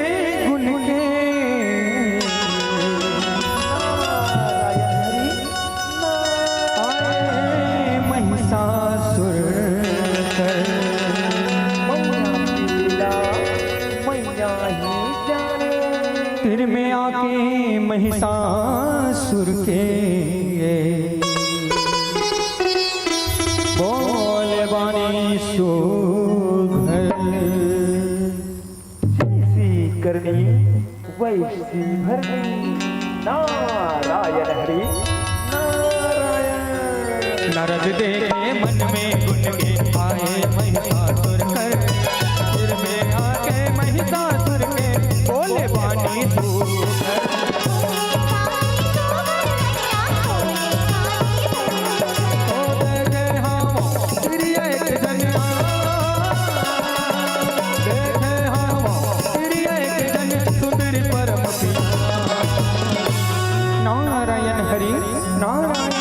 गुण के आए महिषासुर कर। तिर में आके महिषासुर के बोल बानी सुघर। जैसी करनी वैसी भरनी। नारायण हरि नारायण। नारद देखे मन में गुण के आए महिषासुर कर। सिर में आके महिषासुर के बोले बानी सुघर। ओ देखे हम प्रिय एक जनिया। देखे हम प्रिय एक जन सुंदर परम पिया। नारायण हरि नारायण।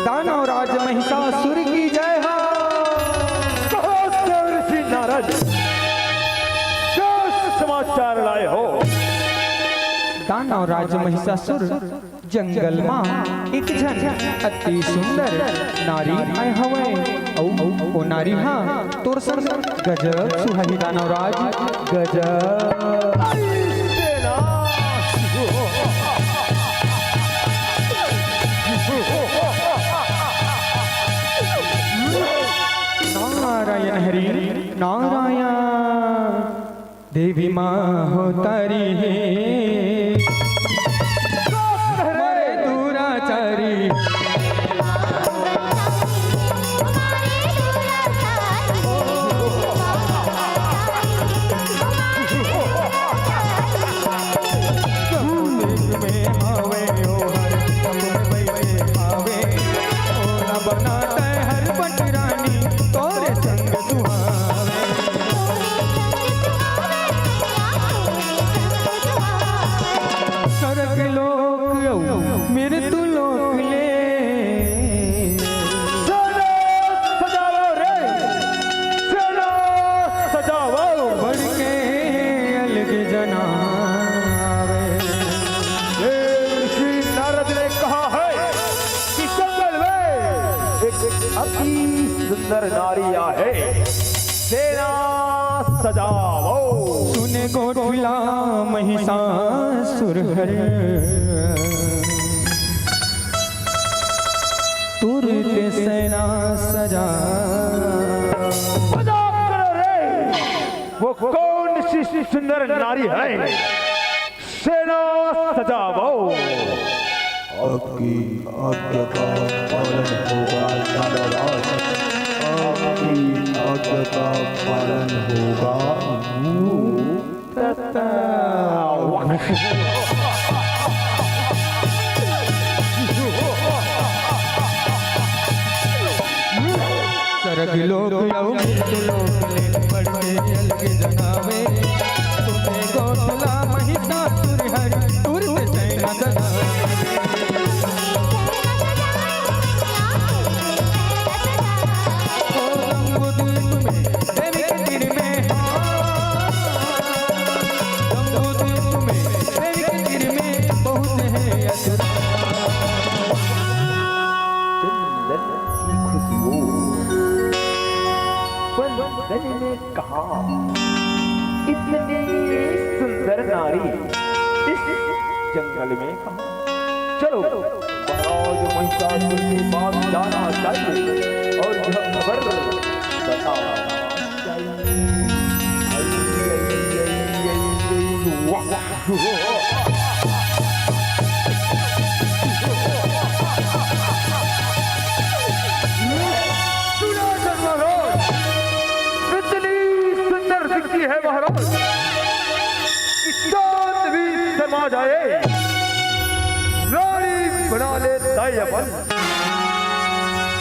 दानव राज महिषासुर की जय हो। ऋषि नारद क्या समाचार लाए हो? दानव राज महिषासुर जंगल मां एक जन अति सुंदर नारी आए हवे। ओ नारी हाँ तोर संग गजब सुहाई दानव राज गजब। नारायण हरि नारायण देवी माँ हो तारी है। मरे दुराचारी में आवे ओ हर सब बैठे आवे। ओला बनाता है हर पटरानी तोरे संग सुहावे। स्वर्ग लोक मेरे तू लोक ले। सजाओ रे सजाओ। बढ़ के अलग जनावे। श्री नारद ने कहा है कि जंगल में एक अति सुंदर नारी है। सेना सजाओ। सुने गोठिला महिषासुर हर। तुरंत सेना सजा। मजाक करो रे। वो कौन सी सुंदर नारी है? सेना सजाओ। आपकी आज्ञा का पालन होगा दानवराज। आपकी आज्ञा का पालन होगा। सरग लोक लव मृत्यु लोक ले बढ़ते अलग जनावे। तुम्हें गौतला महिषासुर हर तुरंत सेना सजावे। बंदन ने कहा इतनी सुंदर नारी इस जंगल में कहा। चलो महाराज महिषासुर के पास जाना चाहिए और यह खबर बताना चाहिए। इतनी सुंदर दिखती है महाराज, चांद भी समा जाए, रानी बना लेता है अपन,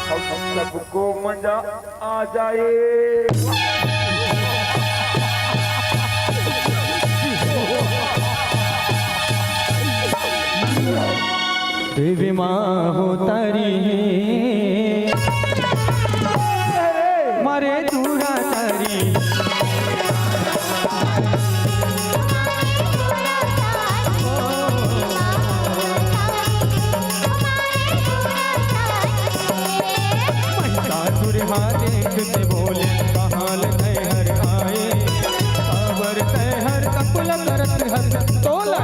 हम सबको मजा आ जाए। देवी माँ हो तारी मारे दूरा तारी, देखते बोले कहाल हर आए, खबर हर कपुल करत हर तोला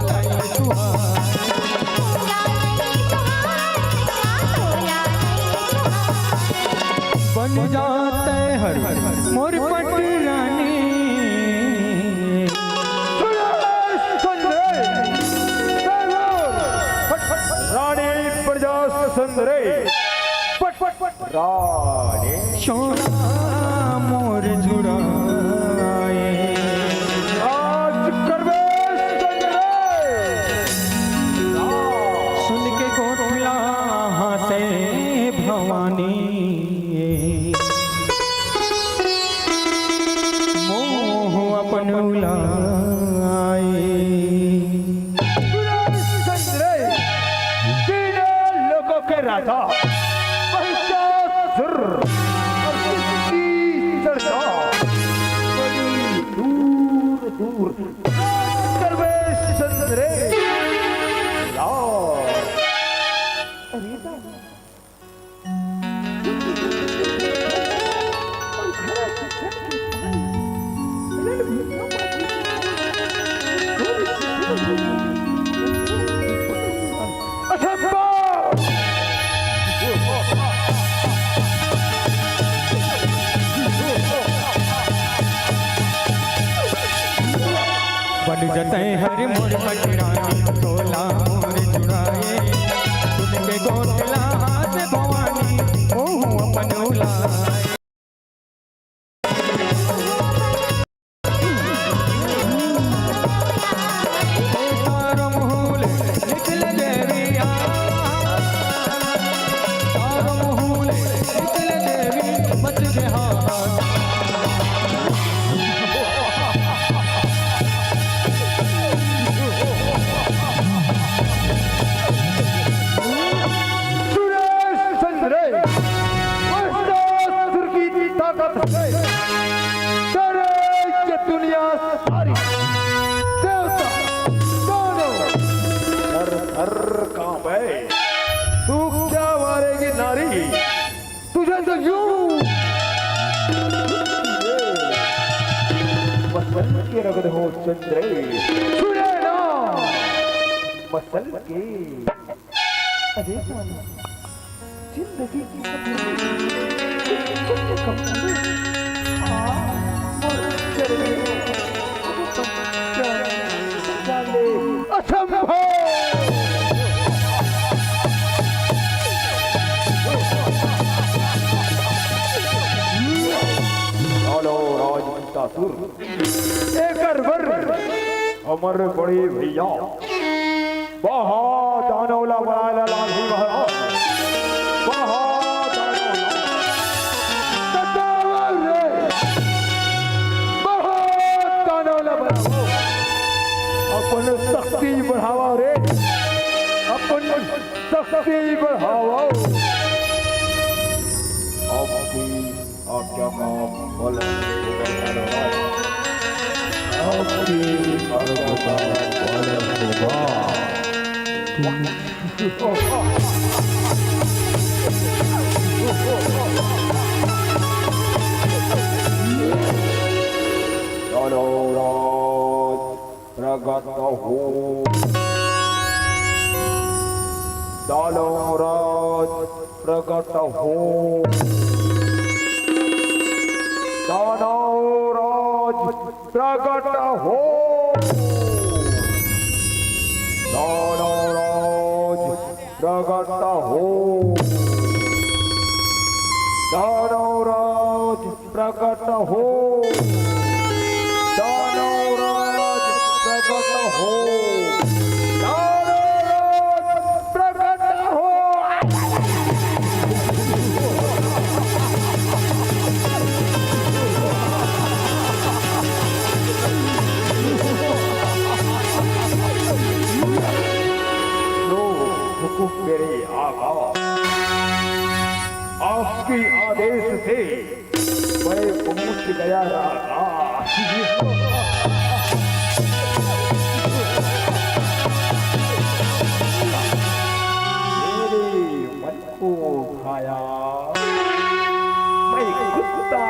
बन जाते हर मोर पटरानी, रानी प्रजा सुंदरे रानी सोना मोर जुड़ाए, आज करवे सुन के गोठला हंसे भवानी, मोह अपन उलाए। तीनों लोगों के राजा महिषासुर और किसकी चर्चा बड़ी दूर दूर सर्वेश चंद्रे बन जते हर मोर पटरानी, तोला मोर जुड़ाए, सुन के गोठला से भवानी, मोह अपन उलाए। तारो महूल निकल देविया, तारो महूल निकल देवी मच बिहार, दुनिया सारी देवता दोनों हर कांपे, तू क्या मारेगी नारी, तुझे तो यूं मसल के रगड़ हो चंद्रे, सुने ना मसल के अरे जिंदगी की असंभव चलो राजपुतासुर एकर वर अमर बड़े भैया बहुत दानौला बनाया लाठी महाराज, बहुत दानौला बनाओ, अपन शक्ति बढ़ावा रे, अपन शक्ति बढ़ावा, आपकी आज्ञा का पालन होगा, आपकी आज्ञा का पालन होगा। चलो राज प्रगट हो, चलो राज प्रगट हो, चलो राज प्रगट हो। प्रकट हो दानवराज प्रकट हो दानवराज प्रकट हो दानवराज प्रकट हो मेरे आका आपके आदेश से मैं पहुंच गया राजा मेरे मन को खाया मैं कुत्ता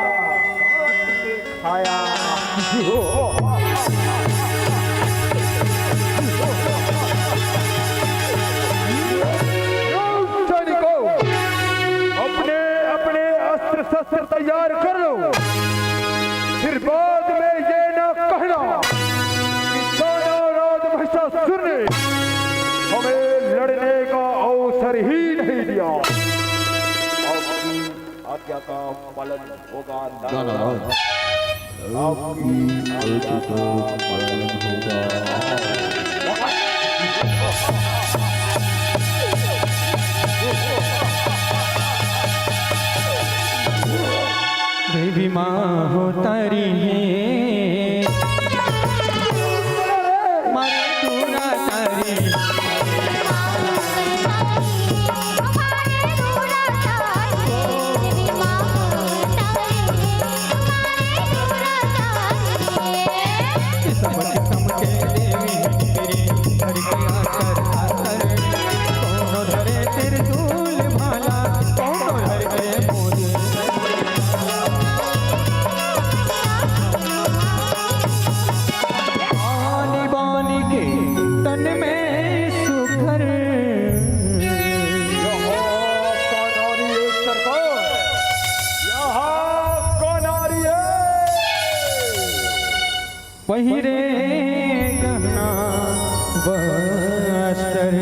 काट के खाया शस्त्र तैयार कर लो फिर बाद में ये ना कहना कि दानवराज महिषासुर ने हमें लड़ने का अवसर ही नहीं दिया। आपकी आज्ञा का पालन होगा दानवराज आपकी आज्ञा का पालन होगा। देवी माँ हो तारी है मारे दूरा तारी सबक समके देवी मेरी घर के आकर आकर कौन धरे त्रिशूल भाला कौन धरे मोद तन में सुखर पहिरे गहना बस्तर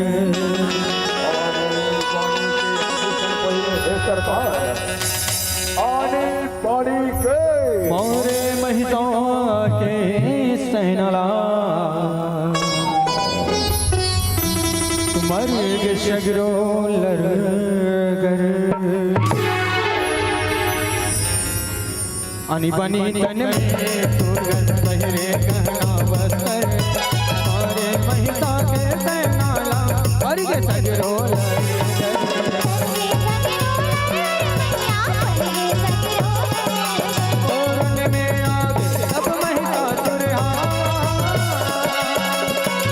मोरे महिषा के सेनाला मर्ग शगरो लरगर अनि बनी तन में सुरगन पहिरे गहना बस्तर मारे महिषा के सेनाला मर्ग शगरो तोरण में आगे सब महिषासुर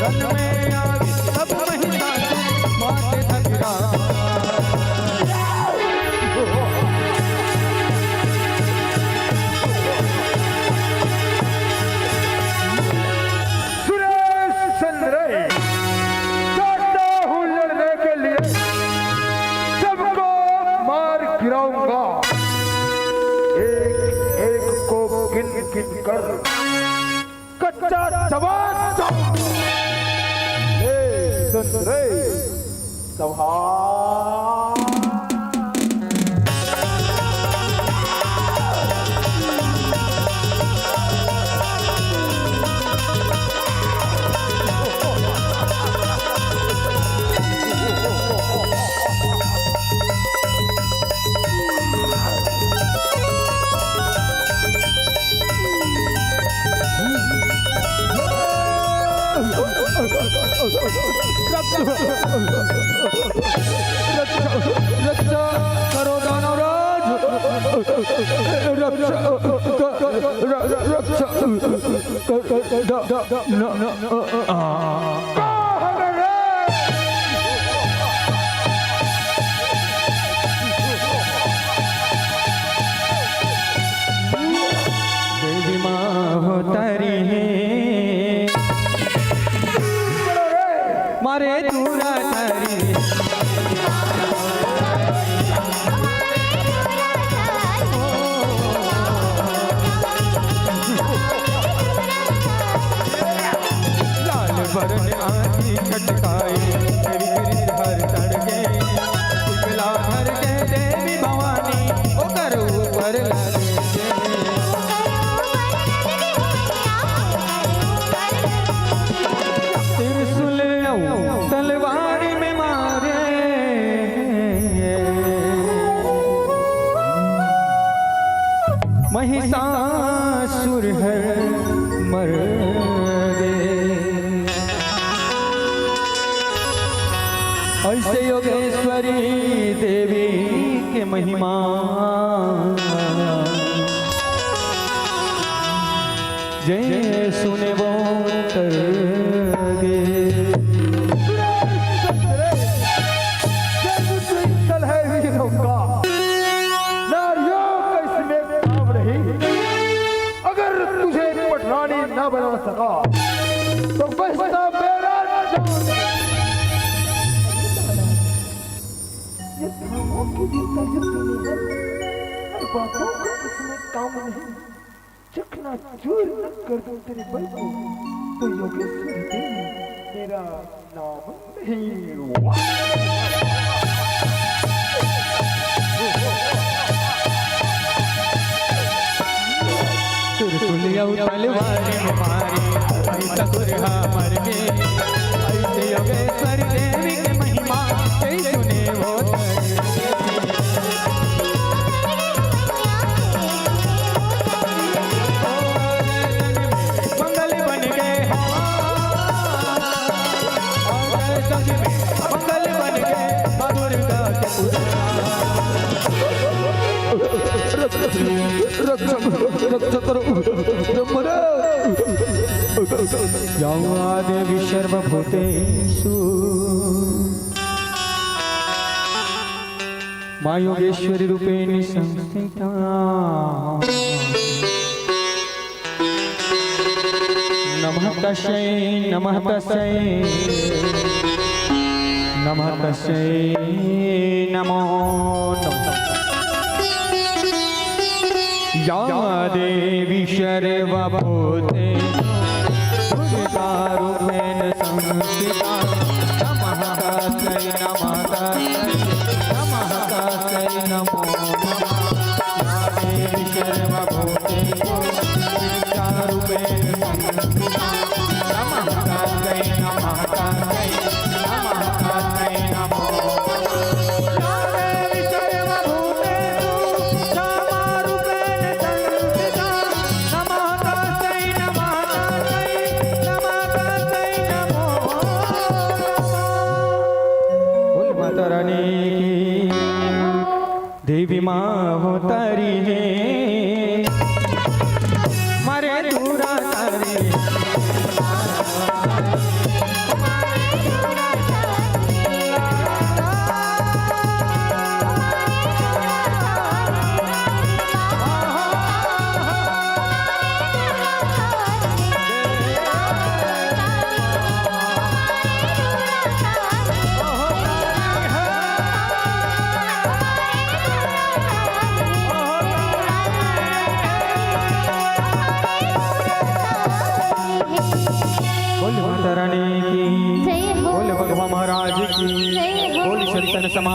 रन में आगे सब महिषासुर माथे थकरा सुरेश चंद्र चाहता हूँ लड़ने के लिए सबको मार गिराऊंगा एक एक को गिन गिन कर कच्चा जवान सुन रे सभा रक्षा करो दानवराज देवी माँ हो तारी है मारे दूरा तारी लाल बरन महिषासुर हर मर गए। ऐसे योगेश्वरी देवी के महिमा जय सुने वो तर गे। कल है वीरों का नारियों का इसमें काम नहीं। अगर तुझे पटरानी न बना सका तो बचता मेरा जान। ये धामों की भी ताकत नहीं है और बातों का इसमें काम नहीं। चकना चूर न कर दूं तेरे बल को तो योगेश्वरी देवी मेरा नाम नहीं। त्रिशूलिया तलवार में मारे महिषासुर मर गए। ऐसे योगेश्वरी देवी की महिमा जय सुने वो मंगल बन गए। मंगल बन गए दुर्गा देवी सर्वभूतेषु मा योगेश्वरी रूपेण संस्थिता। नमः तस्यै नमः तस्यै नमः तस्यै नमो नमः। या देवी सर्वभूतेषु रूपेण संस्थिता। नमः तस्यै नमः तस्यै नमः तस्यै नमो नमः। या देवी सर्वभूतेषु रूपेण संस्थिता। नमः तस्यै नमः तस्यै नमः तस्यै नमो देवी माँ हो तारी है मारे दूरा तारी। बोल माता रानी